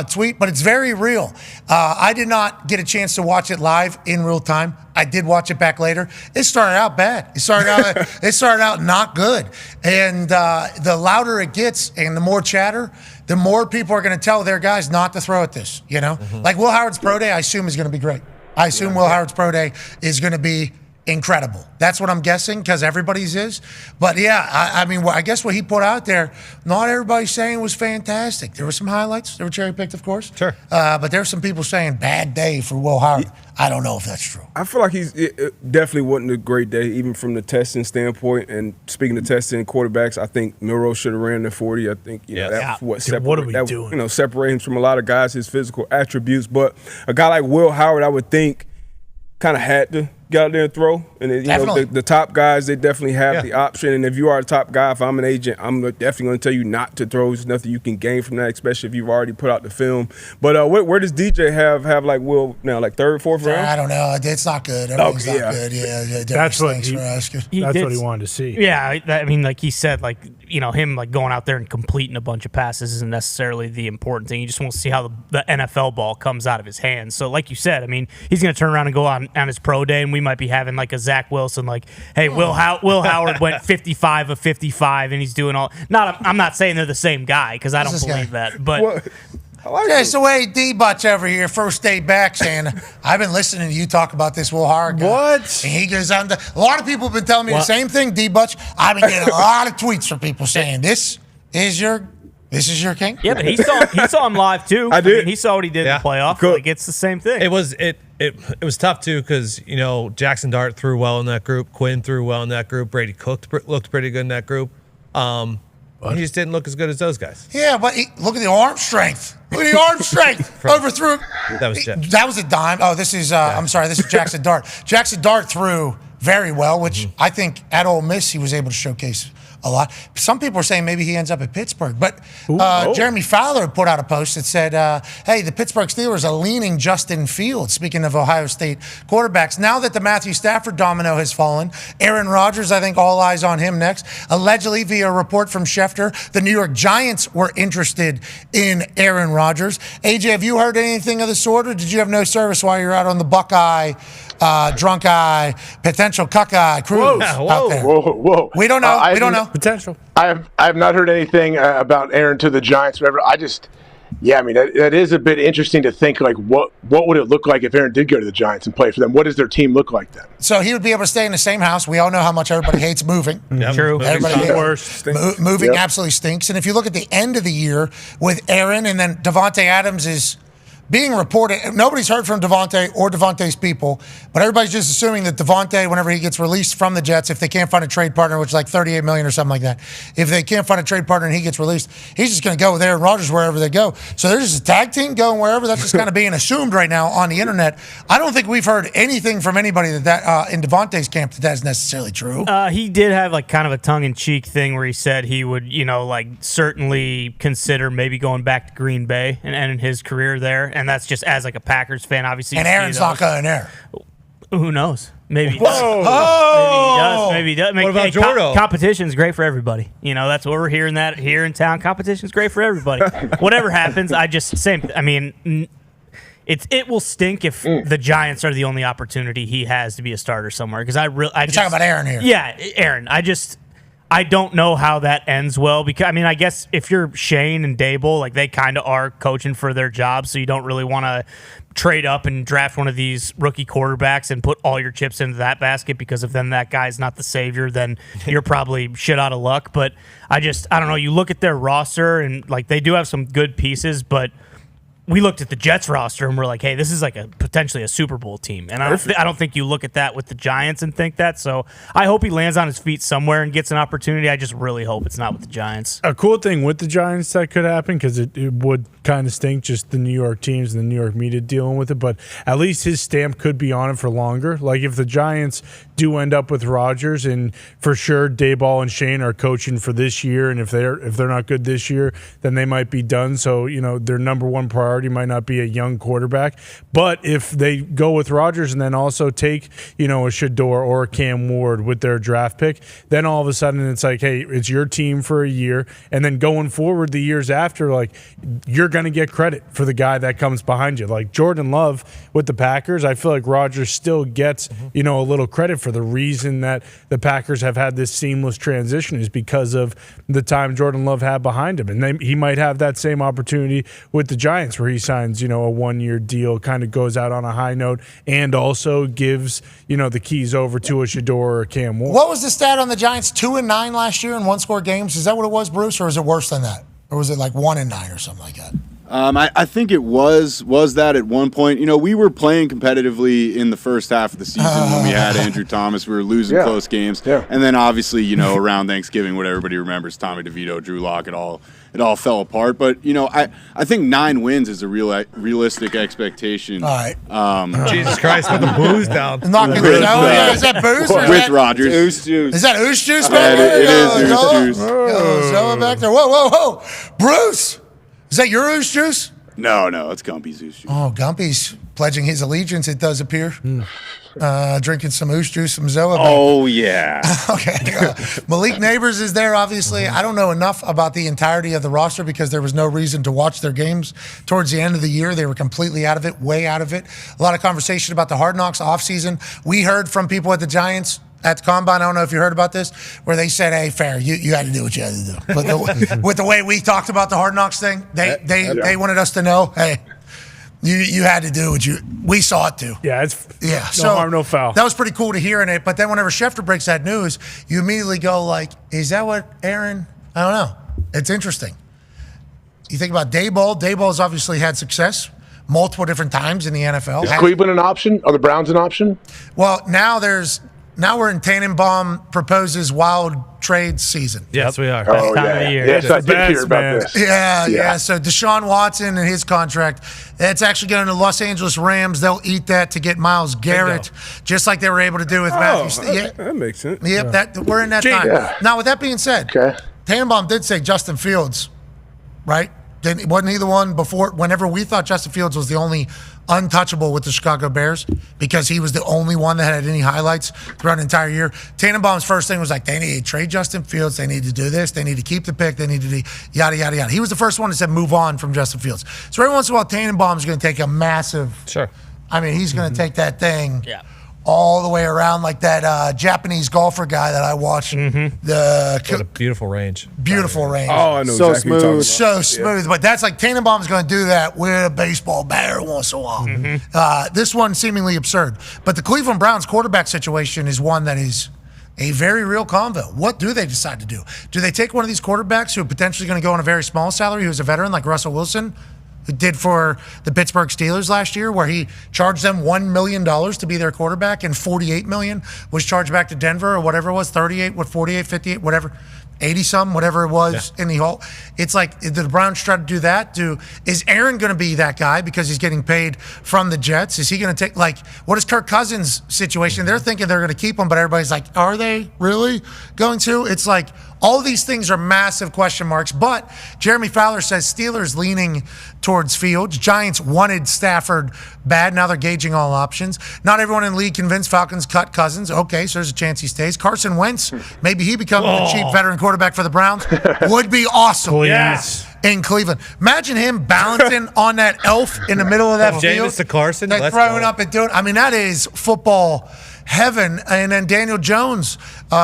tweet, but it's very real. I did not get a chance to watch it live in real time. I did watch it back later. It started out bad. It started out not good. And the louder it gets and the more chatter, the more people are going to tell their guys not to throw at this, you know? Like Will Howard's pro day, I assume is going to be great. I assume Will Howard's pro day is going to be incredible. That's what I'm guessing because everybody's is. But yeah, I mean, I guess what he put out there, not everybody's saying was fantastic. There were some highlights. They were cherry picked, of course. Sure. But there's some people saying bad day for Will Howard. I don't know if that's true. I feel like it definitely wasn't a great day, even from the testing standpoint. And speaking of testing quarterbacks, I think Milroe should have ran the 40. I think that's what separated. What are we doing? Separate him from a lot of guys, his physical attributes. But a guy like Will Howard, I would think, kind of had to get out there and throw. And you know, the top guys, they definitely have the option. And if you are a top guy, if I'm an agent, I'm definitely going to tell you not to throw. There's nothing you can gain from that, especially if you've already put out the film. But where does DJ have like Will now, like third, fourth round? I don't know. It's not good. Everything's not good. Yeah. That's what for asking. That's what he wanted to see. Yeah, I mean, like he said, like, you know, him like going out there and completing a bunch of passes isn't necessarily the important thing. You just want to see how the NFL ball comes out of his hands. So, like you said, I mean, he's going to turn around and go on his pro day, and we might be having like a Zach Wilson, like, hey, Will Howard went 55 of 55, and he's doing all. I'm not saying they're the same guy because I don't believe that, but. It's the way D-Butch over here, first day back, saying, I've been listening to you talk about this Will Howard guy. What? And he goes on. A lot of people have been telling me the same thing, D-Butch. I've been getting a lot of tweets from people saying, this is your king? Yeah, but he saw him live, too. I did. Mean, he saw what he did in the playoff. Cool. Like, it's the same thing. It was tough, too, because, you know, Jackson Dart threw well in that group. Quinn threw well in that group. Brady Cook looked pretty good in that group. He just didn't look as good as those guys. Yeah, but look at the arm strength. Look at the arm strength. Overthrew. That was a dime. Oh, this is, I'm sorry, this is Jackson Dart. Jackson Dart threw very well, which I think at Ole Miss he was able to showcase a lot. Some people are saying maybe he ends up at Pittsburgh. But Jeremy Fowler put out a post that said, hey, the Pittsburgh Steelers are leaning Justin Fields, speaking of Ohio State quarterbacks. Now that the Matthew Stafford domino has fallen, Aaron Rodgers, I think all eyes on him next. Allegedly, via a report from Schefter, the New York Giants were interested in Aaron Rodgers. AJ, have you heard anything of the sort, or did you have no service while you're out on the Buckeye, drunk eye, potential cuck eye cruise out there? Whoa. We don't know. We don't know. Potential. I have not heard anything about Aaron to the Giants. Whatever. I mean, that is a bit interesting to think, like, what would it look like if Aaron did go to the Giants and play for them? What does their team look like then? So he would be able to stay in the same house. We all know how much everybody hates moving. True. Everybody worst. Moving absolutely stinks. And if you look at the end of the year with Aaron, and then Devontae Adams is being reported. Nobody's heard from Devontae or Devontae's people, but everybody's just assuming that Devontae, whenever he gets released from the Jets, if they can't find a trade partner, which is like $38 million or something like that, if they can't find a trade partner and he gets released, he's just going to go with Aaron Rodgers wherever they go. So there's just a tag team going wherever. That's just kind of being assumed right now on the internet. I don't think we've heard anything from anybody that in Devontae's camp that is necessarily true. He did have like kind of a tongue-in-cheek thing where he said he would, like certainly consider maybe going back to Green Bay and ending his career there. And that's just as like a Packers fan, obviously. And Aaron's not going there. Who knows? Maybe he does. Maybe he does. What about Jordo? Competition's great for everybody. That's what we're hearing that here in town. Competition's great for everybody. Whatever happens, it will stink if the Giants are the only opportunity he has to be a starter somewhere. Because You're talking about Aaron here. Yeah, Aaron. I don't know how that ends well because I guess if you're Shane and Dable, like they kind of are coaching for their job, so you don't really want to trade up and draft one of these rookie quarterbacks and put all your chips into that basket because if then that guy's not the savior, then you're probably shit out of luck. But I don't know. You look at their roster and like they do have some good pieces, but we looked at the Jets roster and we're like, hey, this is like potentially a Super Bowl team. And I don't think you look at that with the Giants and think that. So I hope he lands on his feet somewhere and gets an opportunity. I just really hope it's not with the Giants. A cool thing with the Giants that could happen, because it would kind of stink just the New York teams and the New York media dealing with it, but at least his stamp could be on it for longer. Like if the Giants do end up with Rodgers, and for sure Dayball and Shane are coaching for this year, and if they're not good this year, then they might be done. So, their number one priority might not be a young quarterback. But if they go with Rodgers and then also take, a Shador or a Cam Ward with their draft pick, then all of a sudden it's like, hey, it's your team for a year. And then going forward the years after, like, you're going to get credit for the guy that comes behind you. Like Jordan Love with the Packers, I feel like Rodgers still gets, a little credit for the reason that the Packers have had this seamless transition is because of the time Jordan Love had behind him. And he might have that same opportunity with the Giants where he signs, a 1-year deal, kind of goes out on a high note, and also gives, the keys over to a Shador or a Cam Ward. What was the stat on the Giants? 2-9 last year in one-score games? Is that what it was, Bruce, or is it worse than that? Or was it like 1-9 or something like that? I think it was that at one point. We were playing competitively in the first half of the season when we had Andrew Thomas. We were losing close games. Yeah. And then obviously, around Thanksgiving, what everybody remembers, Tommy DeVito, Drew Lock, it all fell apart. But, I think 9 wins is a realistic expectation. All right. Jesus Christ, put the booze down. Knocking it down. Is that booze? With Rodgers. Oos juice. Is that oos juice back there? It is oos juice. Zoa back there. Whoa. Bruce, is that your oos juice? No, it's Gumpy's oos juice. Oh, Gumpy's pledging his allegiance, it does appear. Drinking some oos juice, some Zoa. Oh, yeah. Okay. Malik Neighbors is there, obviously. I don't know enough about the entirety of the roster because there was no reason to watch their games towards the end of the year. They were completely out of it, way out of it. A lot of conversation about the Hard Knocks offseason. We heard from people at the Giants at the Combine, I don't know if you heard about this, where they said, hey, fair, you had to do what you had to do. But with the way we talked about the Hard Knocks thing, they wanted us to know, hey, you had to do what we saw it too. Yeah, no harm, no foul. That was pretty cool to hear in it. But then whenever Schefter breaks that news, you immediately go like, is that what Aaron? I don't know. It's interesting. You think about Dayball. Dayball's obviously had success multiple different times in the NFL. Is Cleveland an option? Are the Browns an option? Well, now we're in Tannenbaum proposes wild trade season. Yes, we are. Oh, time of the year. Yes, I did hear about this. Yeah. So Deshaun Watson and his contract, that's actually going to the Los Angeles Rams. They'll eat that to get Myles Garrett, just like they were able to do with Matthew. That makes sense. Yep, we're in that time. Yeah. Now, with that being said, Tannenbaum did say Justin Fields, right? Wasn't he the one before, whenever we thought Justin Fields was the only untouchable with the Chicago Bears because he was the only one that had any highlights throughout an entire year? Tannenbaum's first thing was like, they need to trade Justin Fields. They need to do this. They need to keep the pick. They need to do yada, yada, yada. He was the first one that said move on from Justin Fields. So every once in a while, Tannenbaum's going to take a massive – Sure. I mean, he's going to take that thing all the way around like that Japanese golfer guy that I watched. What a beautiful range. Beautiful range. Oh, I know so exactly what you're talking So smooth. But that's like Tannenbaum's going to do that with a baseball bat every once in a while. This one seemingly absurd. But the Cleveland Browns quarterback situation is one that is a very real convo. What do they decide to do? Do they take one of these quarterbacks who are potentially going to go on a very small salary, who's a veteran like Russell Wilson, did for the Pittsburgh Steelers last year, where he charged them $1 million to be their quarterback, and $48 million was charged back to Denver, or whatever it was, 38, 48, 58, whatever. 80-some, whatever it was in the whole. It's like, did the Browns try to do that? Is Aaron going to be that guy because he's getting paid from the Jets? Is he going to take, what is Kirk Cousins' situation? They're thinking they're going to keep him, but everybody's like, are they really going to? It's like, all these things are massive question marks, but Jeremy Fowler says Steelers leaning towards Fields. Giants wanted Stafford bad. Now they're gauging all options. Not everyone in the league convinced Falcons cut Cousins. Okay, so there's a chance he stays. Carson Wentz, maybe he becomes the cheap veteran quarterback for the Browns. Would be awesome. Yes. In Cleveland. Imagine him balancing on that elf in the middle of that field. Jameis to Carson. They're throwing up and doing. I mean, that is football heaven. And then Daniel Jones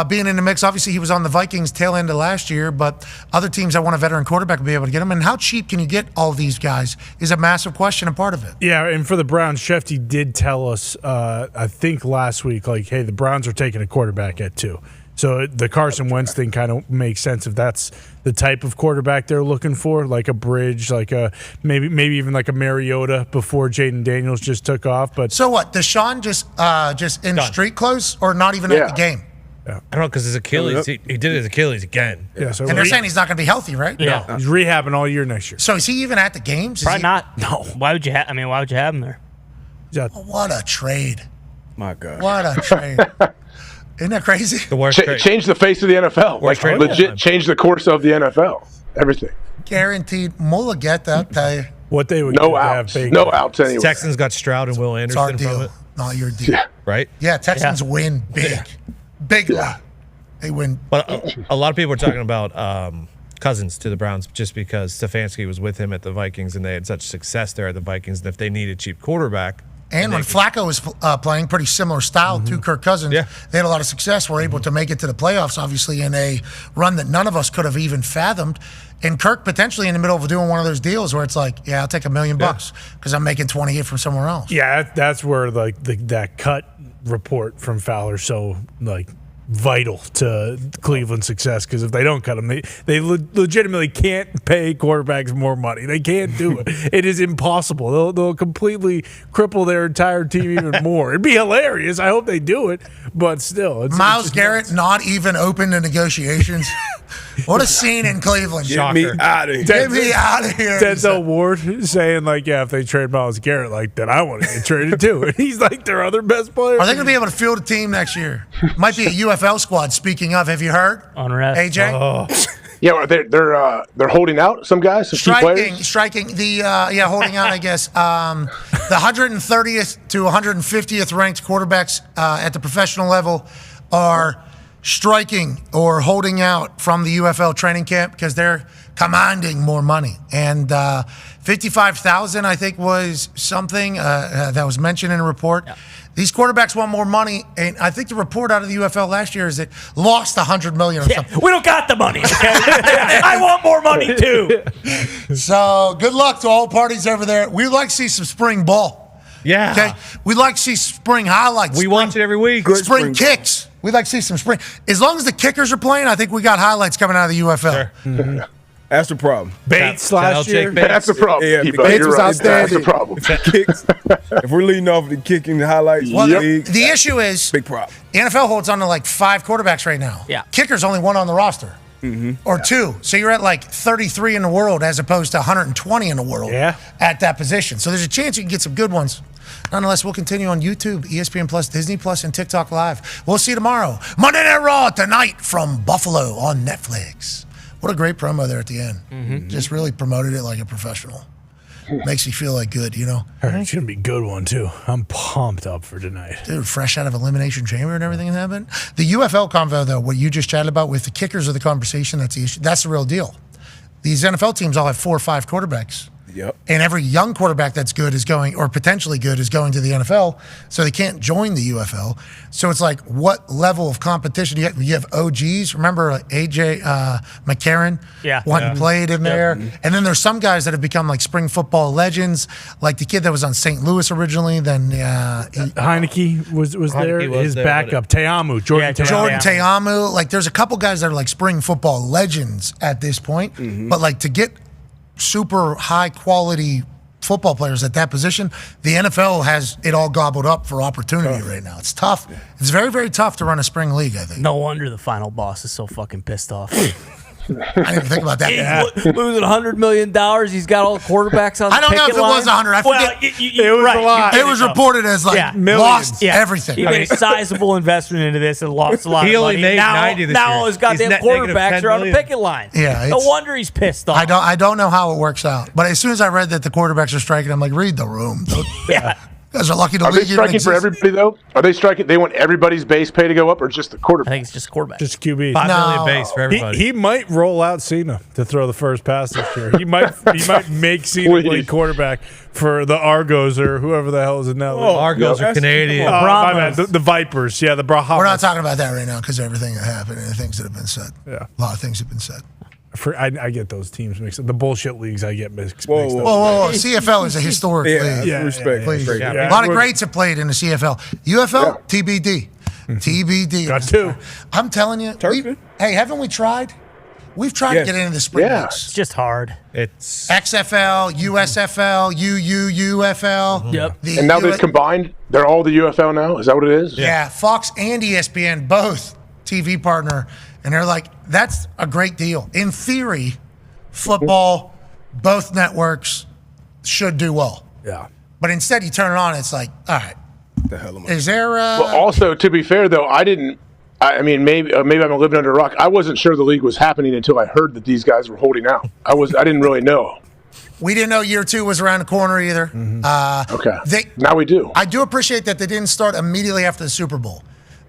being in the mix. Obviously, he was on the Vikings tail end of last year, but other teams that want a veteran quarterback will be able to get him. And how cheap can you get all these guys is a massive question and part of it. Yeah, and for the Browns, Shefty did tell us, I think last week, hey, the Browns are taking a quarterback at 2. So the Carson Wentz thing kind of makes sense if that's the type of quarterback they're looking for, like a Bridge, like a maybe even like a Mariota before Jaden Daniels just took off. But so what? Deshaun just in street clothes or not even at the game? Yeah. I don't know, because his Achilles, he did his Achilles again. Yeah, so and they're saying he's not going to be healthy, right? Yeah, he's rehabbing all year next year. So is he even at the games? Probably not. No. Why would you have him there? What a trade! My God. What a trade! Isn't that crazy? The worst trade. Change the face of the NFL. Legit change the course of the NFL. Everything. Guaranteed. Mulligetta, I'll tell you. What they would no outs. No outs anyway. Texans got Stroud and Will Anderson our deal, from it. not your deal. Yeah. Right? Yeah, Texans win big. Big. Yeah. They win. But a lot of people are talking about Cousins to the Browns just because Stefanski was with him at the Vikings and they had such success there at the Vikings. And if they need a cheap quarterback. And when Flacco was playing pretty similar style to Kirk Cousins, they had a lot of success, were able to make it to the playoffs, obviously, in a run that none of us could have even fathomed. And Kirk potentially in the middle of doing one of those deals where it's like, I'll take $1 million because I'm making 28 from somewhere else. Yeah, that's where that cut report from Fowler so vital to Cleveland's success, because if they don't cut him, they legitimately can't pay quarterbacks more money. They can't do it. It is impossible. They'll completely cripple their entire team even more. It'd be hilarious. I hope they do it, but still. Myles Garrett not even open to negotiations. What a scene in Cleveland. Get me out of here. Get me out of here. Denzel Ward saying, if they trade Myles Garrett, then I want to get traded too. And he's their other best player. Are they going to be able to field a team next year? Might be a UFL squad, speaking of. Have you heard? Unrest. AJ? Oh. Yeah, they're holding out some guys, some key players. Striking the holding out. I guess the 130th to 150th ranked quarterbacks at the professional level are striking or holding out from the UFL training camp because they're commanding more money. And 55,000, I think, was something that was mentioned in a report. Yeah. These quarterbacks want more money, and I think the report out of the UFL last year is it lost $100 million or something. We don't got the money, okay? I want more money, too. So good luck to all parties over there. We'd like to see some spring ball. Yeah. Okay? We'd like to see spring highlights. We watch it every week. Spring kicks. We'd like to see some spring. As long as the kickers are playing, I think we got highlights coming out of the UFL. Sure. Mm-hmm. That's the problem. Bates last year. That's the problem. Yeah, Bates was outstanding. That's the problem. Kicks. If we're leading off the kicking the highlights, the issue is big problem. The NFL holds on to 5 quarterbacks right now. Yeah. Kickers only 1 on the roster. Or 2. So you're at 33 in the world as opposed to 120 in the world at that position. So there's a chance you can get some good ones. Nonetheless, we'll continue on YouTube, ESPN Plus, Disney Plus, and TikTok Live. We'll see you tomorrow. Monday Night Raw tonight from Buffalo on Netflix. What a great promo there at the end. Just really promoted it like a professional. Makes you feel good, It's going to be a good one, too. I'm pumped up for tonight. Dude, fresh out of Elimination Chamber and everything that happened. The UFL convo, though, what you just chatted about with the kickers of the conversation, that's the issue. That's the real deal. These NFL teams all have 4 or 5 quarterbacks. Yep. And every young quarterback that's good is going, or potentially good, is going to the NFL, so they can't join the UFL. So it's what level of competition? You have OGs. Remember AJ McCarron? Played in there. And then there's some guys that have become spring football legends, like the kid that was on St. Louis originally. Then Heineke was there. His backup, Teamu, Jordan Teamu. There's a couple guys that are spring football legends at this point. But to get super high quality football players at that position. The NFL has it all gobbled up for opportunity right now. It's tough. It's very, very tough to run a spring league, I think. No wonder the final boss is so fucking pissed off. I didn't even think about that. He's losing $100 million. He's got all the quarterbacks on the I don't know if picket it line. was 100. I forget. It was a lot. It was reported as lost everything. He made a sizable investment into this and lost a lot of He only money. made now, 90 this now year. all his goddamn He's net negative quarterbacks 10 are on the million. picket line. Yeah, no it's- wonder he's pissed off. I don't know how it works out. But as soon as I read that the quarterbacks are striking, I'm like, read the room. Yeah. You guys are lucky to Are they league even striking for exists. everybody though? Are they striking? They want everybody's base pay to go up, or just the quarterback? I think it's just quarterback. Just QB. $5 million base for everybody. He might roll out Cena to throw the first pass this year. He might make Cena play quarterback for the Argos or whoever the hell is in that league. Argos are Canadian. My bad. The Vipers. Yeah, the Brahmas. We're not talking about that right now because everything that happened and the things that have been said. Yeah. A lot of things have been said. I get those teams mixed up. The bullshit leagues I get mixed up. Whoa. CFL is a historic league. respect. Please. Yeah. A lot of greats have played in the CFL. UFL, TBD. TBD. Got two. I'm telling you. Hey, haven't we tried? We've tried to get into the spring leagues. It's just hard. It's XFL, USFL, UFL. Yep. And now they've combined. They're all the UFL now. Is that what it is? Yeah, Fox and ESPN, both TV partner. And they're like, that's a great deal. In theory, football, both networks should do well. Yeah. But instead, you turn it on, it's like, all right. The hell am I? Is there Well, also, to be fair, though, I mean, maybe I'm living under a rock. I wasn't sure the league was happening until I heard that these guys were holding out. I didn't really know. We didn't know year 2 was around the corner either. Okay. Now we do. I do appreciate that they didn't start immediately after the Super Bowl.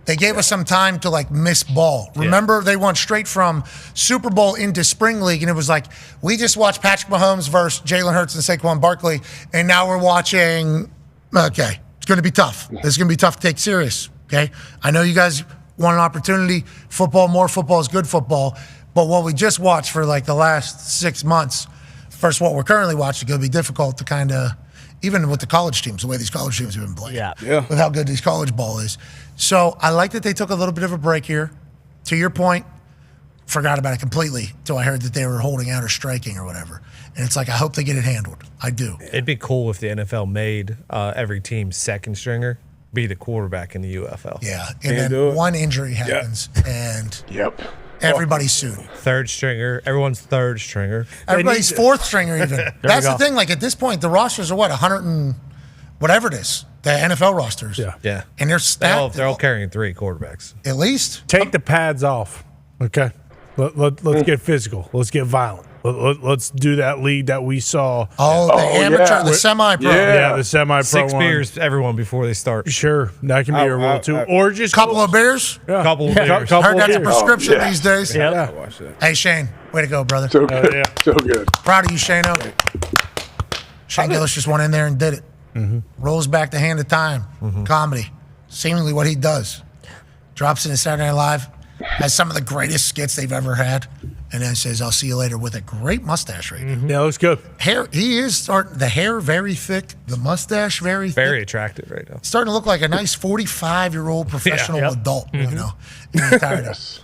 They gave us some time to miss ball. Remember, they went straight from Super Bowl into Spring League, and it was like, we just watched Patrick Mahomes versus Jalen Hurts and Saquon Barkley, and now we're watching, okay, it's going to be tough. This is going to be tough to take serious, okay? I know you guys want an opportunity. More football is good football, but what we just watched for the last 6 months versus what we're currently watching is going to be difficult to kind of, even with the college teams, the way these college teams have been playing, with how good these college ball is. So I like that they took a little bit of a break here. To your point, forgot about it completely until I heard that they were holding out or striking or whatever. And it's like, I hope they get it handled. I do. It'd be cool if the NFL made every team's second stringer be the quarterback in the UFL. Yeah, and then one injury happens, and everybody's sued. Third stringer, everyone's third stringer. Everybody's fourth stringer even. That's the thing. At this point, the rosters are 100 and whatever it is. The NFL rosters. Yeah. And they're stacked. They're all carrying 3 quarterbacks. At least. Take the pads off. Okay. Let's get physical. Let's get violent. Let's do that league that we saw. The amateur, the semi-pro. Yeah, the semi-pro 6 one. beers, everyone, before they start. Sure, that can be a rule too. Or just couple of beers. Couple of beers. Heard that's a beers. prescription these days. Yeah. Hey Shane, way to go, brother. So good. So good. Proud of you, Shane. Shane Gillis just went in there and did it. Rolls back the hand of time. Comedy. Seemingly what he does. Drops into Saturday Night Live. Has some of the greatest skits they've ever had. And then says, I'll see you later with a great mustache right now. Yeah, looks good. Hair, he is starting, the hair very thick, the mustache very thick. Very attractive right now. Starting to look like a nice 45-year-old professional adult, in his tiredness.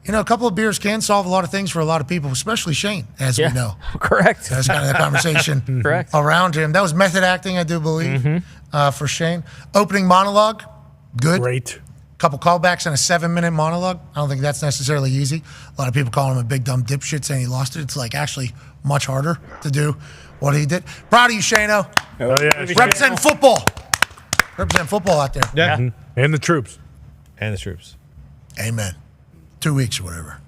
A couple of beers can solve a lot of things for a lot of people, especially Shane, as we know. Correct. That's kind of the conversation around him. That was method acting, I do believe, for Shane. Opening monologue, good. Great. Couple callbacks and a 7-minute monologue. I don't think that's necessarily easy. A lot of people call him a big dumb dipshit saying he lost it. It's actually much harder to do what he did. Proud of you, Shano. Oh, yeah. Represent football. Represent football out there. Yeah. And the troops. And the troops. Amen. 2 weeks or whatever.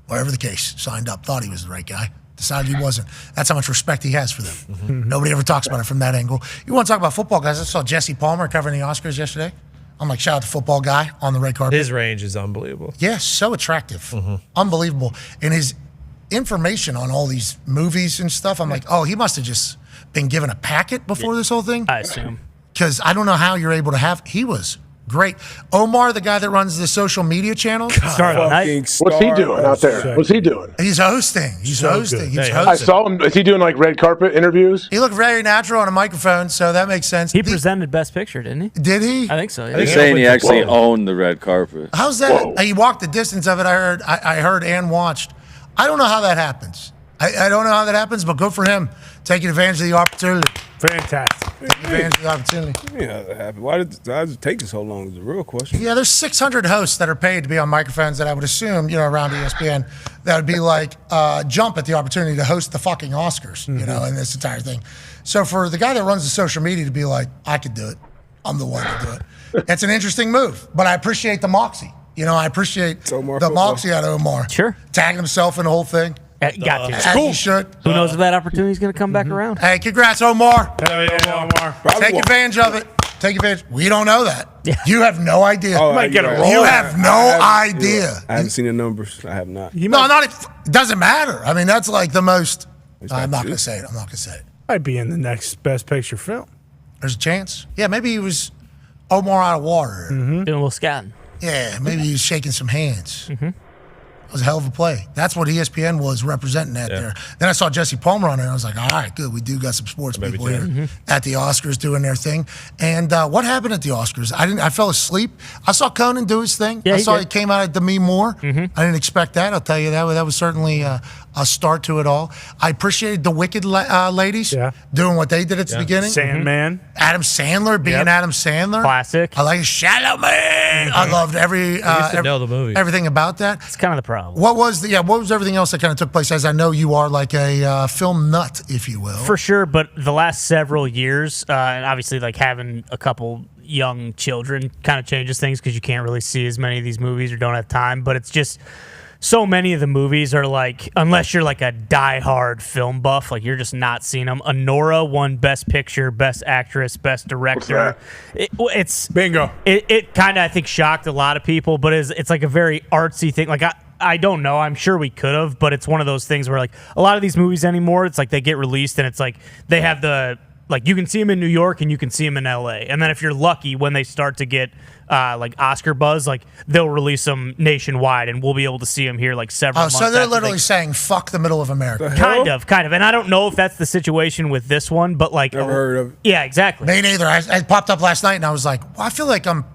Whatever the case. Signed up. Thought he was the right guy. Decided he wasn't. That's how much respect he has for them. Nobody ever talks about it from that angle. You want to talk about football, guys? I saw Jesse Palmer covering the Oscars yesterday. I'm like, shout out to football guy on the red carpet. His range is unbelievable. Yeah, so attractive. Unbelievable. And his information on all these movies and stuff, I'm like, oh, he must have just been given a packet before this whole thing. I assume. Because I don't know how you're able to have, he was great. Omar, the guy that runs the social media channel. What's he doing out there? What's he doing? He's hosting. He's hosting. I saw him. Is he doing red carpet interviews? He looked very natural on a microphone, so that makes sense. He presented Best Picture, didn't he? Did he? I think so. Yeah. They're saying he actually owned the red carpet. How's that? He walked the distance of it. I heard and watched. I don't know how that happens. I don't know how that happens, but good for him taking advantage of the opportunity. Fantastic. Taking advantage of the opportunity. Yeah, that happened. Why did it take so long is the real question. Yeah, there's 600 hosts that are paid to be on microphones that I would assume, around ESPN, that would be like jump at the opportunity to host the fucking Oscars, in this entire thing. So for the guy that runs the social media to be like, I could do it. I'm the one to do it. It's an interesting move, but I appreciate the moxie. I appreciate the moxie out of Omar. Sure. Tagging himself in the whole thing. Got to. As he should. Who knows if that opportunity is going to come back around? Hey, congrats, Omar. Omar. Take advantage of it. Take advantage. We don't know that. You have no idea. Oh, might get a roll. You have no idea. I haven't seen the numbers. I have not. It doesn't matter. I mean, that's like the most. I'm not going to say it. Might be in the next Best Picture film. There's a chance. Yeah, maybe he was Omar out of water. Doing a little scouting. Yeah, maybe he was shaking some hands. It was a hell of a play. That's what ESPN was representing there. Then I saw Jesse Palmer on it, and I was like, all right, good. We do got some sports people here at the Oscars doing their thing. And what happened at the Oscars? I fell asleep. I saw Conan do his thing. I saw he came out at Demi Moore. I didn't expect that. I'll tell you that. That was certainly a start to it all. I appreciated the Wicked ladies doing what they did at the beginning. Sandman. Adam Sandler being Adam Sandler. Classic. I like Shallow Man. I loved know the movie. everything about that. It's kind of the problem. What was everything else that kind of took place? As I know you are like a film nut, if you will. For sure, but the last several years, and obviously like having a couple young children kind of changes things because you can't really see as many of these movies or don't have time. But it's just so many of the movies are like, unless you're like a diehard film buff, like you're just not seeing them. Honora won Best Picture, Best Actress, Best Director. It's bingo. It kind of I think shocked a lot of people, but it's like a very artsy thing. Like I don't know. I'm sure we could have, but it's one of those things where like a lot of these movies anymore, it's like they get released and it's like they have the like you can see them in New York and you can see them in LA. And then if you're lucky, when they start to get like Oscar buzz, like they'll release them nationwide and we'll be able to see them here like several months. So they're literally saying fuck the middle of America. Kind of. And I don't know if that's the situation with this one, but like Never heard of it. Yeah, exactly. Me neither. I popped up last night and I was like, well, I feel like I'm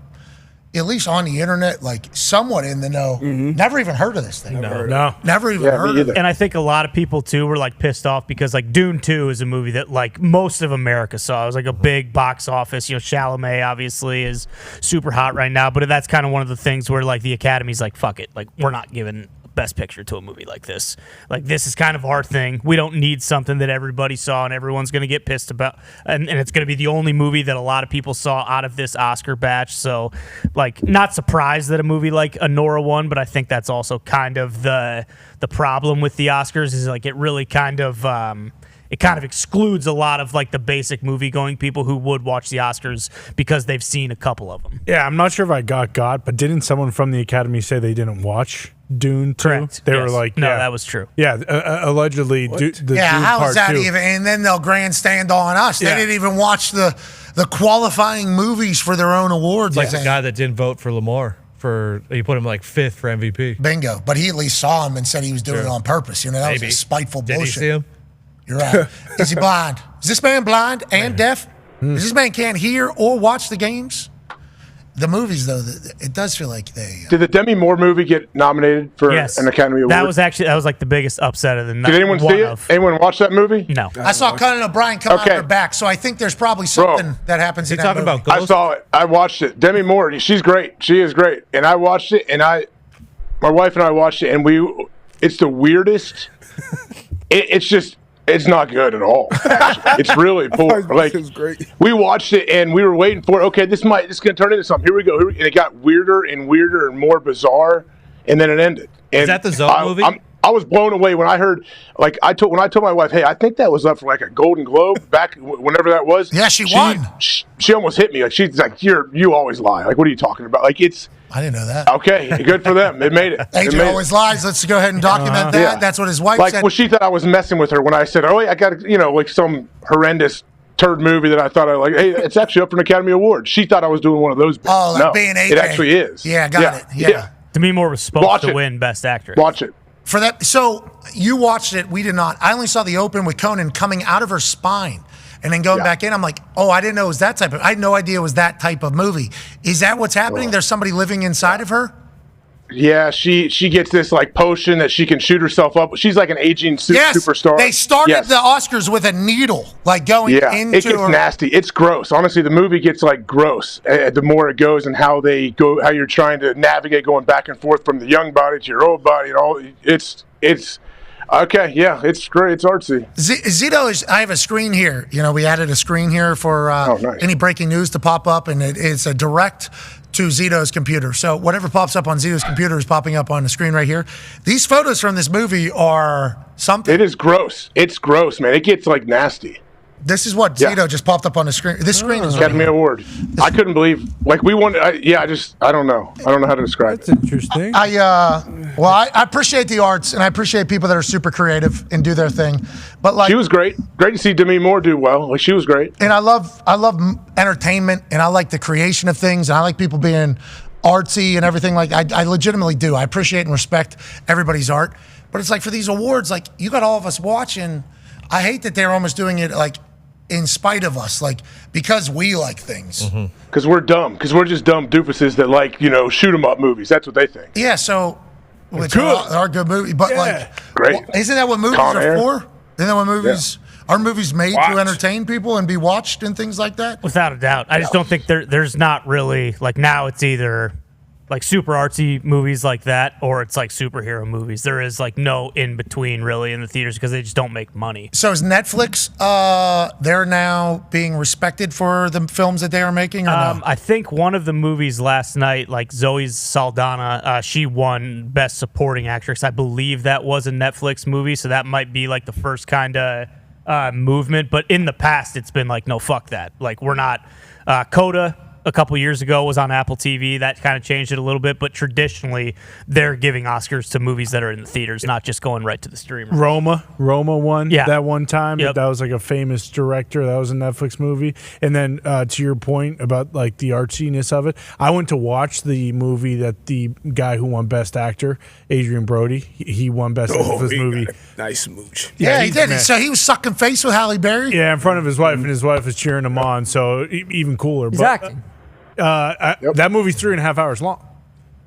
at least on the internet, like somewhat in the know. Never even heard of this thing. No. Never even heard of it. And I think a lot of people too were like pissed off because like Dune 2 is a movie that like most of America saw. It was like a big box office. Chalamet obviously is super hot right now, but that's kind of one of the things where like the Academy's like, fuck it, like we're not giving Best Picture to a movie like this. Like this is kind of our thing. We don't need something that everybody saw and everyone's going to get pissed about. And it's going to be the only movie that a lot of people saw out of this Oscar batch. So like not surprised that a movie like Honora won, but I think that's also kind of the problem with the Oscars is like it really kind of it kind of excludes a lot of like the basic movie going people who would watch the Oscars because they've seen a couple of them. Yeah, I'm not sure if I got, but didn't someone from the Academy say they didn't watch Dune 2? Correct. They were like, no, that was true. Yeah, allegedly. Dune how Part is that 2. even? And then they'll grandstand on us. Yeah. They didn't even watch the qualifying movies for their own awards. Like the guy that didn't vote for Lamar. He put him like 5th for MVP. Bingo. But he at least saw him and said he was doing it on purpose. That was a spiteful bullshit. Did he see him? You're right. Is he blind? Is this man blind and deaf? Is this man can't hear or watch the games? The movies, though, it does feel like they. Did the Demi Moore movie get nominated for an Academy Award? That was like the biggest upset of the night. Did anyone see it? Anyone watch that movie? No. I saw Conan O'Brien come out of her back, so I think there's probably something that happens in that movie. I saw it. I watched it. Demi Moore, she's great. She is great. And I watched it, and my wife and I watched it, and it's the weirdest. It's not good at all. Actually. It's really poor. Like it's great. We watched it and we were waiting for it. Okay, this is going to turn into something. Here we go. And it got weirder and weirder and more bizarre, and then it ended. And is that the Zoe movie? I was blown away when I heard. Like when I told my wife, "Hey, I think that was up for like a Golden Globe back whenever that was." Yeah, she won. She almost hit me. Like she's like, "You always lie. Like what are you talking about?" Like it's. I didn't know that. Okay, good for them. It made it. AJ always lies. Let's go ahead and document that. Yeah. That's what his wife said. Well, she thought I was messing with her when I said, "Oh, I got like some horrendous turd movie that I thought I like." Hey, it's actually up for an Academy Award. She thought I was doing one of those. Oh, like no, being AJ. it actually is. Yeah, got it. Yeah. Demi Moore was supposed to win Best Actress. Watch it. For that, so you watched it. We did not. I only saw the open with Conan coming out of her spine. And then going back in, I'm like, oh, I didn't know it was that type of. I had no idea it was that type of movie. Is that what's happening? There's somebody living inside of her. Yeah, she gets this like potion that she can shoot herself up. She's like an aging superstar. They started the Oscars with a needle, like going into it gets nasty. It's gross. Honestly, the movie gets like gross the more it goes, and how you're trying to navigate going back and forth from the young body to your old body and all. It's okay. Yeah, it's great. It's artsy. Zito I have a screen here. You know, we added a screen here for any breaking news to pop up, and it's a direct to Zito's computer. So whatever pops up on Zito's computer is popping up on the screen right here. These photos from this movie are something. It is gross. It's gross, man. It gets like nasty. This is what Zito just popped up on the screen. This screen is Academy Award. I couldn't believe, like we won. I don't know. I don't know how to describe it. That's interesting. I appreciate the arts, and I appreciate people that are super creative and do their thing. But like, she was great. Great to see Demi Moore do well. Like, she was great. And I love entertainment, and I like the creation of things, and I like people being artsy and everything. Like, I legitimately do. I appreciate and respect everybody's art. But it's like, for these awards, like, you got all of us watching. I hate that they're almost doing it like in spite of us, like because we like things. Because we're dumb. Because we're just dumb doofuses that like, shoot 'em up movies. That's what they think. Yeah, so which are good movies, but great. Isn't that what movies are for? Isn't that what movies? Are movies made to entertain people and be watched and things like that? Without a doubt. I just don't think there's not really, like, now it's either like super artsy movies like that, or it's like superhero movies. There is like no in between really in the theaters because they just don't make money. So is Netflix, they're now being respected for the films that they are making, or no? I think one of the movies last night, like Zoe Saldana, she won Best Supporting Actress. I believe that was a Netflix movie, so that might be like the first kind of movement. But in the past, it's been like, no, fuck that. Like, we're not. Coda a couple years ago was on Apple TV. That kind of changed it a little bit, but traditionally they're giving Oscars to movies that are in the theaters, not just going right to the streamer. Roma won that one time. Yep. That was like a famous director. That was a Netflix movie. And then to your point about like the artsiness of it, I went to watch the movie that the guy who won Best Actor, Adrian Brody, he won Best Actor for this movie. Nice smooch. Yeah, he did. So he was sucking face with Halle Berry? Yeah, in front of his wife, and his wife was cheering him on, so even cooler. He's acting. That movie's 3.5 hours long.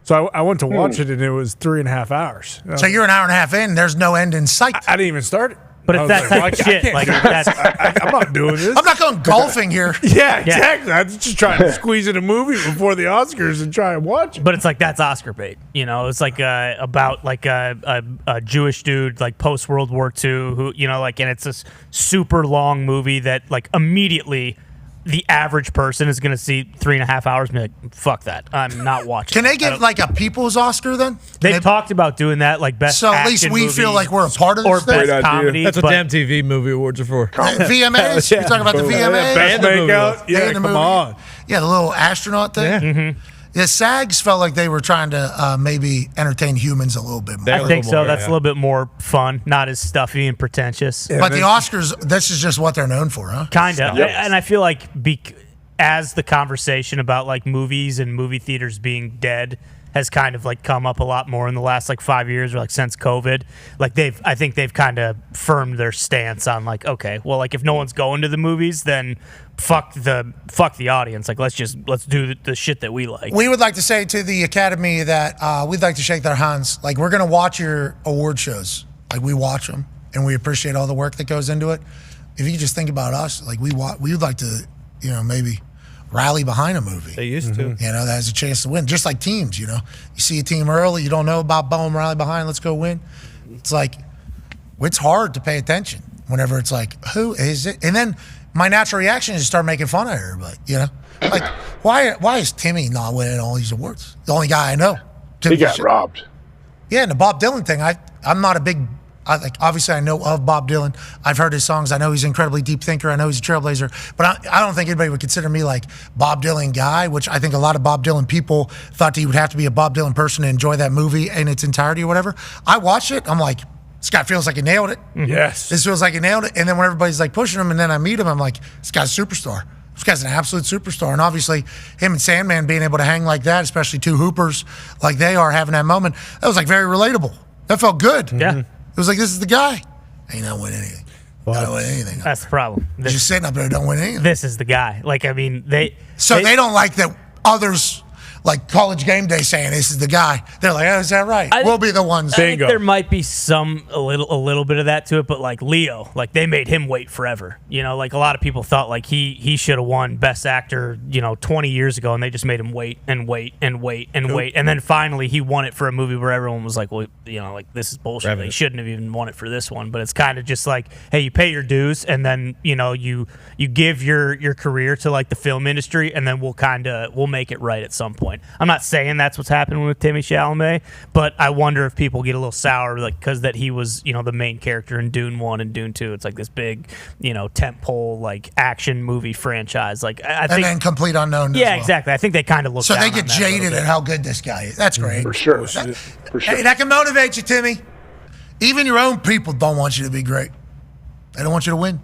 So I went to watch it, and it was 3.5 hours. So you're an hour and a half in, there's no end in sight. I didn't even start it. But it's that type of shit. Like, I'm not doing this. I'm not going golfing here. Yeah, exactly. I'm just trying to squeeze in a movie before the Oscars and try and watch it. But it's like, that's Oscar bait. It's like about like a Jewish dude, like post World War II, who, and it's this super long movie that like immediately the average person is going to see 3.5 hours and be like, fuck that. I'm not watching. Can they give like a people's Oscar then? They talked about doing that, like best so at least we feel like we're a part of this or thing? best comedy. That's what damn TV movie awards are for. VMAs? You're talking about the VMAs? Best makeout? Yeah, come on. Yeah, the little astronaut thing? Yeah. Mm-hmm. Yeah, SAGs felt like they were trying to maybe entertain humans a little bit more. I think so. That's a little bit more fun, not as stuffy and pretentious. Yeah, but the Oscars, this is just what they're known for, huh? Kind of. And I feel like as the conversation about like movies and movie theaters being dead has kind of like come up a lot more in the last like 5 years or like since COVID, like I think they've kind of firmed their stance on like, okay, well, like if no one's going to the movies, then fuck the audience. Like let's do the shit that we like. We would like to say to the Academy that we'd like to shake their hands. Like, we're going to watch your award shows. Like, we watch them and we appreciate all the work that goes into it. If you just think about us, like we would like to, maybe rally behind a movie. They used to. That has a chance to win. Just like teams, You see a team early, you don't know about boom, rally behind, let's go win. It's like, it's hard to pay attention whenever it's like, who is it? And then my natural reaction is to start making fun of everybody, Like, why is Timmy not winning all these awards? The only guy I know. He got robbed. Yeah, and the Bob Dylan thing, I'm not a big... obviously, I know of Bob Dylan. I've heard his songs. I know he's an incredibly deep thinker. I know he's a trailblazer. But I don't think anybody would consider me like Bob Dylan guy, which I think a lot of Bob Dylan people thought that you would have to be a Bob Dylan person to enjoy that movie in its entirety or whatever. I watched it. I'm like, this guy feels like he nailed it. Yes. This feels like he nailed it. And then when everybody's like pushing him and then I meet him, I'm like, this guy's a superstar. This guy's an absolute superstar. And obviously, him and Sandman being able to hang like that, especially two hoopers like they are having that moment, that was like very relatable. That felt good. Yeah. It was like, this is the guy. Ain't not win anything. Not win anything. That's the problem. Just sitting up there, don't win anything. This is the guy. Like, I mean, they don't like that others, like College Game Day saying this is the guy. They're like, oh, is that right? We'll be the ones. I think there might be a little bit of that to it, but like Leo, like they made him wait forever. You know, like a lot of people thought like he should have won Best Actor, 20 years ago, and they just made him wait and wait and wait and wait, and then finally he won it for a movie where everyone was like, well, like this is bullshit. Revenue. They shouldn't have even won it for this one. But it's kind of just like, hey, you pay your dues, and then you give your career to like the film industry, and then we'll make it right at some point. I'm not saying that's what's happening with Timothée Chalamet, but I wonder if people get a little sour, like because that he was, the main character in Dune 1 and Dune 2. It's like this big, tentpole like action movie franchise. Like I think, and then Complete Unknown. Yeah, exactly. I think they kind of look. So down they get on that jaded at how good this guy is. That's great. For sure. Hey, that can motivate you, Timmy. Even your own people don't want you to be great. They don't want you to win.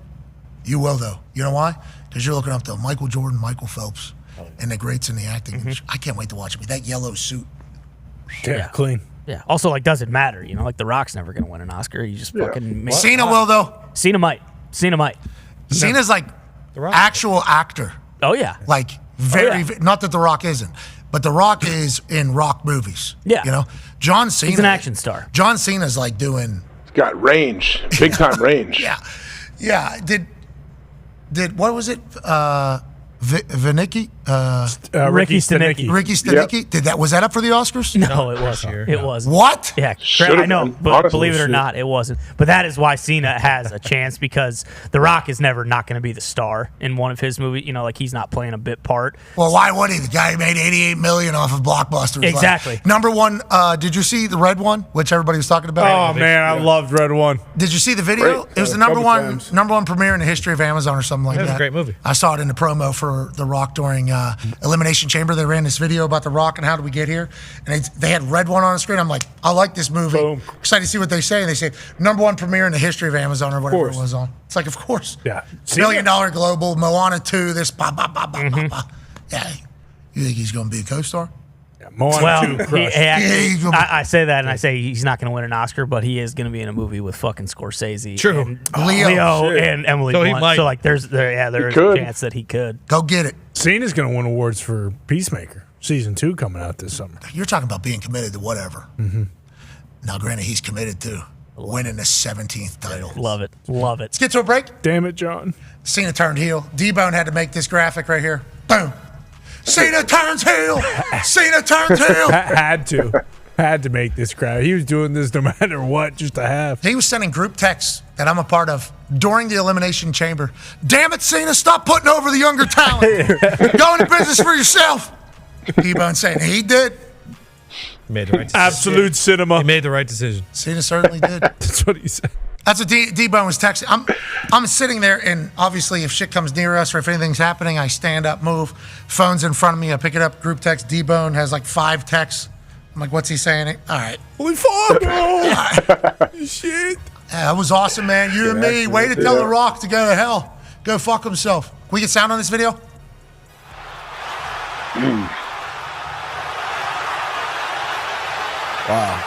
You will, though. You know why? Because you're looking up to Michael Jordan, Michael Phelps, and the greats in the acting. I can't wait to watch him. That yellow suit. Yeah, clean. Yeah. Also, like, doesn't matter. Like The Rock's never going to win an Oscar. You just fucking. Cena will, though. Cena might. Cena's like actual actor. Oh yeah. Like very. Not that The Rock isn't, but The Rock is in Rock movies. Yeah. John Cena. He's an action star. John Cena's like doing. He's got range, big time range. Yeah. Did what was it? Vinicki? Ricky Stenicki. Ricky Stenicki? Yep. Was that up for the Oscars? No, it wasn't. It wasn't. What? Yeah, Should've I know, been. but Honestly, believe it or not, it wasn't. But that is why Cena has a chance, because The Rock is never not going to be the star in one of his movies. Like he's not playing a bit part. Well, why would he? The guy made $88 million off of blockbusters. Exactly. Like, number one. Did you see the red one, which everybody was talking about? Oh man, I loved Red One. Did you see the video? Great. It was the number one premiere in the history of Amazon or something like that. It was a great movie. I saw it in the promo for The Rock during Elimination Chamber. They ran this video about The Rock and how did we get here, and they had Red One on the screen. I'm like, I like this movie. Boom. Excited to see what they say. And they say number one premiere in the history of Amazon or whatever it was on. It's like, of course. Yeah. $1 billion global, Moana 2, this, Yeah. You think he's going to be a co-star? Moana 2 I say that, and I say he's not going to win an Oscar, but he is going to be in a movie with fucking Scorsese. True. And Leo and Emily So he Blunt. might. So like, there is a chance that he could. Go get it. Cena's going to win awards for Peacemaker season 2 coming out this summer. You're talking about being committed to whatever. Now, granted, he's committed to winning the 17th title. Love it. Love it. Let's get to a break. Damn it, John. Cena turned heel. D-Bone had to make this graphic right here. Boom. Cena turns heel. Cena turns heel. Had to make this crowd. He was doing this no matter what, just to have. He was sending group texts that I'm a part of during the Elimination Chamber. Damn it, Cena, stop putting over the younger talent. Go into business for yourself. D-Bone saying he did. He made the right decision. Absolute cinema. He made the right decision. Cena certainly did. That's what he said. That's what D-Bone was texting. I'm sitting there, and obviously if shit comes near us or if anything's happening, I stand up, move. Phone's in front of me. I pick it up, group text. D-Bone has like 5 texts. I'm like, what's he saying? All right. Holy fuck, bro. Shit. Yeah, that was awesome, man. You and me. Way to tell The Rock to go to hell. Go fuck himself. Can we get sound on this video? Wow.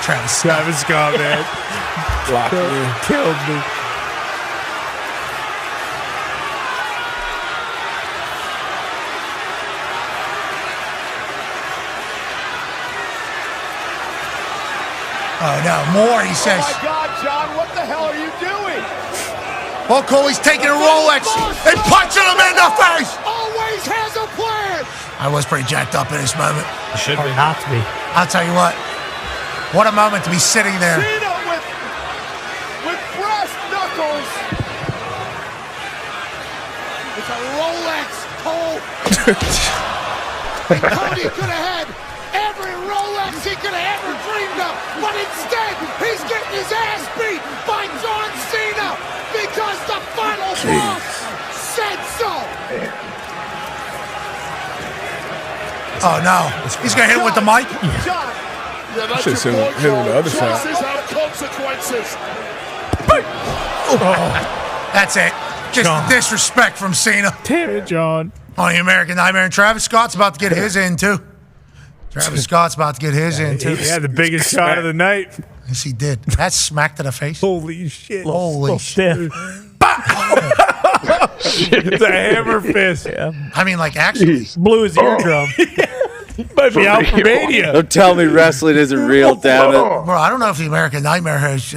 Travis Scott, man. Killed me. Oh, no, more, he says. Oh, my God, John, what the hell are you doing? Oh, Coley's taking a Rolex and punching him in the face. Always has a plan. I was pretty jacked up in this moment. He should be. Not to be. I'll tell you what a moment to be sitting there. Cena with brass knuckles. It's a Rolex, Cole. Cody could have had every Rolex he could have ever dreamed of, but instead he's getting his ass beat by John Cena because the final boss said so. Oh no, he's gonna hit him with the mic. John, yeah, that's Should your have point, hit him on the other side. Choices have consequences. That's it. Just John. the disrespect from Cena. Damn it, John. On the American Nightmare, and Travis Scott's about to get his in too. Travis Scott's about to get his in, too. He had the biggest shot of the night. Yes, he did. That smack to the face. Holy shit. Holy shit. It's a hammer fist. I mean, like, actually. Blew his eardrum. Might be out for mania. Don't tell me wrestling isn't real, damn it. Bro, I don't know if the American Nightmare has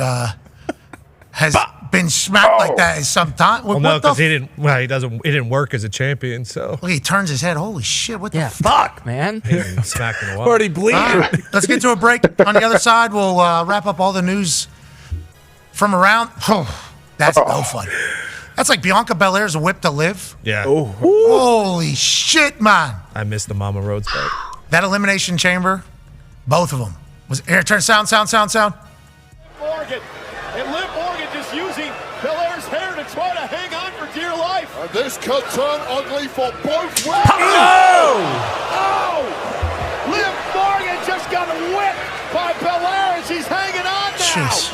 been smacked like that in some time. Well, no, because he didn't. Well, he doesn't. It didn't work as a champion. So Look, he turns his head. Holy shit! What the fuck, man? he didn't smack in a while. Already bleeding. All right, let's get to a break. On the other side, we'll wrap up all the news from around. Oh, that's no fun. That's like Bianca Belair's whip to live. Yeah. Holy shit, man! I missed the Mama Rhodes fight. That Elimination Chamber, both of them was here. Turn sound. Morgan. And Liv Morgan just using Belair's hair to try to hang on for dear life. And this could turn ugly for both women. Oh! Liv Morgan just got whipped by Belair as she's hanging on now. Jeez.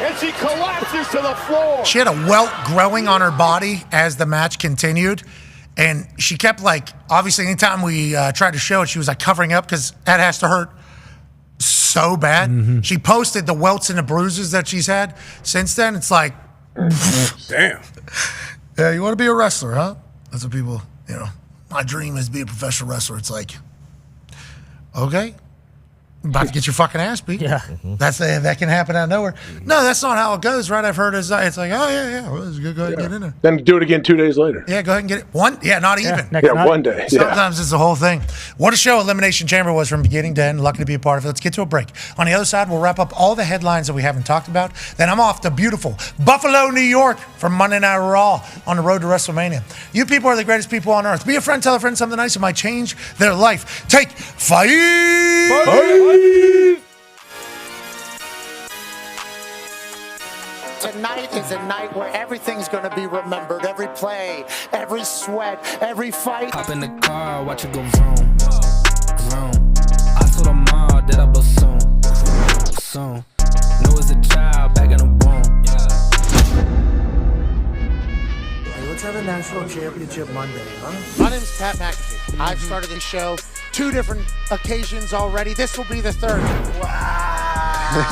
And she collapses to the floor. She had a welt growing on her body as the match continued. And she kept, like, obviously, anytime we tried to show it, she was, like, covering up because that has to hurt so bad. She posted the welts and the bruises that she's had since then. It's like, damn. Yeah, you want to be a wrestler, huh? That's what people, my dream is to be a professional wrestler. It's like, okay, about to get your fucking ass beat. Yeah. That can happen out of nowhere. No, that's not how it goes, right? I've heard it's like, oh, yeah, well, it's good. Go ahead and get in there. Then do it again 2 days later. Yeah, go ahead and get it. Not even. Yeah, 1 day. Sometimes it's the whole thing. What a show Elimination Chamber was from beginning to end. Lucky to be a part of it. Let's get to a break. On the other side, we'll wrap up all the headlines that we haven't talked about. Then I'm off to beautiful Buffalo, New York for Monday Night Raw on the road to WrestleMania. You people are the greatest people on earth. Be a friend, tell a friend something nice. It might change their life. Take 5. Tonight is a night where everything's going to be remembered. Every play, every sweat, every fight. Hop in the car, watch it go vroom, vroom. I told her mom that I bust soon. Know as a child back in the womb. Hey, let's have a national championship Monday, huh? My name is Pat McAfee. I've started this show 2 different occasions already. This will be the 3rd. Wow.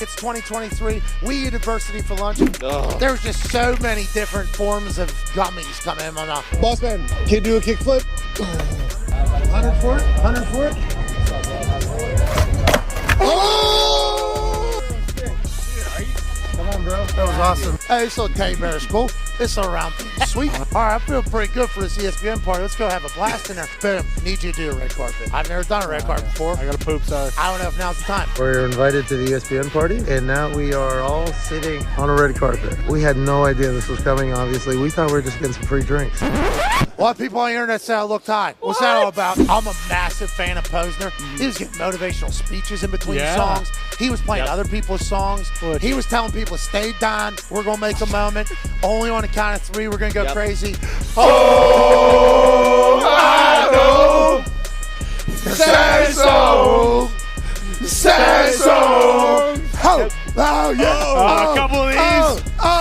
It's 2023. We eat adversity for lunch. There's just so many different forms of gummies coming in my mouth. Boss man, can you do a kickflip? 100 for it? 100 for it? Oh! Come on, bro. That was awesome. Hey, this little teddy bear is cool. This little round sweet. All right, I feel pretty good for this ESPN party. Let's go have a blast in there. Boom. Need you to do a red carpet. I've never done a red carpet before. I got to poop, sorry. I don't know if now's the time. We're invited to the ESPN party, and now we are all sitting on a red carpet. We had no idea this was coming, obviously. We thought we were just getting some free drinks. A lot of people on the internet say I look high. What's that all about? I'm a massive fan of Posner. He was getting motivational speeches in between songs. He was playing other people's songs. He was telling people to stay down. We're going to make a moment. Only on the count of 3, we're going to go crazy. Oh, I know. Sad song. Sad song. Oh, yeah. A couple of these.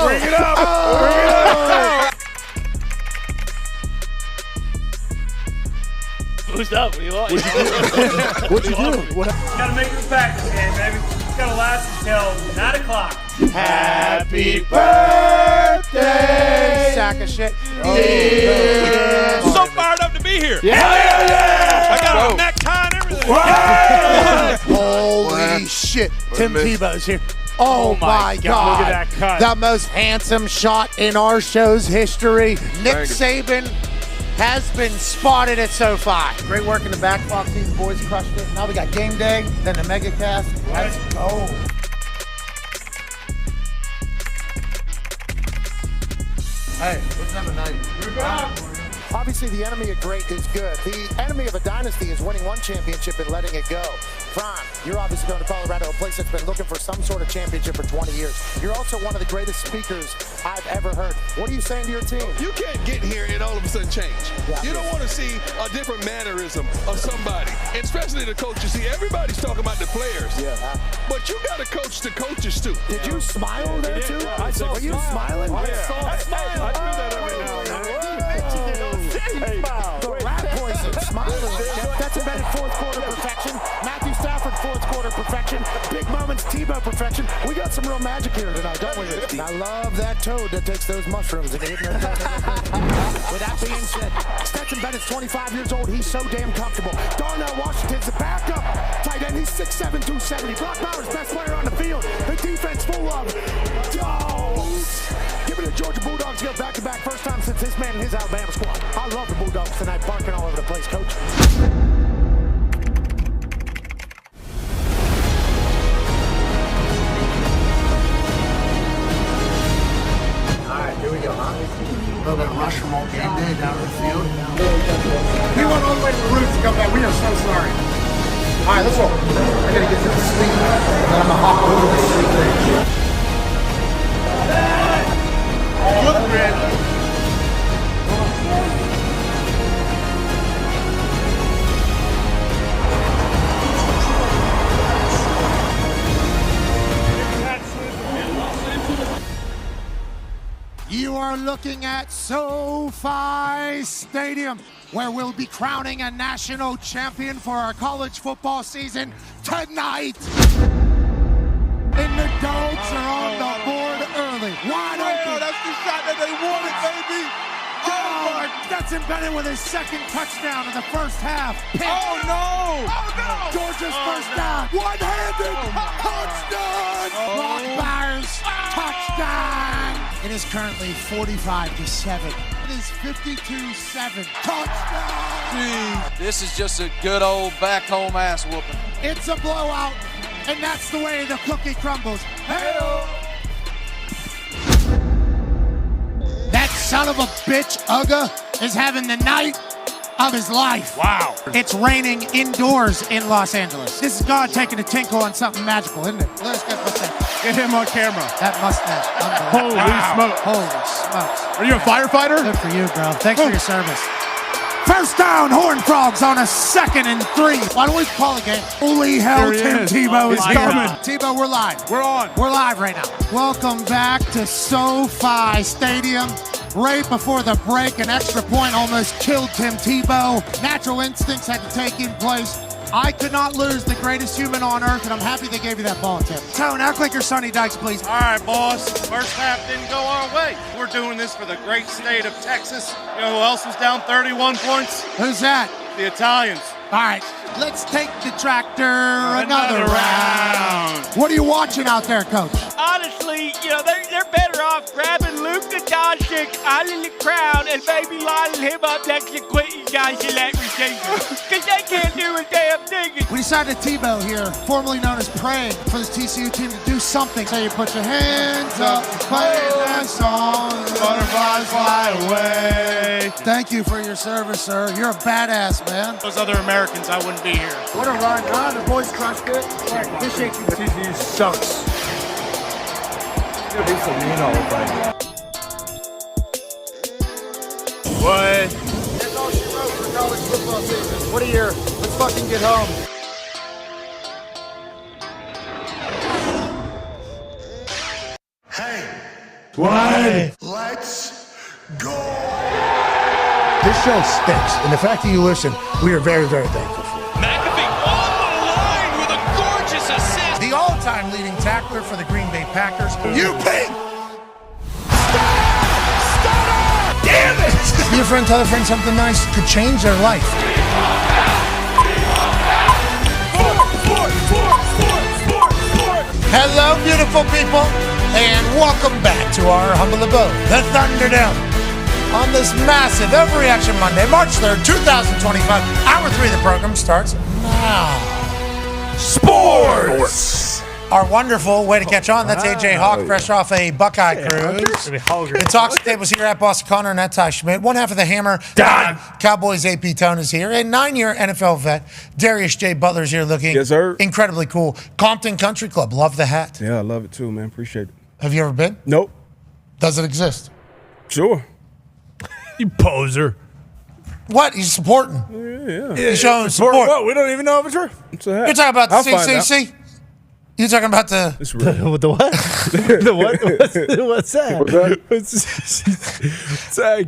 Bring it up. Bring it up. Who's up? What do you want? What'd you do? Gotta make it back again, baby. It's gotta last until 9 o'clock. Happy birthday, sack of shit. So fired up to be here. Yeah. I got a necktie and everything. Holy shit. Tim Tebow's here. Oh my God. Look at that cut. The most handsome shot in our show's history. Nick Saban has been spotted at SoFi. Great work in the back, Fox. These boys crushed it. Now we got game day, then the mega cast. Let's go. Hey, let's have a night. Obviously, the enemy of great is good. The enemy of a dynasty is winning one championship and letting it go. Fran, you're obviously going to Colorado, a place that's been looking for some sort of championship for 20 years. You're also one of the greatest speakers I've ever heard. What are you saying to your team? You can't get here and all of a sudden change. Yeah. You don't want to see a different mannerism of somebody, and especially the coaches. See, everybody's talking about the players. Yeah. But you got to coach the coaches, too. Did you smile there, too? I saw Were you smiling? I saw a smile. I do that every now and then. The rat poison. Smiling. Stetson Bennett, fourth quarter perfection. Matthew Stafford, fourth quarter perfection. Big moments, Tebow perfection. We got some real magic here tonight, don't we? I love that toad that takes those mushrooms and hitting their With that being said, Stetson Bennett's 25 years old. He's so damn comfortable. Darnell Washington's the backup tight end. He's 6'7", 270. Brock Purdy's best player on the field. The defense full of dogs. Give it to Georgia Bulldogs go back-to-back. First time since his man and his Alabama squad. I love the Bulldogs tonight, barking all over the place, Coach. All right, here we go, huh? A little bit of rush from old game day down the field. We went all the way to the roots to come back. We are so sorry. All right, let's roll. I gotta get to the sleep. Then I'm gonna hop over the sleep thing. Good, Brad. You are looking at SoFi Stadium, where we'll be crowning a national champion for our college football season tonight. And the Dogs are on the board early. Wide open. That's the shot that they wanted, baby. Oh, Stetson Bennett with his second touchdown in the first half. Pick. Oh, no. Georgia's first down. One-handed touchdown. Brock Purdy, touchdown. It is currently 45-7. It is 52-7. Touchdown. This is just a good old back home ass whooping. It's a blowout, and that's the way the cookie crumbles. Hey-o. That son of a bitch, Uga, is having the night of his life. Wow. It's raining indoors in Los Angeles. This is God taking a tinkle on something magical, isn't it? Let's get Get him on camera. that mustache. Holy smoke. Holy smokes. Are you a firefighter? Good for you, bro. Thanks for your service. First down, Horned Frogs on a 2nd and 3. Why don't we call a game? Holy hell, There he Tim is. Tebow is He's here. coming. Tebow, we're live. We're on. We're live right now. Welcome back to SoFi Stadium. Right before the break, an extra point almost killed Tim Tebow. Natural instincts had to take in place. I could not lose the greatest human on earth, and I'm happy they gave you that ball, Tim. Tone, act like you're Sonny Dykes, please. All right, boss. First half didn't go our way. We're doing this for the great state of Texas. You know who else was down 31 points? Who's that? The Italians. All right, let's take the tractor another round. What are you watching out there, Coach? Honestly, they're better off grabbing Luka Doncic out of the crowd and maybe lining him up next to Quentin Johnson at receiver. Because they can't do a damn thing. We decided Tebow here, formerly known as praying for this TCU team to do something. So you put your hands up, play that song, butterflies fly away. Thank you for your service, sir. You're a badass, man. Those other Americans, I wouldn't be here. What a run, huh? The boys crushed it. This shakes you. TCU sucks. He's so mean all the time. What? That's all she wrote for college football season. What a year. Let's fucking get home. Hey, What? let's go. This show stinks, and the fact that you listen, we are very, very thankful for. McAfee on the line with a gorgeous assist. The all-time leading tackler for the Green Bay Packers, you pig! Damn it! Be a friend, tell a friend something nice could change their life. Hello, beautiful people, and welcome back to our humble abode, the Thunderdome. On this massive Overreaction Monday, March 3rd, 2025, Hour 3 of the program starts now. Sports! Our wonderful way to catch on. That's AJ Hawk, fresh off a Buckeye cruise. The Talks Table's here at Boston Connor and at Ty Schmidt. One half of the Hammer, Dahn. Cowboys AP Tone is here. And 9-year NFL vet, Darius J. Butler's here looking incredibly cool. Compton Country Club, love the hat. Yeah, I love it too, man. Appreciate it. Have you ever been? Nope. Does it exist? Sure. You poser. What? He's supporting. Yeah. He's showing support. What? We don't even know if it's true. You're talking about the I'll find out. CCC? You're talking about the... With the what? What's that?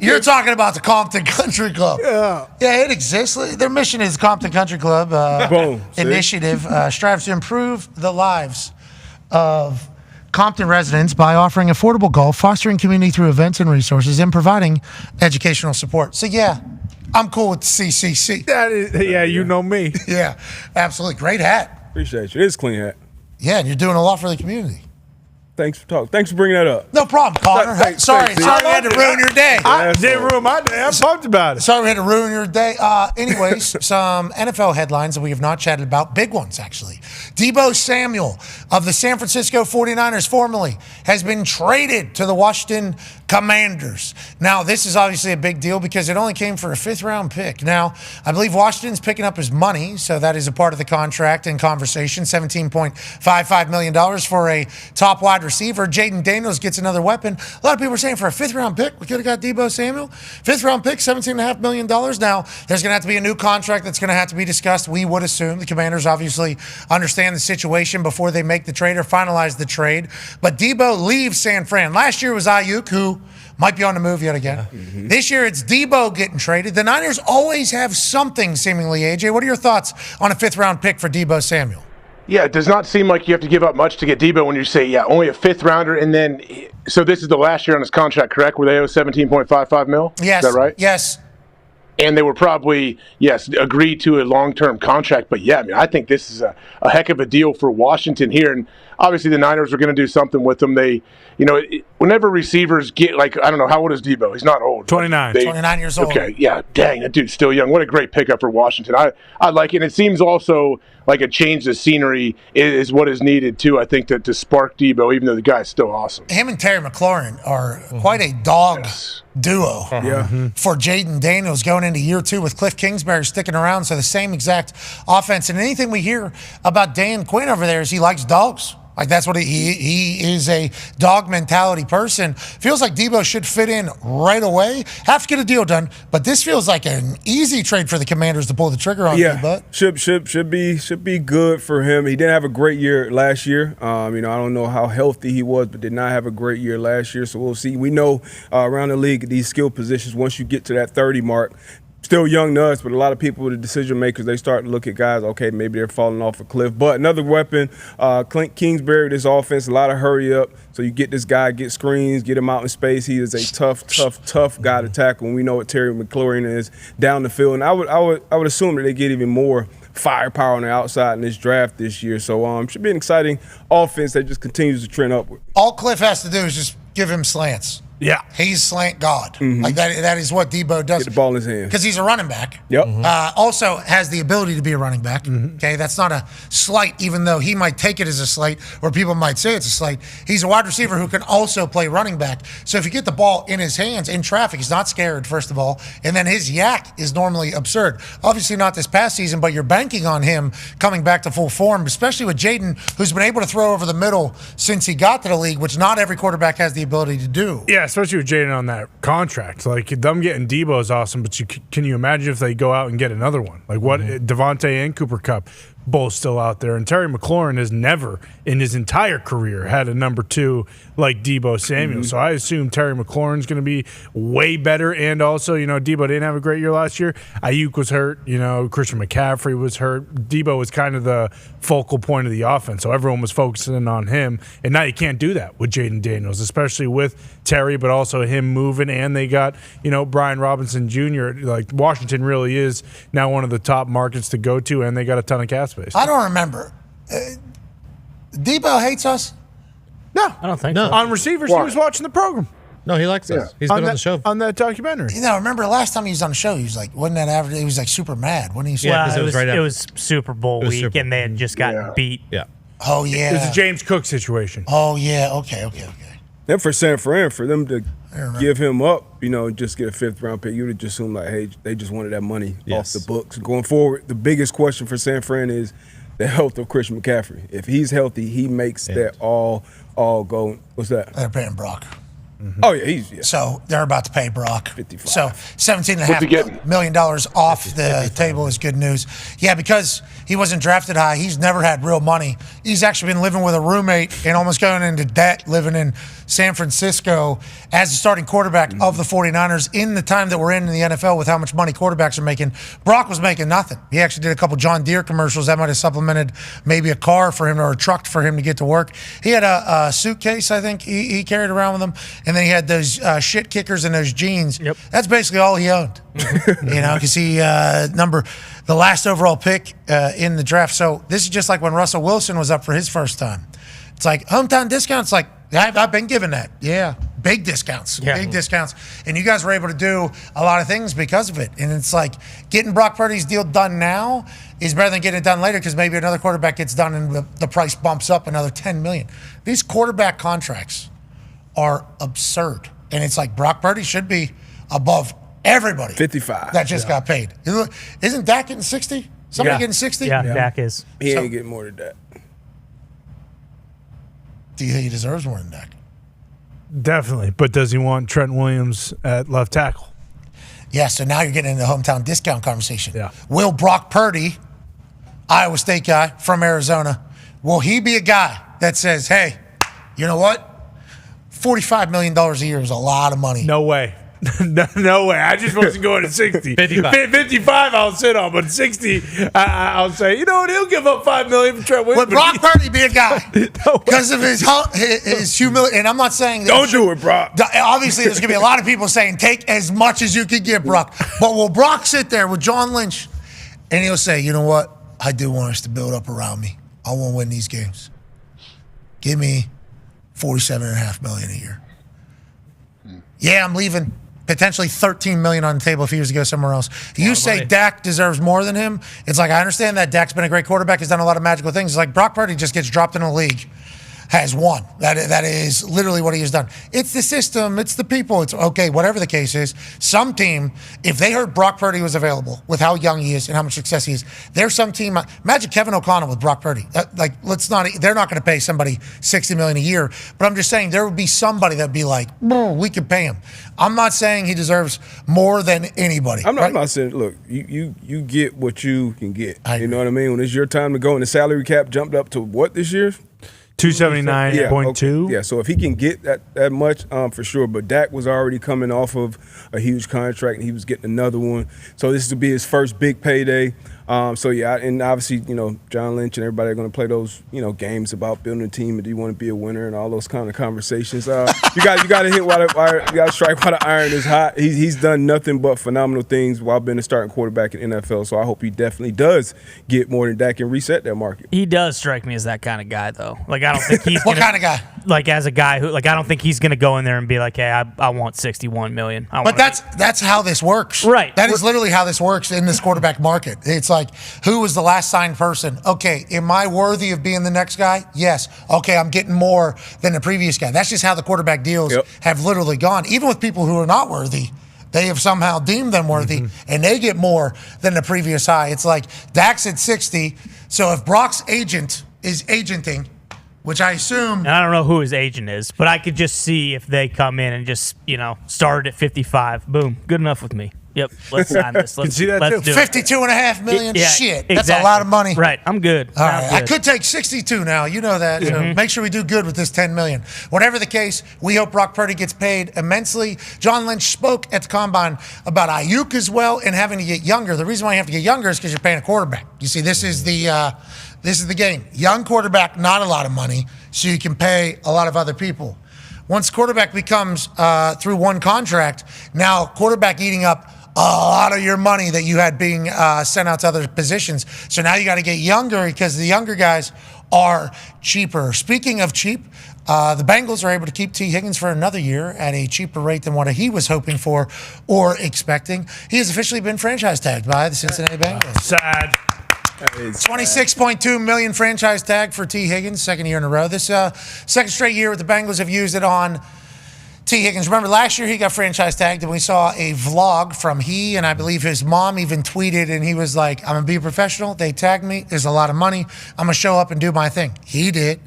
You're talking about the Compton Country Club. Yeah, it exists. Their mission is Compton Country Club Boom. See? initiative strives to improve the lives of Compton residents by offering affordable golf, fostering community through events and resources, and providing educational support. So yeah, I'm cool with the CCC. Yeah, you know me. Yeah, absolutely. Great hat. Appreciate you. It is a clean hat. Yeah, and you're doing a lot for the community. Thanks for talking. Thanks for bringing that up. No problem, Connor. Sorry we had to ruin your day. I didn't ruin my day. I'm pumped about it. Sorry we had to ruin your day. Anyways, some NFL headlines that we have not chatted about. Big ones, actually. Deebo Samuel of the San Francisco 49ers, formerly, has been traded to the Washington Commanders. Now, this is obviously a big deal because it only came for a 5th-round pick. Now, I believe Washington's picking up his money, so that is a part of the contract and conversation. $17.55 million for a top wide receiver. Jaden Daniels gets another weapon. A lot of people are saying for a 5th-round pick, we could have got Deebo Samuel. 5th-round pick, $17.5 million. Now, there's going to have to be a new contract that's going to have to be discussed. We would assume the Commanders obviously understand the situation before they make the trade or finalize the trade. But Deebo leaves San Fran. Last year was Ayuk, who might be on the move yet again. This year it's Deebo getting traded. The Niners always have something, seemingly, AJ. What are your thoughts on a 5th-round pick for Deebo Samuel? Yeah, it does not seem like you have to give up much to get Deebo when you say, yeah, only a 5th-rounder. And then, so this is the last year on his contract, correct, where they owe $17.55 million? Yes. Is that right? Yes. And they were probably, yes, agreed to a long-term contract. But, yeah, I mean, I think this is a heck of a deal for Washington here. And obviously the Niners are going to do something with them. They, whenever receivers get, like, I don't know, how old is Deebo? He's not old. 29. 29 years old. Okay, yeah, dang, that dude's still young. What a great pickup for Washington. I like it. And it seems also like a change of scenery is what is needed, too, I think, to spark Deebo, even though the guy's still awesome. Him and Terry McLaurin are quite a dog duo for Jaden Daniels going into year 2 with Cliff Kingsbury sticking around. So the same exact offense. And anything we hear about Dan Quinn over there is he likes dogs. Like, that's what he is, a dog mentality person. Feels like Deebo should fit in right away. Have to get a deal done, but this feels like an easy trade for the Commanders to pull the trigger on. Yeah, should be good for him. He didn't have a great year last year. I don't know how healthy he was, but did not have a great year last year. So we'll see. We know around the league, these skill positions, once you get to that 30 mark, still young to us, but a lot of people, the decision makers, they start to look at guys, okay, maybe they're falling off a cliff. But another weapon, Clint Kingsbury, this offense, a lot of hurry up. So you get this guy, get screens, get him out in space. He is a tough guy to tackle. And we know what Terry McLaurin is down the field. And I would assume that they get even more firepower on the outside in this draft this year. So should be an exciting offense that just continues to trend upward. All Cliff has to do is just give him slants. Yeah. He's slant God. Like that is what Deebo does. Get the ball in his hand. Because he's a running back. Yep. Also has the ability to be a running back. Okay, that's not a slight, even though he might take it as a slight, or people might say it's a slight. He's a wide receiver who can also play running back. So if you get the ball in his hands in traffic, he's not scared, first of all. And then his yak is normally absurd. Obviously not this past season, but you're banking on him coming back to full form, especially with Jaden, who's been able to throw over the middle since he got to the league, which not every quarterback has the ability to do. Yeah, especially with Jaden on that contract. Like, them getting Deebo is awesome, but can you imagine if they go out and get another one? Like, what Devontae and Cooper Kupp both still out there, and Terry McLaurin has never in his entire career had a number 2 like Deebo Samuel. So I assume Terry McLaurin's going to be way better. And also, Deebo didn't have a great year last year. Ayuk was hurt. Christian McCaffrey was hurt. Deebo was kind of the focal point of the offense, so everyone was focusing on him. And now you can't do that with Jaden Daniels, especially with Terry, but also him moving. And they got Brian Robinson Jr. Like, Washington really is now one of the top markets to go to, and they got a ton of cap space. I don't remember. Deebo hates us? No. I don't think so. so. On receivers, he was watching the program. No, he likes us. He's been on the show. On that documentary. Remember last time he was on the show, he was like, wasn't that average? He was like super mad. Wasn't he? Yeah, it was Super Bowl week, and they had just gotten beat. Yeah. Oh, yeah. It was a James Cook situation. Oh, yeah. Okay. And for San Fran, for them to give him up, just get a 5th-round pick, you would have just assumed, like, hey, they just wanted that money off the books. Going forward, the biggest question for San Fran is the health of Christian McCaffrey. If he's healthy, he makes that all go. What's that? They're paying Brock. Oh, yeah, So they're about to pay Brock. 55. So $17.5 million off the table is good news. Yeah, because he wasn't drafted high, he's never had real money. He's actually been living with a roommate and almost going into debt living in San Francisco as the starting quarterback of the 49ers in the time that we're in the NFL with how much money quarterbacks are making. Brock was making nothing. He actually did a couple John Deere commercials that might have supplemented maybe a car for him or a truck for him to get to work. He had a suitcase, I think, he carried around with him. And then he had those shit kickers and those jeans. Yep. That's basically all he owned. Because he the last overall pick in the draft. So this is just like when Russell Wilson was up for his first time. It's like hometown discounts. Like I've been given that. Yeah, big discounts. Yeah. Big discounts. And you guys were able to do a lot of things because of it. And it's like getting Brock Purdy's deal done now is better than getting it done later because maybe another quarterback gets done and the price bumps up another $10 million. These quarterback contracts are absurd. And it's like Brock Purdy should be above everybody. 55. That just got paid. Isn't Dak getting 60? Somebody getting 60? Yeah, Dak is. He ain't getting more than that. Do you think he deserves more than Dak? Definitely. But does he want Trent Williams at left tackle? Yeah, so now you're getting into the hometown discount conversation. Yeah. Will Brock Purdy, Iowa State guy from Arizona, will he be a guy that says, hey, you know what? $45 million a year is a lot of money. No way. No way. I just wasn't going to 60. 55 I'll sit on, but 60 I'll say, you know what, he'll give up $5 million for Trent Williams. Would Brock Purdy be a guy? Because of his humility. And I'm not saying that. Don't do it, Brock. Obviously, there's going to be a lot of people saying, take as much as you can get, Brock. But will Brock sit there with John Lynch and he'll say, you know what? I do want us to build up around me. I want to win these games. Give me $47.5 million a year. Yeah, I'm leaving potentially $13 million on the table if he was to go somewhere else. You say Dak deserves more than him. It's like, I understand that Dak's been a great quarterback. He's done a lot of magical things. It's like Brock Purdy just gets dropped in the league, has won. That is literally what he has done. It's the system. It's the people. It's okay, whatever the case is. Some team, if they heard Brock Purdy was available with how young he is and how much success he is, there's some team. Imagine Kevin O'Connell with Brock Purdy. They're not going to pay somebody $60 million a year. But I'm just saying there would be somebody that'd be like, we could pay him. I'm not saying he deserves more than anybody. I'm not saying, look, you get what you can get. You know what I mean? When it's your time to go and the salary cap jumped up to what this year? 279.2. Yeah, so if he can get that much, for sure. But Dak was already coming off of a huge contract, and he was getting another one. So this will be his first big payday. So yeah, and obviously, John Lynch and everybody are going to play those, games about building a team and do you want to be a winner and all those kind of conversations. You got to hit while you got to strike while the iron is hot. He's done nothing but phenomenal things while being a starting quarterback in NFL. So I hope he definitely does get more than Dak and reset that market. He does strike me as that kind of guy, though. Like, I don't think he's what kind of guy? Like, as a guy who, like, I don't think he's going to go in there and be like, hey, I want $61 million. But that's how this works. Right. That is literally how this works in this quarterback market. It's like, who was the last signed person? Okay, am I worthy of being the next guy? Yes. Okay, I'm getting more than the previous guy. That's just how the quarterback deals have literally gone. Even with people who are not worthy, they have somehow deemed them worthy, and they get more than the previous high. It's like Dak's at 60, so if Brock's agent is agenting, which I assume... And I don't know who his agent is, but I could just see if they come in and just, start at 55. Boom, good enough with me. Yep, let's sign this. Let's see that let's too. do it. $52.5 million? Yeah, shit. exactly. That's a lot of money. Right, I'm good. All right, I could take 62 now. You know that. So make sure we do good with this $10 million. Whatever the case, we hope Brock Purdy gets paid immensely. John Lynch spoke at the Combine about Ayuk as well and having to get younger. The reason why you have to get younger is because you're paying a quarterback. You see, this is the game. Young quarterback, not a lot of money, so you can pay a lot of other people. Once quarterback becomes through one contract, now quarterback eating up a lot of your money that you had being sent out to other positions. So now you got to get younger because the younger guys are cheaper. Speaking of cheap, the Bengals are able to keep Tee Higgins for another year at a cheaper rate than what he was hoping for or expecting. He has officially been franchise tagged by the Cincinnati Bengals. Sad. $26.2 million franchise tag for Tee Higgins, second year in a row. This second straight year with the Bengals have used it on Tee Higgins. Remember, last year he got franchise tagged, and we saw a vlog from he, and I believe his mom even tweeted, and he was like, I'm going to be a professional. They tagged me. There's a lot of money. I'm going to show up and do my thing. He did.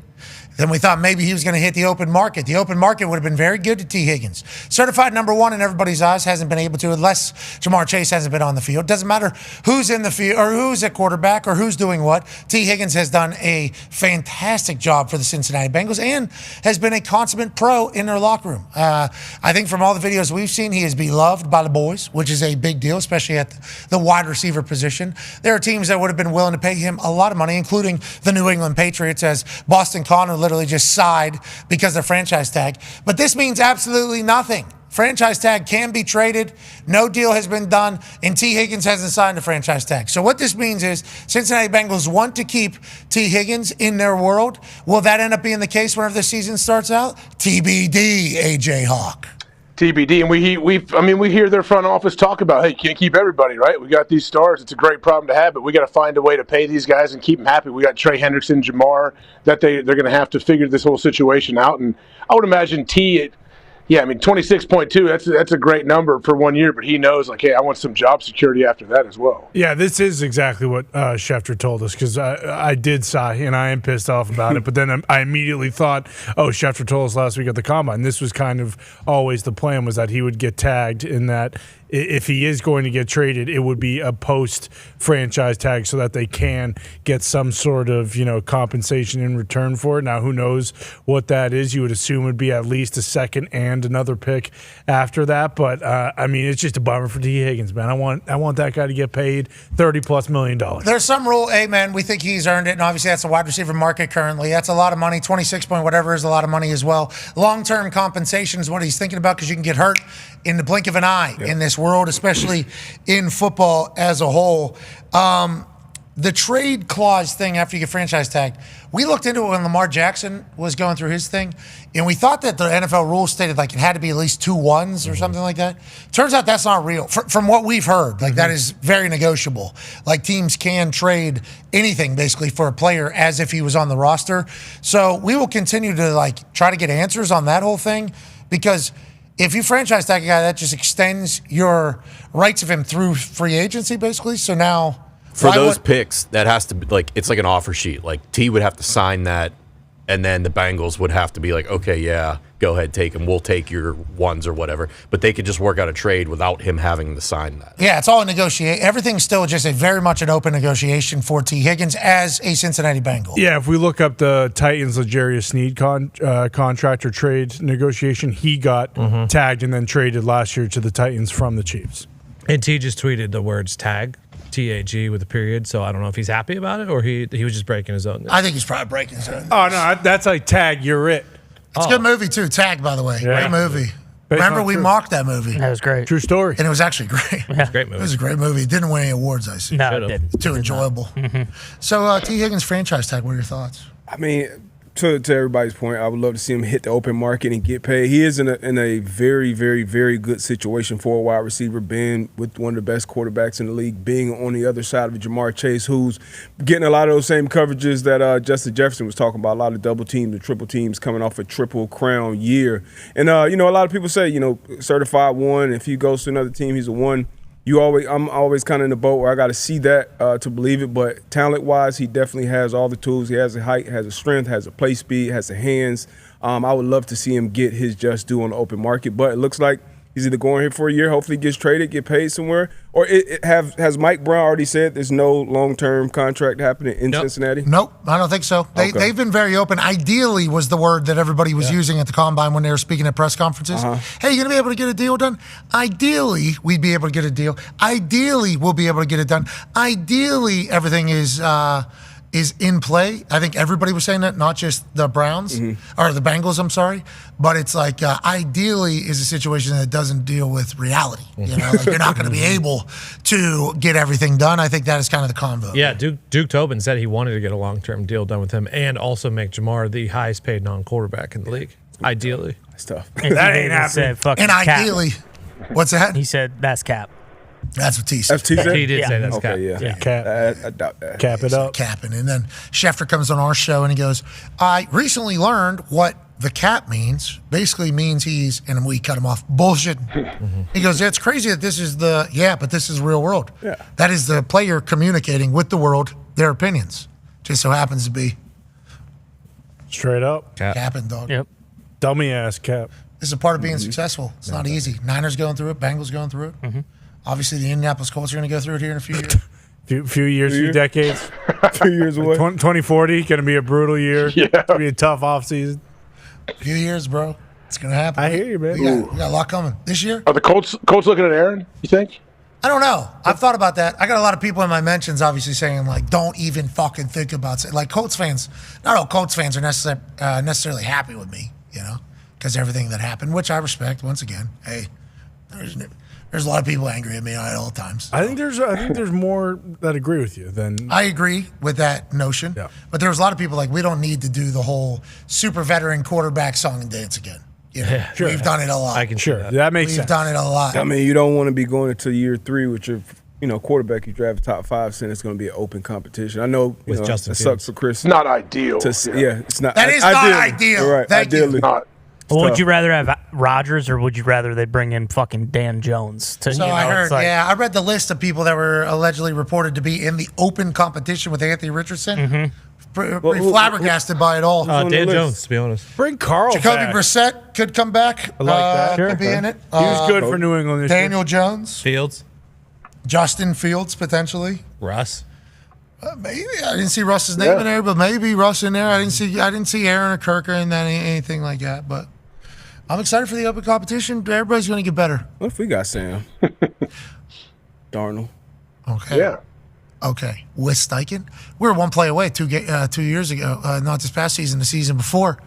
then we thought maybe he was going to hit the open market. The open market would have been very good to Tee Higgins. Certified number one in everybody's eyes, hasn't been able to unless Jamar Chase hasn't been on the field. Doesn't matter who's in the field or who's at quarterback or who's doing what. Tee Higgins has done a fantastic job for the Cincinnati Bengals and has been a consummate pro in their locker room. I think from all the videos we've seen, he is beloved by the boys, which is a big deal, especially at the wide receiver position. There are teams that would have been willing to pay him a lot of money, including the New England Patriots, as Boston Connor literally just sighed because of franchise tag. But this means absolutely nothing. Franchise tag can be traded. No deal has been done, and Tee Higgins hasn't signed a franchise tag. So what this means is Cincinnati Bengals want to keep Tee Higgins in their world. Will that end up being the case whenever the season starts out? TBD, AJ Hawk. TBD, and we hear their front office talk about, hey, you can't keep everybody, right? We got these stars. It's a great problem to have, but we got to find a way to pay these guys and keep them happy. We got Trey Hendrickson, Jamar, that they're going to have to figure this whole situation out. And I would imagine 26.2, that's a great number for 1 year, but he knows, like, hey, I want some job security after that as well. Yeah, this is exactly what Schefter told us, because I did sigh, and I am pissed off about it, but then I immediately thought, Schefter told us last week at the Combine. This was kind of always the plan, was that he would get tagged, in that if he is going to get traded, it would be a post-franchise tag so that they can get some sort of, compensation in return for it. Now, who knows what that is? You would assume it would be at least a second and another pick after that. But, it's just a bummer for Tee Higgins, man. I want that guy to get paid $30+ million. There's some rule, man, we think he's earned it, and obviously that's a wide receiver market currently. That's a lot of money. 26 point whatever is a lot of money as well. Long-term compensation is what he's thinking about, because you can get hurt in the blink of an eye in this world, especially in football as a whole. The trade clause thing after you get franchise tagged, we looked into it when Lamar Jackson was going through his thing, and we thought that the NFL rules stated like it had to be at least 2 ones or something like that. Turns out that's not real. From what we've heard, that is very negotiable. Like, teams can trade anything basically for a player as if he was on the roster. So we will continue to try to get answers on that whole thing, because if you franchise tag a guy, that just extends your rights of him through free agency, basically. So now, for those picks, that has to be it's like an offer sheet. Like, T would have to sign that, and then the Bengals would have to be like, okay, yeah, go ahead, take him. We'll take your ones or whatever. But they could just work out a trade without him having to sign that. Yeah, it's all a negotiation. Everything's still just very much an open negotiation for Tee Higgins as a Cincinnati Bengal. Yeah, if we look up the Titans' L'Jarius Sneed contract or trade negotiation, he got tagged and then traded last year to the Titans from the Chiefs. And T just tweeted the words tag, TAG with a period, so I don't know if he's happy about it or he was just breaking his own. I think he's probably breaking his own. Oh, no, that's like Tag, you're it. It's a good movie, too. Tag, by the way. Yeah. Great movie. Remember, we mocked that movie. That was great. True story. And it was actually great. Yeah. It's a great movie. It was a great movie. It didn't win any awards, I see. No, it didn't. Too enjoyable. So, Tee Higgins franchise tag, what are your thoughts? To everybody's point, I would love to see him hit the open market and get paid. He is in a very, very, very good situation for a wide receiver, being with one of the best quarterbacks in the league, being on the other side of Jamar Chase, who's getting a lot of those same coverages that Justin Jefferson was talking about, a lot of double teams and triple teams coming off a triple crown year. And, a lot of people say, certified one, if he goes to another team, he's a one. I'm always kind of in the boat where I got to see that to believe it. But talent-wise, he definitely has all the tools. He has the height, has the strength, has the play speed, has the hands. I would love to see him get his just due on the open market. But it looks like he's either going here for a year, hopefully gets traded, get paid somewhere, or has Mike Brown already said there's no long-term contract happening in Cincinnati? Nope, I don't think so. They've been very open. Ideally was the word that everybody was using at the Combine when they were speaking at press conferences. Hey, you going to be able to get a deal done? Ideally, we'd be able to get a deal. Ideally, we'll be able to get it done. Ideally, everything is in play. I think everybody was saying that, not just the Browns or the Bengals, I'm sorry. But it's like ideally is a situation that doesn't deal with reality. You're not going to be able to get everything done. I think that is kind of the convo. Yeah, Duke Tobin said he wanted to get a long-term deal done with him and also make Jamar the highest paid non-quarterback in the league. Ideally. That's tough. That ain't happening. And ideally, what's that? He said that's cap. That's what T said. That's T said? He did say that's cap. Yeah. Cap. I doubt that. Cap it up. Capping. And then Schefter comes on our show and he goes, I recently learned what the cap means. Basically means and we cut him off, bullshit. He goes, it's crazy that this is but this is real world. Yeah. That is the player communicating with the world their opinions. Just so happens to be Straight up. Capping, dog. Yep. Dummy ass Cap. This is a part of being successful. It's not easy. Niners going through it. Bengals going through it. Mm-hmm. Obviously, the Indianapolis Colts are going to go through it here in a few years. Few years, few decades. 2 years away. 2040, going to be a brutal year. Yeah. It's going to be a tough offseason. Few years, bro. It's going to happen. I hear you, man. We got a lot coming. This year? Are the Colts looking at Aaron, you think? I don't know. I've thought about that. I got a lot of people in my mentions obviously saying, like, don't even fucking think about it. Like, Colts fans, not all Colts fans are necessarily happy with me, you know, because everything that happened, which I respect, once again. Hey, there's a lot of people angry at me at all times. I think there's more that agree with you than I agree with that notion. Yeah. But there was a lot of people like, we don't need to do the whole super veteran quarterback song and dance again. You know, Yeah, sure. We've done it a lot. I can sure that makes sense. We've done it a lot. I mean, you don't want to be going into year 3 with your, quarterback you draft top 5, saying it's going to be an open competition. I know, With Justin it Fields. sucks for Chris. It's not ideal. It's not. That is not ideal. You're right. Thank you. Ideally. Not. Well, would you rather have Rodgers or would you rather they bring in fucking Dan Jones? So I heard, I read the list of people that were allegedly reported to be in the open competition with Anthony Richardson. Mm-hmm. Pretty flabbergasted by it all. Dan Jones, to be honest. Bring Carl Jacoby back. Brissett could come back. I like that. Could be in it. He was good for New England this Daniel year. Jones. Fields. Justin Fields, potentially. Russ. Maybe I didn't see Russ's name in there, but maybe Russ in there. I didn't see Aaron or Kirk or anything like that. But I'm excited for the open competition. Everybody's going to get better. What if we got Sam Darnold? Okay. Yeah. Okay. With Steichen, we were one play away 2 years ago. Not this past season, the season before.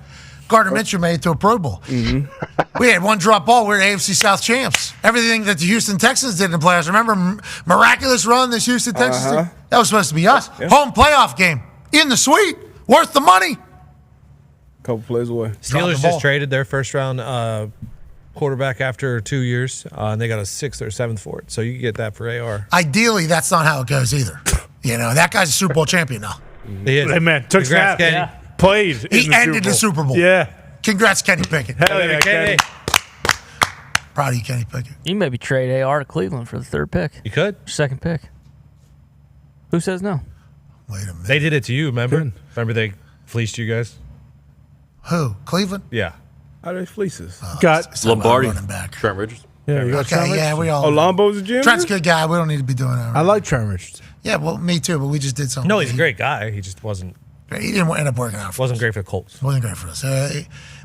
Gardner Minshew made it to a Pro Bowl. Mm-hmm. We had one drop ball. We were AFC South champs. Everything that the Houston Texans did in the playoffs. Remember miraculous run this Houston Texans did? That was supposed to be us. Yeah. Home playoff game in the suite, worth the money. Couple plays away. Steelers just traded their first round quarterback after 2 years, and they got a 6th or 7th for it. So you can get that for AR. Ideally, that's not how it goes either. That guy's a Super Bowl champion now. He is. Hey, man, took Congrats, snap. Kenny. Yeah. Played. He ended the Super Bowl. Yeah. Congrats, Kenny Pickett. Hell yeah, Kenny. Proud of you, Kenny Pickett. You maybe trade AR to Cleveland for the 3rd pick. You could. 2nd pick. Who says no? Wait a minute. They did it to you, remember? Remember they fleeced you guys? Who? Cleveland? Yeah. How they fleeces? Got It's not about Lombardi. running back. Trent Richards. Yeah, you got Trent Okay, yeah, Richardson. we all. Oh, Lombo's a gym? Trent's a good guy. We don't need to be doing that. I like Trent Richardson. Yeah, well, me too, but we just did something. No, he's a great guy. He just wasn't He didn't end up working out for wasn't us. great for the Colts. Wasn't great for us.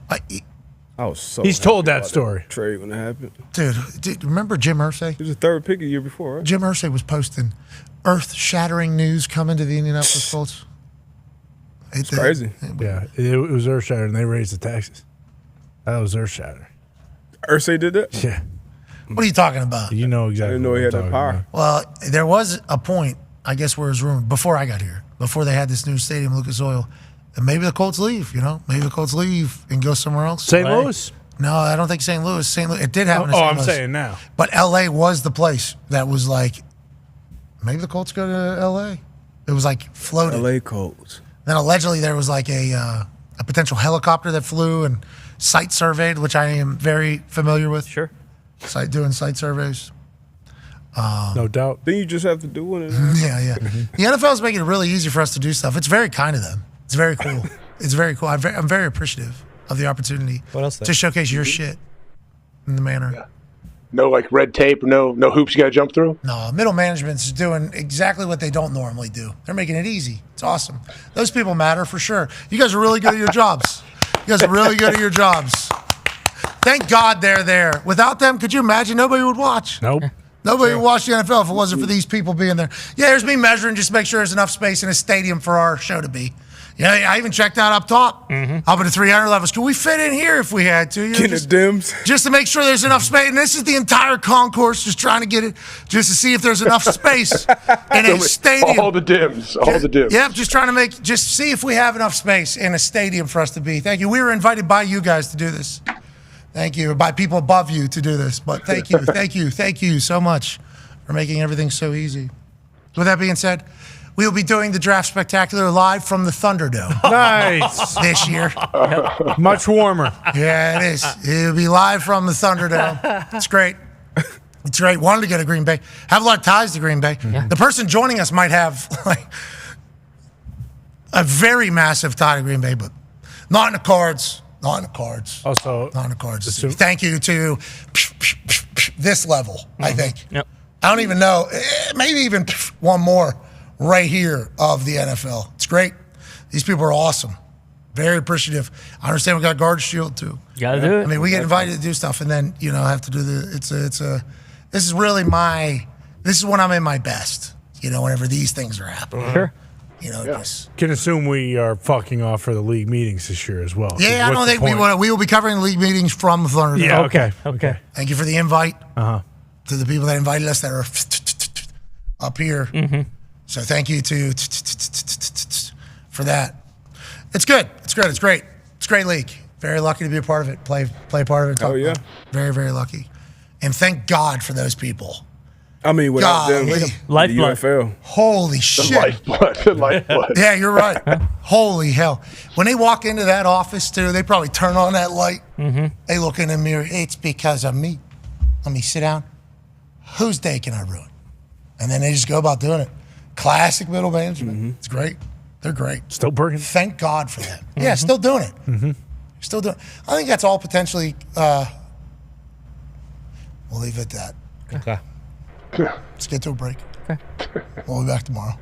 But I was so He's happy told that about story. Trade when it happened. dude, remember Jim Irsay? He was the 3rd pick a year before, right? Jim Irsay was posting earth-shattering news coming to the Indianapolis Colts. It's crazy. Yeah, it was earth-shattering. They raised the taxes. That was earth-shattering. Irsay did that? Yeah. What are you talking about? You know I exactly didn't know what he had I'm that talking power. about. Well, there was a point, I guess, where it was rumored before I got here, before they had this new stadium, Lucas Oil, and maybe the Colts leave. Maybe the Colts leave and go somewhere else. St. Louis? No, I don't think St. Louis. St. Louis. It did happen. Oh, in St. I'm Louis. saying now. But L.A. was the place that was like, maybe the Colts go to L.A. It was like floated. LA Colts. Then allegedly there was like a potential helicopter that flew and site surveyed, which I am very familiar with. Sure. Doing site surveys. No doubt. Then you just have to do one. Yeah. The NFL is making it really easy for us to do stuff. It's very kind of them. It's very cool. It's very cool. I'm very appreciative of the opportunity What else to showcase your shit in the manner. Yeah. No like red tape, no hoops you got to jump through. No, middle management's doing exactly what they don't normally do. They're making it easy. It's awesome. Those people matter for sure. You guys are really good at your jobs. You guys are really good at your jobs. Thank God they're there. Without them, could you imagine? Nobody would watch. Nope. Nobody would watch the NFL if it wasn't for these people being there. Yeah, here's me measuring just to make sure there's enough space in a stadium for our show to be. Yeah, I even checked out up top. Up at the 300 levels. Could we fit in here if we had to? Get the dims. Just to make sure there's enough space. And this is the entire concourse, just trying to get it, just to see if there's enough space in a stadium. All the dims. Yep, just trying to just see if we have enough space in a stadium for us to be. Thank you. We were invited by you guys to do this. Thank you. By people above you to do this. But thank you so much for making everything so easy. With that being said, we will be doing the Draft Spectacular live from the Thunderdome. Nice. This year. Much warmer. Yeah, it is. It'll be live from the Thunderdome. It's great. It's great. Wanted to go to Green Bay. Have a lot of ties to Green Bay. Yeah. The person joining us might have like a very massive tie to Green Bay, but Not in the cards. Not in the cards. Also, not in the cards. Thank you to this level, I think. Yep. I don't even know. Maybe even one more right here of the NFL. It's great. These people are awesome. Very appreciative. I understand we got guard shield too. Gotta do it. I mean, we get invited to do stuff, and then have to do this is really this is when I'm in my best. Whenever these things are happening. Sure. Just can assume we are fucking off for the league meetings this year as well. yeah. I don't think we will be covering league meetings from the Thunderdome. Yeah. Okay. Thank you for the invite. To the people that invited us that are up here. Mm-hmm. So thank you for that. It's good. It's good. It's great. It's a great league. Very lucky to be a part of it. Play part of it. Oh yeah. Very, very lucky. And thank God for those people. I mean, without them, the Lifeblood. UFL. Holy shit. The lifeblood. Yeah, you're right. Holy hell. When they walk into that office, too, they probably turn on that light. Mm-hmm. They look in the mirror. It's because of me. Let me sit down. Whose day can I ruin? And then they just go about doing it. Classic middle management. It's great. They're great. Still working. Thank God for them. Yeah, still doing it. Still doing it. I think that's all potentially. We'll leave it at that. Okay. Let's get to a break. Okay. We'll be back tomorrow.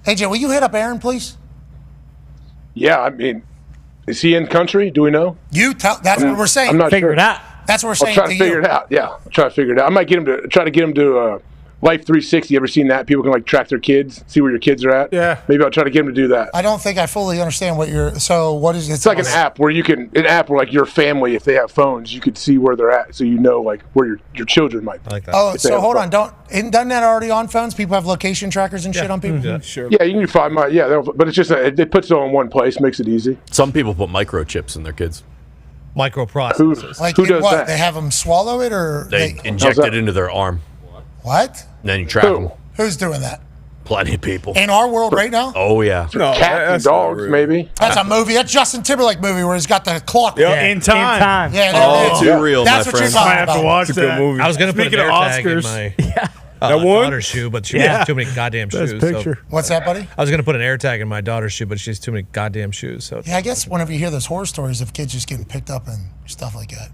AJ, will you hit up Aaron, please? Yeah, I mean, is he in country? Do we know? That's what we're saying. I'm not Figure sure. it out. That's what we're I'll saying try to to figure you. it out. Yeah, I'll try to figure it out. I might try to get him to Life 360. Ever seen that? People can track their kids, see where your kids are at. Yeah. Maybe I'll try to get him to do that. I don't think I fully understand what you're. So what is it? It's like an app where your family, if they have phones, you could see where they're at, so where your children might be. I like that. Oh, if they so have hold phones. on. Doesn't that already on phones? People have location trackers and shit on people. Yeah. Sure. Yeah, you can find my but it's just it puts it all in one place, makes it easy. Some people put microchips in their kids. Microprocessors. Like Who does what? that? They have them swallow it, or They inject it into their arm. what? And then you track them. Who's doing that? Plenty of people. In our world right now? Oh, yeah. No, cats and that's not dogs, real. maybe. That's a movie. That's Justin Timberlake movie where he's got the clock. Yeah. In time. Yeah, Oh, too real, That's my what you're friend. talking Might have about. to watch It's a good that. movie. I was going to put an Speaking air of tag in Oscars. my That one? daughter's shoe, but she has too many goddamn Best shoes. picture. What's that, buddy? I was going to put an air tag in my daughter's shoe, but she has too many goddamn shoes. So Yeah, I guess whenever you hear those horror stories of kids just getting picked up and stuff like that,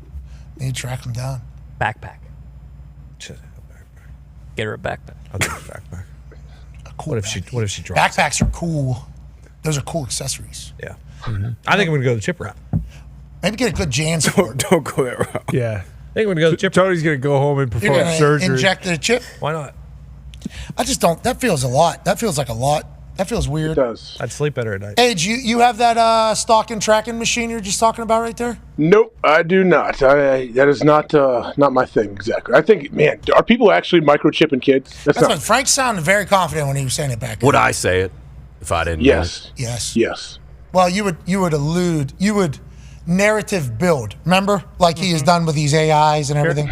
you need to track them down. Backpack. Get her a backpack. I'll get a backpack. Cool What if she drops? Backpacks are cool. Those are cool accessories. Yeah. I think I'm going to go the chip route. Maybe get a good Jan's for it. Don't go that route. Yeah. I think I'm going to go the chip route. Tony's going to go home and You're perform gonna surgery. inject the chip? Why not? I just don't. That feels a lot. That feels like a lot. That feels weird. It does. I'd sleep better at night. Age, you have that stalking tracking machine you're just talking about right there? Nope, I do not. That is not my thing exactly. I think, man, are people actually microchipping kids? That's what Frank sounded very confident when he was saying it back. Would I say it if I didn't? Yes. Yes. Yes. Well, you would narrative build. Remember, like he has done with these AIs and everything.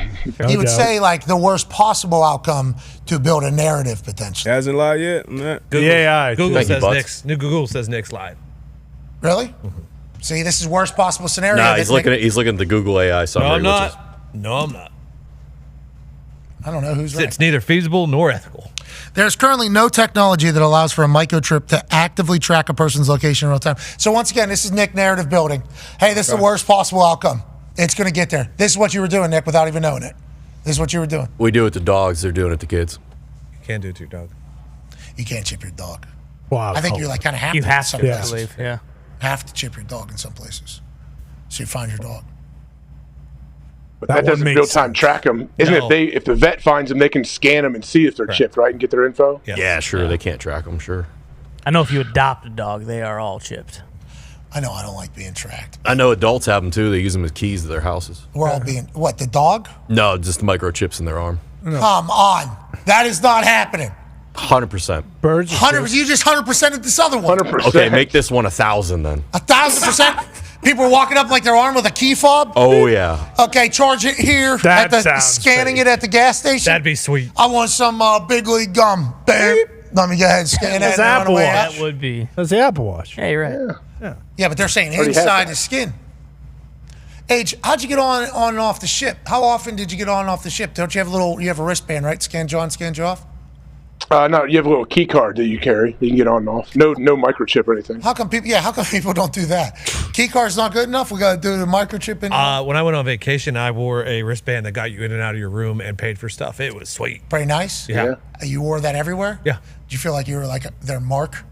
He would say like the worst possible outcome to build a narrative potentially. Hasn't lied yet on that. Google, AI. Google Thank you, says Butts. Nick's. Google says Nick's lied. Really? See, this is worst possible scenario. Nah, That's he's looking at the Google AI summary. No, I'm which not. is- No, I'm not. I don't know who's right. It's neither feasible nor ethical. There's currently no technology that allows for a microchip to actively track a person's location in real time. So once again, this is Nick narrative building. Hey, this is the worst possible outcome. It's going to get there. This is what you were doing, Nick, without even knowing it. This is what you were doing. We do it to dogs. They're doing it to kids. You can't do it to your dog. You can't chip your dog. Wow. I think you're like kind of have You to. have in some to, I places. believe. Yeah. Have to chip your dog in some places. So you find your dog. But That that one doesn't makes real-time track them. Isn't No. it? If the vet finds them, they can scan them and see if they're chipped, right, and get their info? Yes. Yeah, sure. They can't track them. Sure. I know if you adopt a dog, they are all chipped. I know I don't like being tracked. I know adults have them too. They use them as keys to their houses. We're all being, what, the dog? No, just microchips in their arm. Come on. That is not happening. 100%. Birds. 100%. You just 100%ed this other one. 100%. Okay, make this one 1,000 then. 1,000%. People are walking up like their arm with a key fob. Oh yeah. Okay, charge it here. That at the sounds scanning fake. it at the gas station. That'd be sweet. I want some Big League gum. Bam. Let me go ahead and scan that. That's on the Apple way Watch. out. That would be. That's the Apple Watch. Yeah, you're right. Yeah, but they're saying Already have inside that. the skin. Age, how'd you get on and off the ship? How often did you get on and off the ship? Don't you have you have a wristband, right? Scan you on, scan you off? No, you have a little key card that you carry. You can get on and off. No microchip or anything. How come people don't do that? Key card's not good enough? We got to do the microchip in When I went on vacation, I wore a wristband that got you in and out of your room and paid for stuff. It was sweet. Pretty nice? Yeah. You wore that everywhere? Yeah. Did you feel like you were like their mark?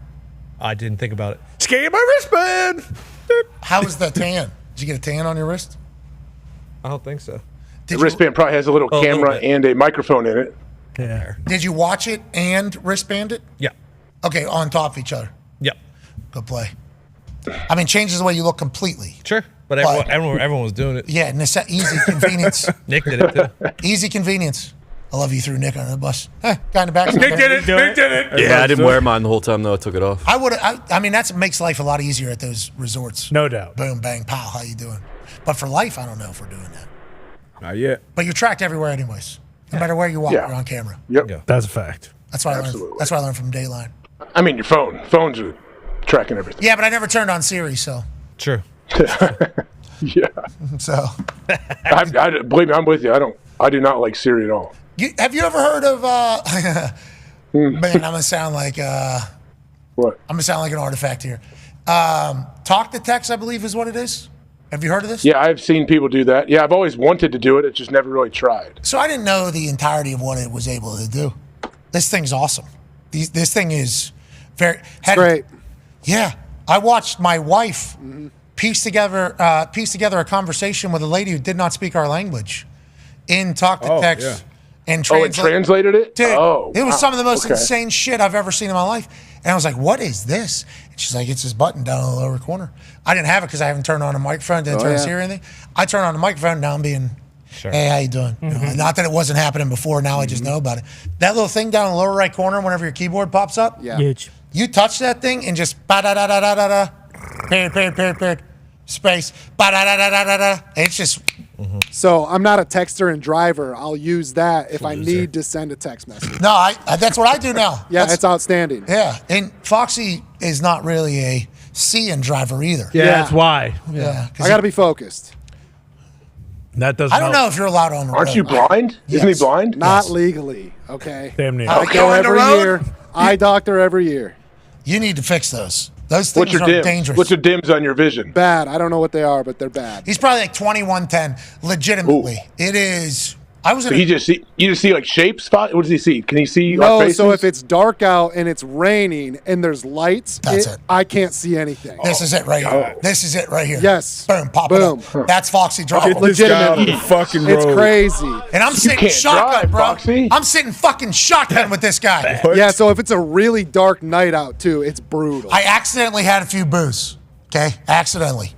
I didn't think about it. Scan my wristband. How was the tan? Did you get a tan on your wrist? I don't think so. The wristband probably has a little camera and a microphone in it. Yeah. Did you watch it and wristband it? Yeah. Okay, on top of each other. Yep. Good play. I mean, changes the way you look completely. Sure. But everyone was doing it. Yeah, and it's that easy convenience. Nick did it too. Easy convenience. I love you threw Nick under the bus. Guy in the back. Nick did it. Nick did it. Yeah, I didn't wear mine the whole time though. I took it off. I would. I mean, that makes life a lot easier at those resorts. No doubt. Boom, bang, pow. How you doing? But for life, I don't know if we're doing that. Not yet. But you're tracked everywhere, anyways. No matter where you walk, you're on camera. Yep. That's a fact. That's what I learned. That's what I learned from Dayline. I mean, your phones are tracking everything. Yeah, but I never turned on Siri, so. True. Yeah. So. Believe me, I'm with you. I do not like Siri at all. Have you ever heard of? Man, I'm gonna sound like what? I'm gonna sound like an artifact here. Talk to text, I believe, is what it is. Have you heard of this? Yeah, I've seen people do that. Yeah, I've always wanted to do it. It just never really tried. So I didn't know the entirety of what it was able to do. This thing's awesome. This thing is great. Yeah, I watched my wife piece together a conversation with a lady who did not speak our language in talk to text. Yeah. And it translated it? Dude, oh, it was wow. some of the most Okay. insane shit I've ever seen in my life. And I was like, what is this? And she's like, it's this button down in the lower corner. I didn't have it because I haven't turned on a microphone, didn't turn on Siri or anything. I turned on the microphone, now I'm being, hey, how you doing? Not that it wasn't happening before, now I just know about it. That little thing down in the lower right corner, whenever your keyboard pops up, Huge. you touch that thing and just ba-da-da-da-da-da-da, period, space, ba-da-da-da-da-da-da. It's just... So I'm not a texter and driver. I'll use that if I need to send a text message. No, that's what I do now. Yeah, it's outstanding. Yeah, and Foxy is not really a seeing driver either. Yeah, that's why. Yeah, I got to be focused. That doesn't. I don't know if you're allowed on the road. Aren't you blind? Yes. Isn't he blind? Not legally, okay? Damn near. I go every year. Eye doctor every year. You need to fix those. Those things What's your are dims? dangerous. What's your dims on your vision? Bad. I don't know what they are, but they're bad. He's probably like 2110. Legitimately, it is. I was. So you just see like shapes. What does he see? Can he see? our No, faces? so if it's dark out and it's raining and there's lights, That's it. I can't see anything. This is it right here. This is it right here. Yes. Boom. Pop Boom. it up. That's Foxy driver. Get this guy off the fucking road. It's crazy. And I'm sitting can't shotgun, drive, bro. Foxy. I'm sitting fucking shotgun with this guy. Yeah, so if it's a really dark night out too, it's brutal. I accidentally had a few booze. Okay, accidentally.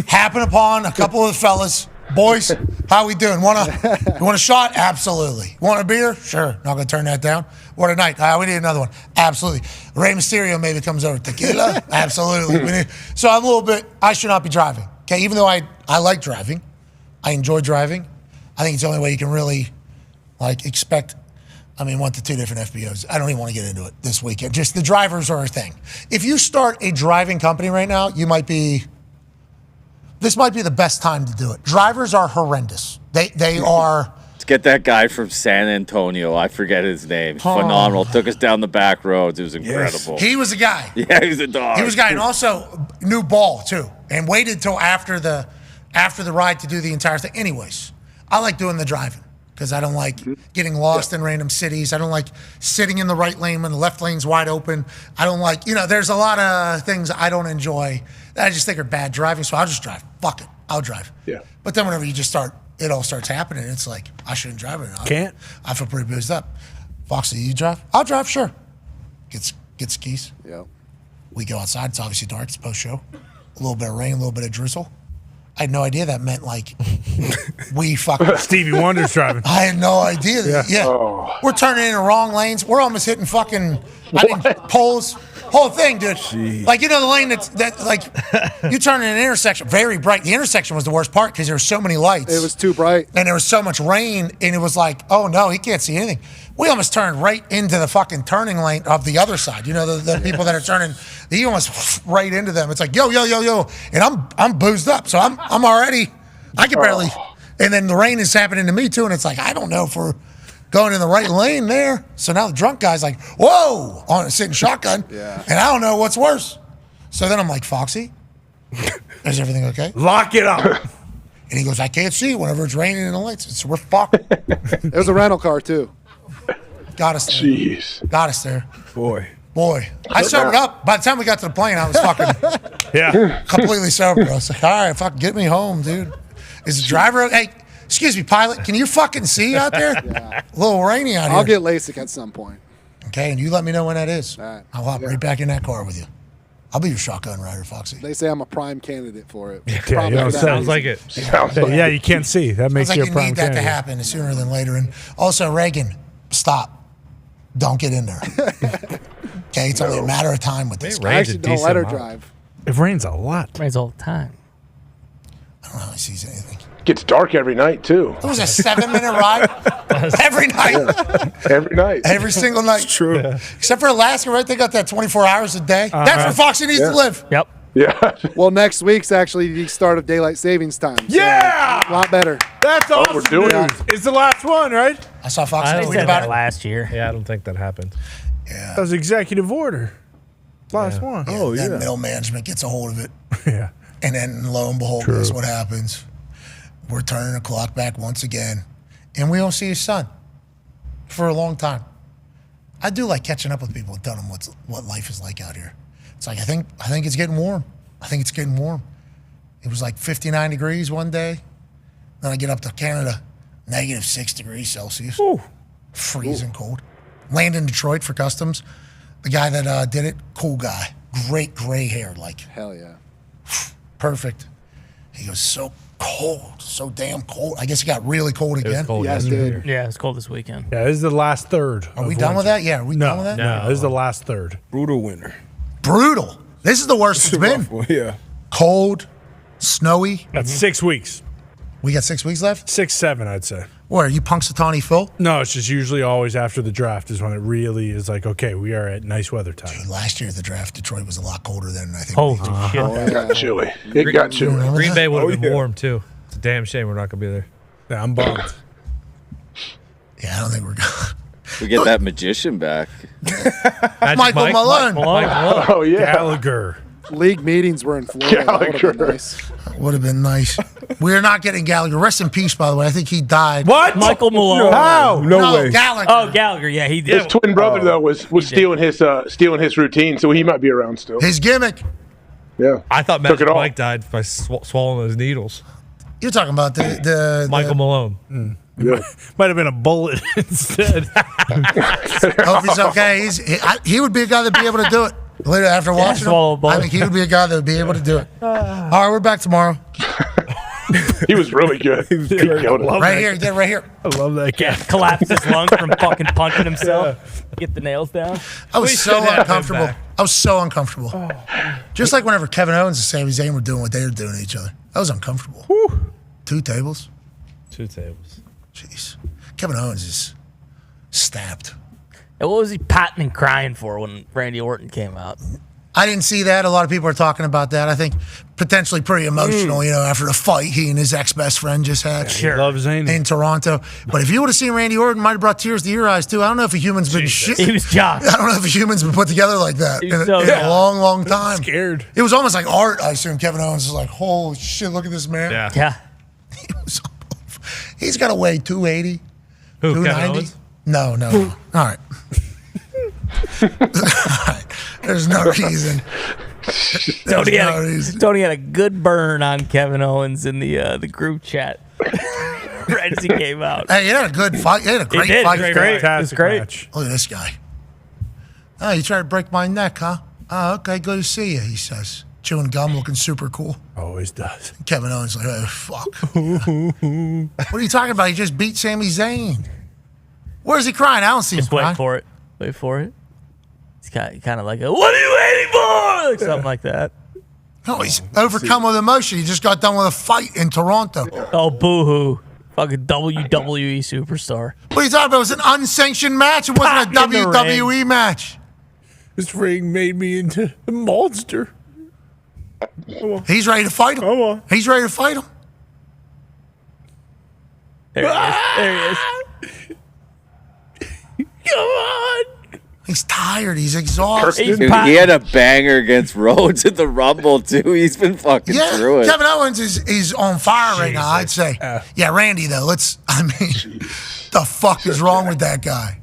Happened upon a couple of the fellas. Boys, how we doing? You want a shot? Absolutely. Want a beer? Sure. Not gonna turn that down. What a night. We need another one. Absolutely. Rey Mysterio maybe comes over. Tequila? Absolutely. So I'm a little bit. I should not be driving. Okay, even though I like driving, I enjoy driving. I think it's the only way you can really expect. 1 to 2 different FBOs. I don't even want to get into it this weekend. Just the drivers are a thing. If you start a driving company right now, this might be the best time to do it. Drivers are horrendous. They are. Let's get that guy from San Antonio. I forget his name. Phenomenal. Took us down the back roads. It was incredible. He was a guy. Yeah, he was a dog. He was a guy, and also new ball too, and waited till after the ride to do the entire thing. Anyways, I like doing the driving because I don't like getting lost in random cities. I don't like sitting in the right lane when the left lane's wide open. I don't like, there's a lot of things I don't enjoy that I just think are bad driving, so I'll just drive. Fuck it, I'll drive. Yeah. But then whenever you just it all starts happening, it's like, I shouldn't drive it. Can't. I feel pretty boozed up. Foxy, you drive? I'll drive, sure. Gets skis. Yeah. We go outside. It's obviously dark. It's post-show. A little bit of rain, a little bit of drizzle. I had no idea that meant we fucking Stevie Wonder's driving. I had no idea that. Yeah. Oh. We're turning into wrong lanes. We're almost hitting fucking poles. Whole thing, dude. Jeez. The lane you turn in an intersection, very bright. The intersection was the worst part because there were so many lights. It was too bright. And there was so much rain, and it was like, oh no, he can't see anything. We almost turned right into the fucking turning lane of the other side. The people that are turning, he almost right into them. It's like, yo, and I'm boozed up, so I'm already, I can barely. And then the rain is happening to me too, and it's like, I don't know if we're going in the right lane there. So now the drunk guy's like, whoa, on a sitting shotgun. Yeah. And I don't know what's worse. So then I'm like, Foxy, is everything okay? Lock it up. And he goes, I can't see whenever it's raining in the lights. So we're fucked. It was a rental car, too. Got us there. Jeez. Got us there. Boy. I sobered up. By the time we got to the plane, I was fucking completely sober. I was like, all right, fucking get me home, dude. Is the driver, hey, excuse me, pilot, can you fucking see out there? Yeah. A little rainy out here. I'll get LASIK at some point. Okay, and you let me know when that is. All right. I'll hop right back in that car with you. I'll be your shotgun rider, Foxy. They say I'm a prime candidate for it. Yeah, you know, Sounds like it. Yeah, you can't see. That makes Sounds you like a you prime need that to candidate. happen sooner than later. And also, Reagan, stop. Don't get in there. Okay, it's only a matter of time with this. I actually don't let her drive. It rains a lot. Rains all the time. I don't know how he sees anything. Gets dark every night too. It was a 7-minute ride every night. Every night. Every single night. It's true. Except for Alaska, right? They got that 24 hours a day. That's where Foxy needs to live. Yep. Yeah. Well, next week's actually the start of daylight savings time. So Yeah! a lot better. That's awesome, we're doing dude. It's the last one, right? I saw Foxy I tweet said about that it. last year. Yeah, I don't think that happened. That was executive order. Last one. Oh, Then yeah. middle management gets a hold of it. Yeah. And then lo and behold, guess what happens? We're turning the clock back once again. And we don't see his son for a long time. I do like catching up with people and telling them what life is like out here. It's like, I think it's getting warm. I think it's getting warm. It was like 59 degrees one day. Then I get up to Canada, -6 degrees Celsius. Ooh. Freezing cold. Land in Detroit for customs. The guy that did it, cool guy. Great gray hair, like. Hell yeah. Perfect. He goes, so cold, so damn cold. I guess it got really cold It was again. cold Yes, yesterday. dude. Yeah, it's cold this weekend. Yeah, this is the last third. Are we done with that? Yeah, are we done with that? No, this is the last third. Brutal winter. Brutal. This is the worst it's been. Yeah. Cold, snowy. That's 6 weeks. We got 6 weeks left? 6, 7, I'd say. What, are you Punxsutawney Phil? No, it's just usually always after the draft is when it really is like, okay, we are at nice weather time. Dude, last year at the draft, Detroit was a lot colder than I think. Holy we shit. It got chilly. It got chilly. Green Bay would have been yeah. warm, too. It's a damn shame we're not going to be there. Yeah, I'm bummed. Yeah, I don't think we're good. We get that magician back. Michael Malone. Oh yeah. Gallagher. League meetings were in Florida. That would have been Gallagher. nice. Would have been nice. We're not getting Gallagher. Rest in peace, by the way. I think he died. What? Michael Malone. How? No way. Gallagher. Oh, Gallagher. Yeah, he did. His twin brother though was stealing his routine, so he might be around still. His gimmick. Yeah. I thought Took Magic it all. Mike died by swallowing those needles. You're talking about the Michael Malone. Yeah. Might have been a bullet instead. Hope he's okay. He would be a guy that'd be able to do it. Later, after watching swallow a him, bullet. I think he would be a guy that would be able to do it. All right, we're back tomorrow. He was really good. He killed it. Right here, get it right here. I love that guy. Collapsed his lung from fucking punching himself. Get the nails down. I was We so should have him uncomfortable. back. I was so uncomfortable. Just like whenever Kevin Owens and Sami Zayn were doing what they were doing to each other. I was uncomfortable. 2 tables. 2 tables. Jeez. Kevin Owens is stabbed. And what was he patting and crying for when Randy Orton came out? I didn't see that. A lot of people are talking about that. I think potentially pretty emotional, after the fight he and his ex-best friend just had Sure. Love Zayn. in Toronto. But if you would have seen Randy Orton, might have brought tears to your eyes too. I don't know if a human's been shit. He was shocked. I don't know if a human's been put together like that He in, was so in shocked. a long, long time. Scared. It was almost like art. I assume Kevin Owens was like, "Holy shit, look at this man." Yeah. Yeah. He's got to weigh 280, Who, Kevin 290. Owens? No. All right. All right. There's no reason. There's no reason. Tony had a good burn on Kevin Owens in the group chat right as he came out. Hey, he had a good fight. He had a great He did. fight. It was great. It was Fantastic great. match. Look at this guy. Oh, you tried to break my neck, huh? Oh, okay, good to see you, he says. Chewing gum, looking super cool. Always does. Kevin Owens like, oh, fuck. What are you talking about? He just beat Sami Zayn. Where's he crying? I don't see Just him wait crying. for it. Wait for it. He's kind of like, what are you waiting for? Like something like that. No, he's overcome with emotion. He just got done with a fight in Toronto. Oh, boo-hoo. Fucking WWE superstar. What are you talking about? It was an unsanctioned match. It wasn't a Back in the WWE match. This ring made me into a monster. He's ready to fight him. Come on. He's ready to fight him. There he is. There he is. He's tired. He's exhausted. Dude, he had a banger against Rhodes in the Rumble, too. He's been fucking through it. Kevin Owens is on fire right now, I'd say. Yeah, Randy, though. The fuck is wrong with that guy?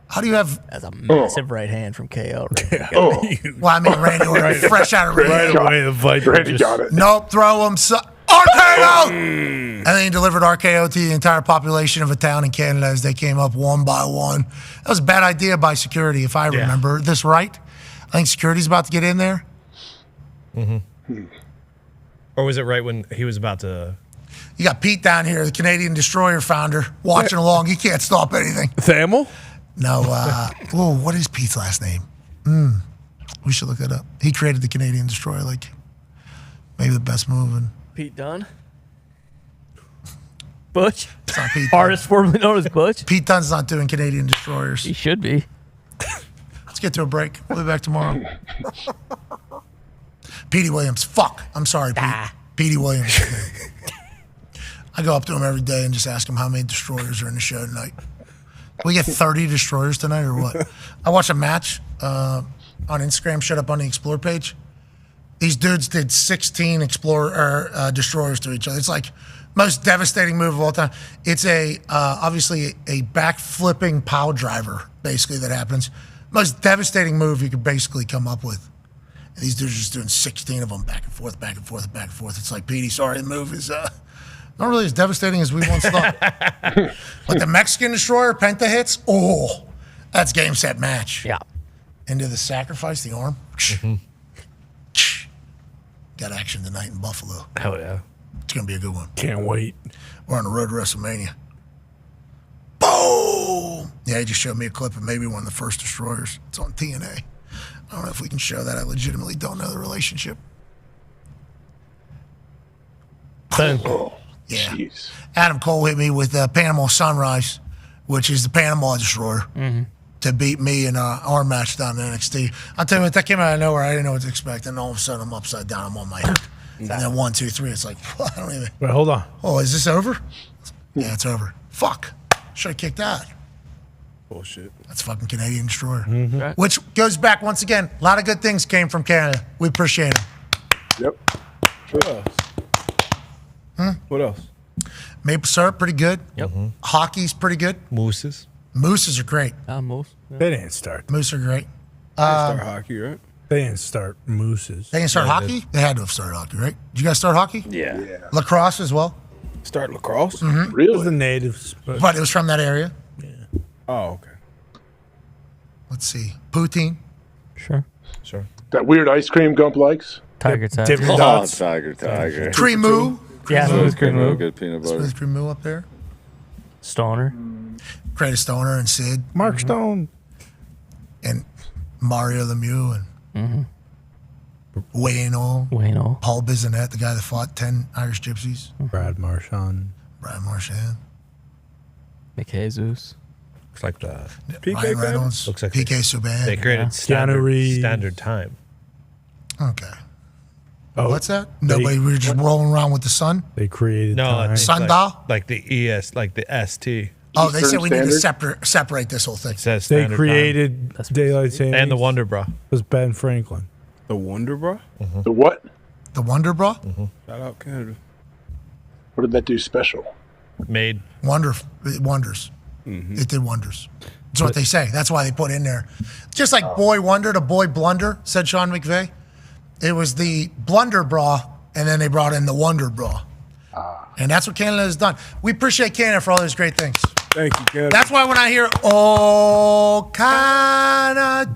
How do you have... That's a massive right hand from KO. Well, I mean, Randy, fresh out of right away, the Viper Randy got it. Nope, throw him. RKO! And then he delivered RKO to the entire population of a town in Canada as they came up one by one. That was a bad idea by security, if I remember this right. I think security's about to get in there. Mm-hmm. Or was it right when he was about to... You got Pete down here, the Canadian Destroyer founder, watching along. He can't stop anything. Thamel? No. What is Pete's last name? We should look that up. He created the Canadian Destroyer, like maybe the best move in... Pete Dunne? Butch? It's not Pete Artist formerly known as Butch? Pete Dunne's not doing Canadian Destroyers. He should be. Let's get to a break. We'll be back tomorrow. Petey Williams. Fuck. I'm sorry, Pete. Petey Williams. I go up to him every day and just ask him how many destroyers are in the show tonight. We get 30 destroyers tonight or what? I watched a match on Instagram, showed up on the Explore page. These dudes did 16 destroyers to each other. It's like most devastating move of all time. It's obviously a back-flipping power driver, basically, that happens. Most devastating move you could basically come up with. And these dudes are just doing 16 of them back and forth, back and forth, back and forth. It's like, Petey, sorry, the move is not really as devastating as we once thought. But the Mexican destroyer, Penta hits, that's game, set, match. Yeah. Into the sacrifice, the arm. Mm-hmm. Got action tonight in Buffalo. Hell yeah. It's going to be a good one. Can't wait. We're on the road to WrestleMania. Boom! Yeah, he just showed me a clip of maybe one of the first destroyers. It's on TNA. I don't know if we can show that. I legitimately don't know the relationship. Boom. Yeah. Jeez. Adam Cole hit me with Panama Sunrise, which is the Panama Destroyer, to beat me in our match down in NXT. I'll tell you what, that came out of nowhere. I didn't know what to expect. And all of a sudden, I'm upside down. I'm on my head. And then 1, 2, 3, it's like, I don't even. Wait, hold on. Oh, is this over? Yeah, it's over. Fuck. Should have kicked out. Bullshit. That's fucking Canadian Destroyer. Right. Which goes back, once again, a lot of good things came from Canada. We appreciate it. Yep. What else? What else? Maple syrup, pretty good. Yep. Hockey's pretty good. Mooses. Mooses are great. Moose. Yeah. They didn't start. Moose are great. They start hockey, right? They didn't start mooses. They didn't start hockey? They had to have started hockey, right? Did you guys start hockey? Yeah. Lacrosse as well? Start lacrosse? Mm-hmm. It was the natives. But it was from that area. Oh, okay. Let's see. Poutine. Sure. That weird ice cream Gump likes. Tiger Tag. Dippin' Dots. Tiger. Creamoo. Yeah, Smooth cream, good peanut butter. Smooth Creamoo up there. Stoner. Creative Stoner and Sid. Mark Stone. And Mario Lemieux and Wayno. Paul Bissonnette, the guy that fought 10 Irish Gypsies. Brad Marchand. McJesus. Looks like the Ryan Reynolds. Looks like PK Subban. they created standard time. Okay. Oh, What's that? Nobody. We were just rolling around with the sun. They created time. Sundial. Like the ES, like the ST. Oh, they said we need to separate this whole thing. It says They standard created daylight savings. and the Wonder Bra. It was Ben Franklin. The Wonder Bra? The what? The Wonder Bra. Shout out Canada. What did that do special? Made Wonders. It did wonders. That's what they say. That's why they put in there. Just like boy wonder to boy blunder, said Sean McVay. It was the blunder bra, and then they brought in the wonder bra. And that's what Canada has done. We appreciate Canada for all those great things. Thank you, Canada. That's why when I hear, oh, Canada,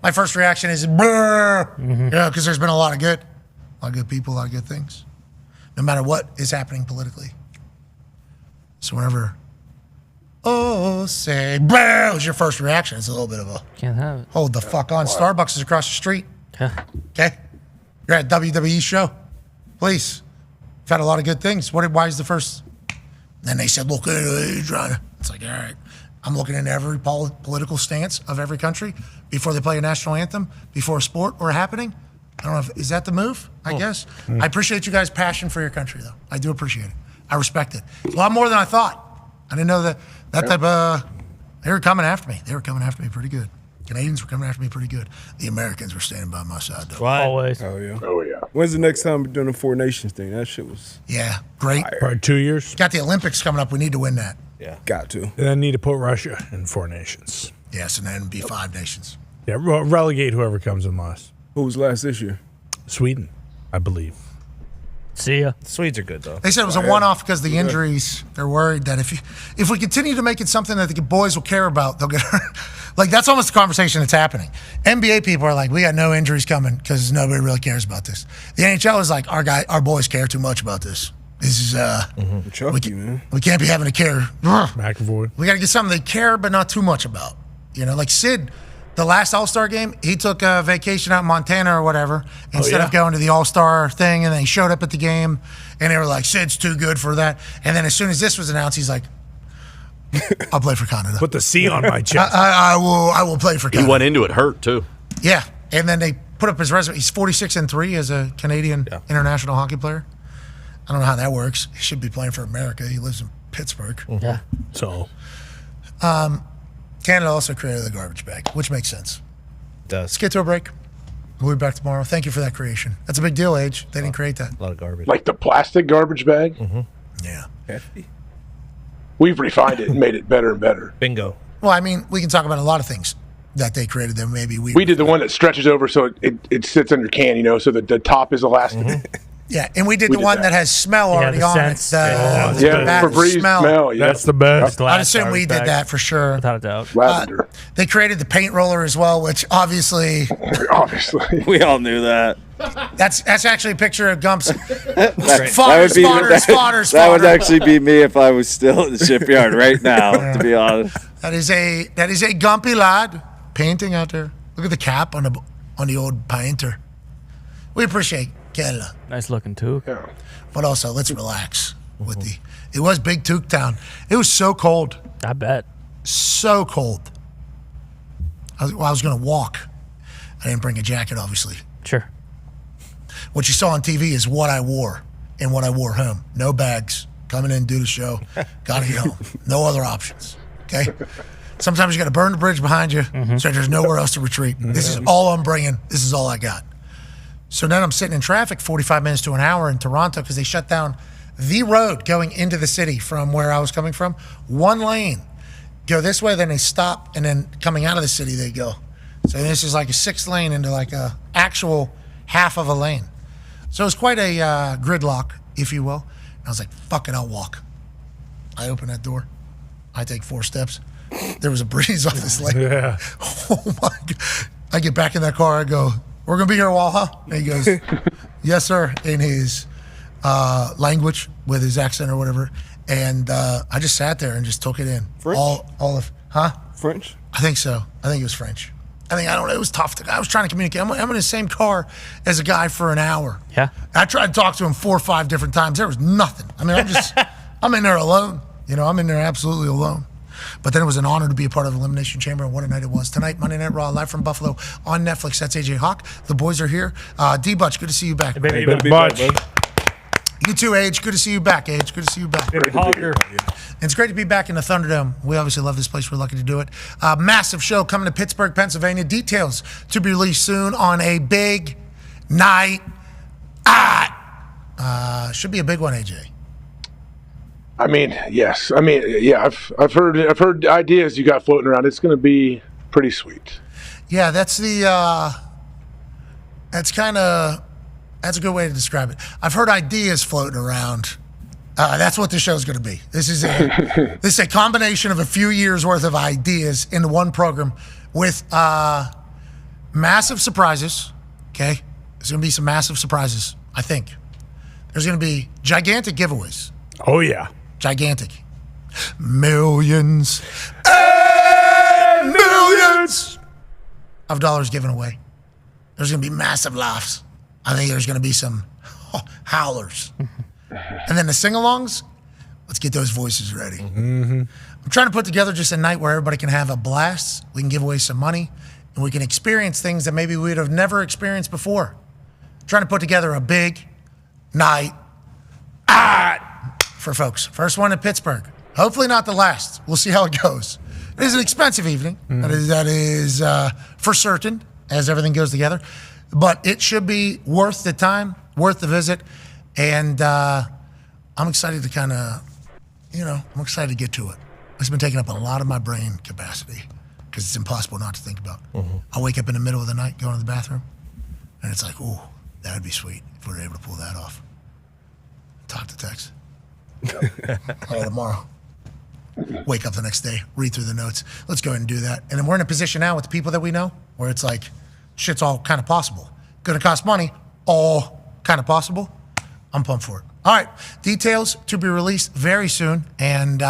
my first reaction is, brr. Yeah, because there's been a lot of good people, a lot of good things, no matter what is happening politically. So whenever, say, brr, was your first reaction, it's a little bit of a, Can't have it. hold the fuck on. Starbucks is across the street. Okay? You're at WWE show. Please. We've had a lot of good things. Why is the first? Then they said, look, it's like, all right. I'm looking into every political stance of every country before they play a national anthem, before a sport or a happening. I don't know is that the move? I guess. I appreciate you guys' passion for your country, though. I do appreciate it. I respect it. It's a lot more than I thought. I didn't know that type of They were coming after me. They were coming after me pretty good. Canadians were coming after me pretty good. The Americans were standing by my side, though. Always. Oh, yeah. Oh, yeah. When's the next time we're doing the Four Nations thing? That shit was Yeah, great. Probably 2 years. Got the Olympics coming up. We need to win that. Yeah. Got to. And then need to put Russia in Four Nations. Yes, and then be 5 nations. Yeah, relegate whoever comes in last. Who was last this year? Sweden, I believe. See ya. Swedes are good though. They said it was a one-off because of the injuries. They're worried that if we continue to make it something that the boys will care about, they'll get hurt. Like, that's almost the conversation that's happening. NBA people are like, we got no injuries coming because nobody really cares about this. The NHL is like, our boys care too much about this. This is we can't be having to care. McAvoy. We got to get something they care but not too much about. You know, like Sid, the last All-Star game, he took a vacation out in Montana or whatever instead of going to the All-Star thing, and then he showed up at the game, and they were like, Sid's too good for that. And then as soon as this was announced, he's like, I'll play for Canada. Put the C on my chest. I will play for Canada. He went into it hurt, too. Yeah, and then they put up his resume. He's 46-3 as a Canadian international hockey player. I don't know how that works. He should be playing for America. He lives in Pittsburgh. Yeah. So, Canada also created the garbage bag, which makes sense. Does. Let's get to a break. We'll be back tomorrow. Thank you for that creation. That's a big deal, Age. They didn't create that. A lot of garbage. Like the plastic garbage bag? Mm-hmm. Yeah. Hefty. We've refined it and made it better and better. Bingo. Well, I mean, we can talk about a lot of things that they created that maybe We did the one that stretches over so it sits under can, so that the top is elastic. Mm-hmm. Yeah, and we did the one that has smell already the on scents. it. The bad Febreze smell. Yeah. That's the best. I'd assume we did that for sure. Without a doubt. Lavender. They created the paint roller as well, which obviously We all knew that. that's actually a picture of Gump's That fodder. would actually be me if I was still in the shipyard right now, to be honest. That is a Gumpy lad painting out there. Look at the cap on the old painter. We appreciate Canada. Nice looking too. Yeah. But also, let's relax with it was Big Took Town. It was so cold. I bet. So cold. I was going to walk. I didn't bring a jacket, obviously. Sure. What you saw on TV is what I wore and what I wore home. No bags. Coming in, do the show. Got to get home. No other options. Okay? Sometimes you got to burn the bridge behind you so there's nowhere else to retreat. This is all I'm bringing. This is all I got. So then I'm sitting in traffic 45 minutes to an hour in Toronto because they shut down the road going into the city from where I was coming from. One lane. Go this way, then they stop, and then coming out of the city, they go. So this is like a 6th lane into like a actual half of a lane. So it's quite a gridlock, if you will. And I was like, fuck it, I'll walk. I open that door. I take 4 steps. There was a breeze off this lane. Yeah. Oh, my God. I get back in that car. I go, we're going to be here a while, huh? And he goes, yes, sir, in his language with his accent or whatever. And I just sat there and just took it in. French? All of, huh? French? I think so. I think it was French. I don't know. It was tough. I was trying to communicate. I'm in the same car as a guy for an hour. Yeah. I tried to talk to him 4 or 5 different times. There was nothing. I mean, I'm in there alone. I'm in there absolutely alone. But then it was an honor to be a part of Elimination Chamber, and what a night it was. Tonight, Monday Night Raw, live from Buffalo on Netflix. That's AJ Hawk. The boys are here. D-Butch, good to see you back. Hey, Baby Butch. You too, Age. Good to see you back, Age. Good to see you back. Baby Hogger. And it's great to be back in the Thunderdome. We obviously love this place. We're lucky to do it. Massive show coming to Pittsburgh, Pennsylvania. Details to be released soon on a big night. Should be a big one, AJ. I mean, yes. I mean, yeah. I've heard ideas you got floating around. It's going to be pretty sweet. Yeah, that's a good way to describe it. I've heard ideas floating around. That's what this show is going to be. This is a combination of a few years worth of ideas into one program with massive surprises. Okay, there's going to be some massive surprises. I think there's going to be gigantic giveaways. Oh yeah, gigantic, millions and millions of dollars given away. There's going to be massive laughs. I think there's going to be some howlers. And then the sing-alongs, let's get those voices ready. Mm-hmm. I'm trying to put together just a night where everybody can have a blast. We can give away some money, and we can experience things that maybe we'd have never experienced before. I'm trying to put together a big night for folks. First one in Pittsburgh. Hopefully not the last. We'll see how it goes. It is an expensive evening. That is for certain, as everything goes together. But it should be worth the time, worth the visit. And I'm excited to kind of, I'm excited to get to it. It's been taking up a lot of my brain capacity because it's impossible not to think about. I wake up in the middle of the night, going to the bathroom, and it's like, ooh, that would be sweet if we were able to pull that off. Talk to Tex. Tomorrow. Wake up the next day, read through the notes. Let's go ahead and do that. And then we're in a position now with the people that we know where it's like, shit's all kind of possible. Gonna cost money, all kind of possible. I'm pumped for it. All right, details to be released very soon. And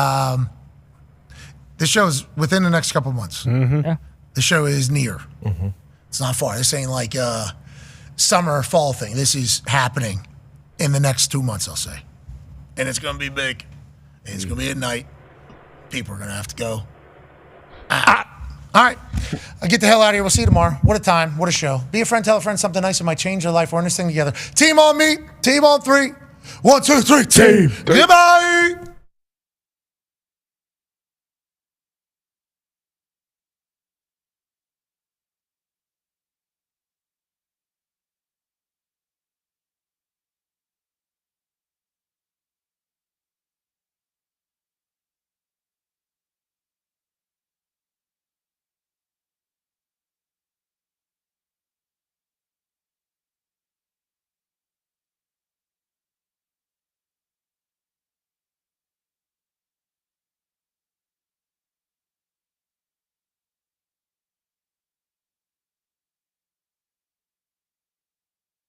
this show is within the next couple of months. Yeah. The show is near. It's not far. This ain't like a summer or fall thing. This is happening in the next 2 months, I'll say. And it's going to be big. And it's going to be at night. People are going to have to go. All right. I'll get the hell out of here. We'll see you tomorrow. What a time. What a show. Be a friend. Tell a friend something nice that might change their life. We're in this thing together. Team on me. Team on three. 1, 2, 3. Team. Goodbye.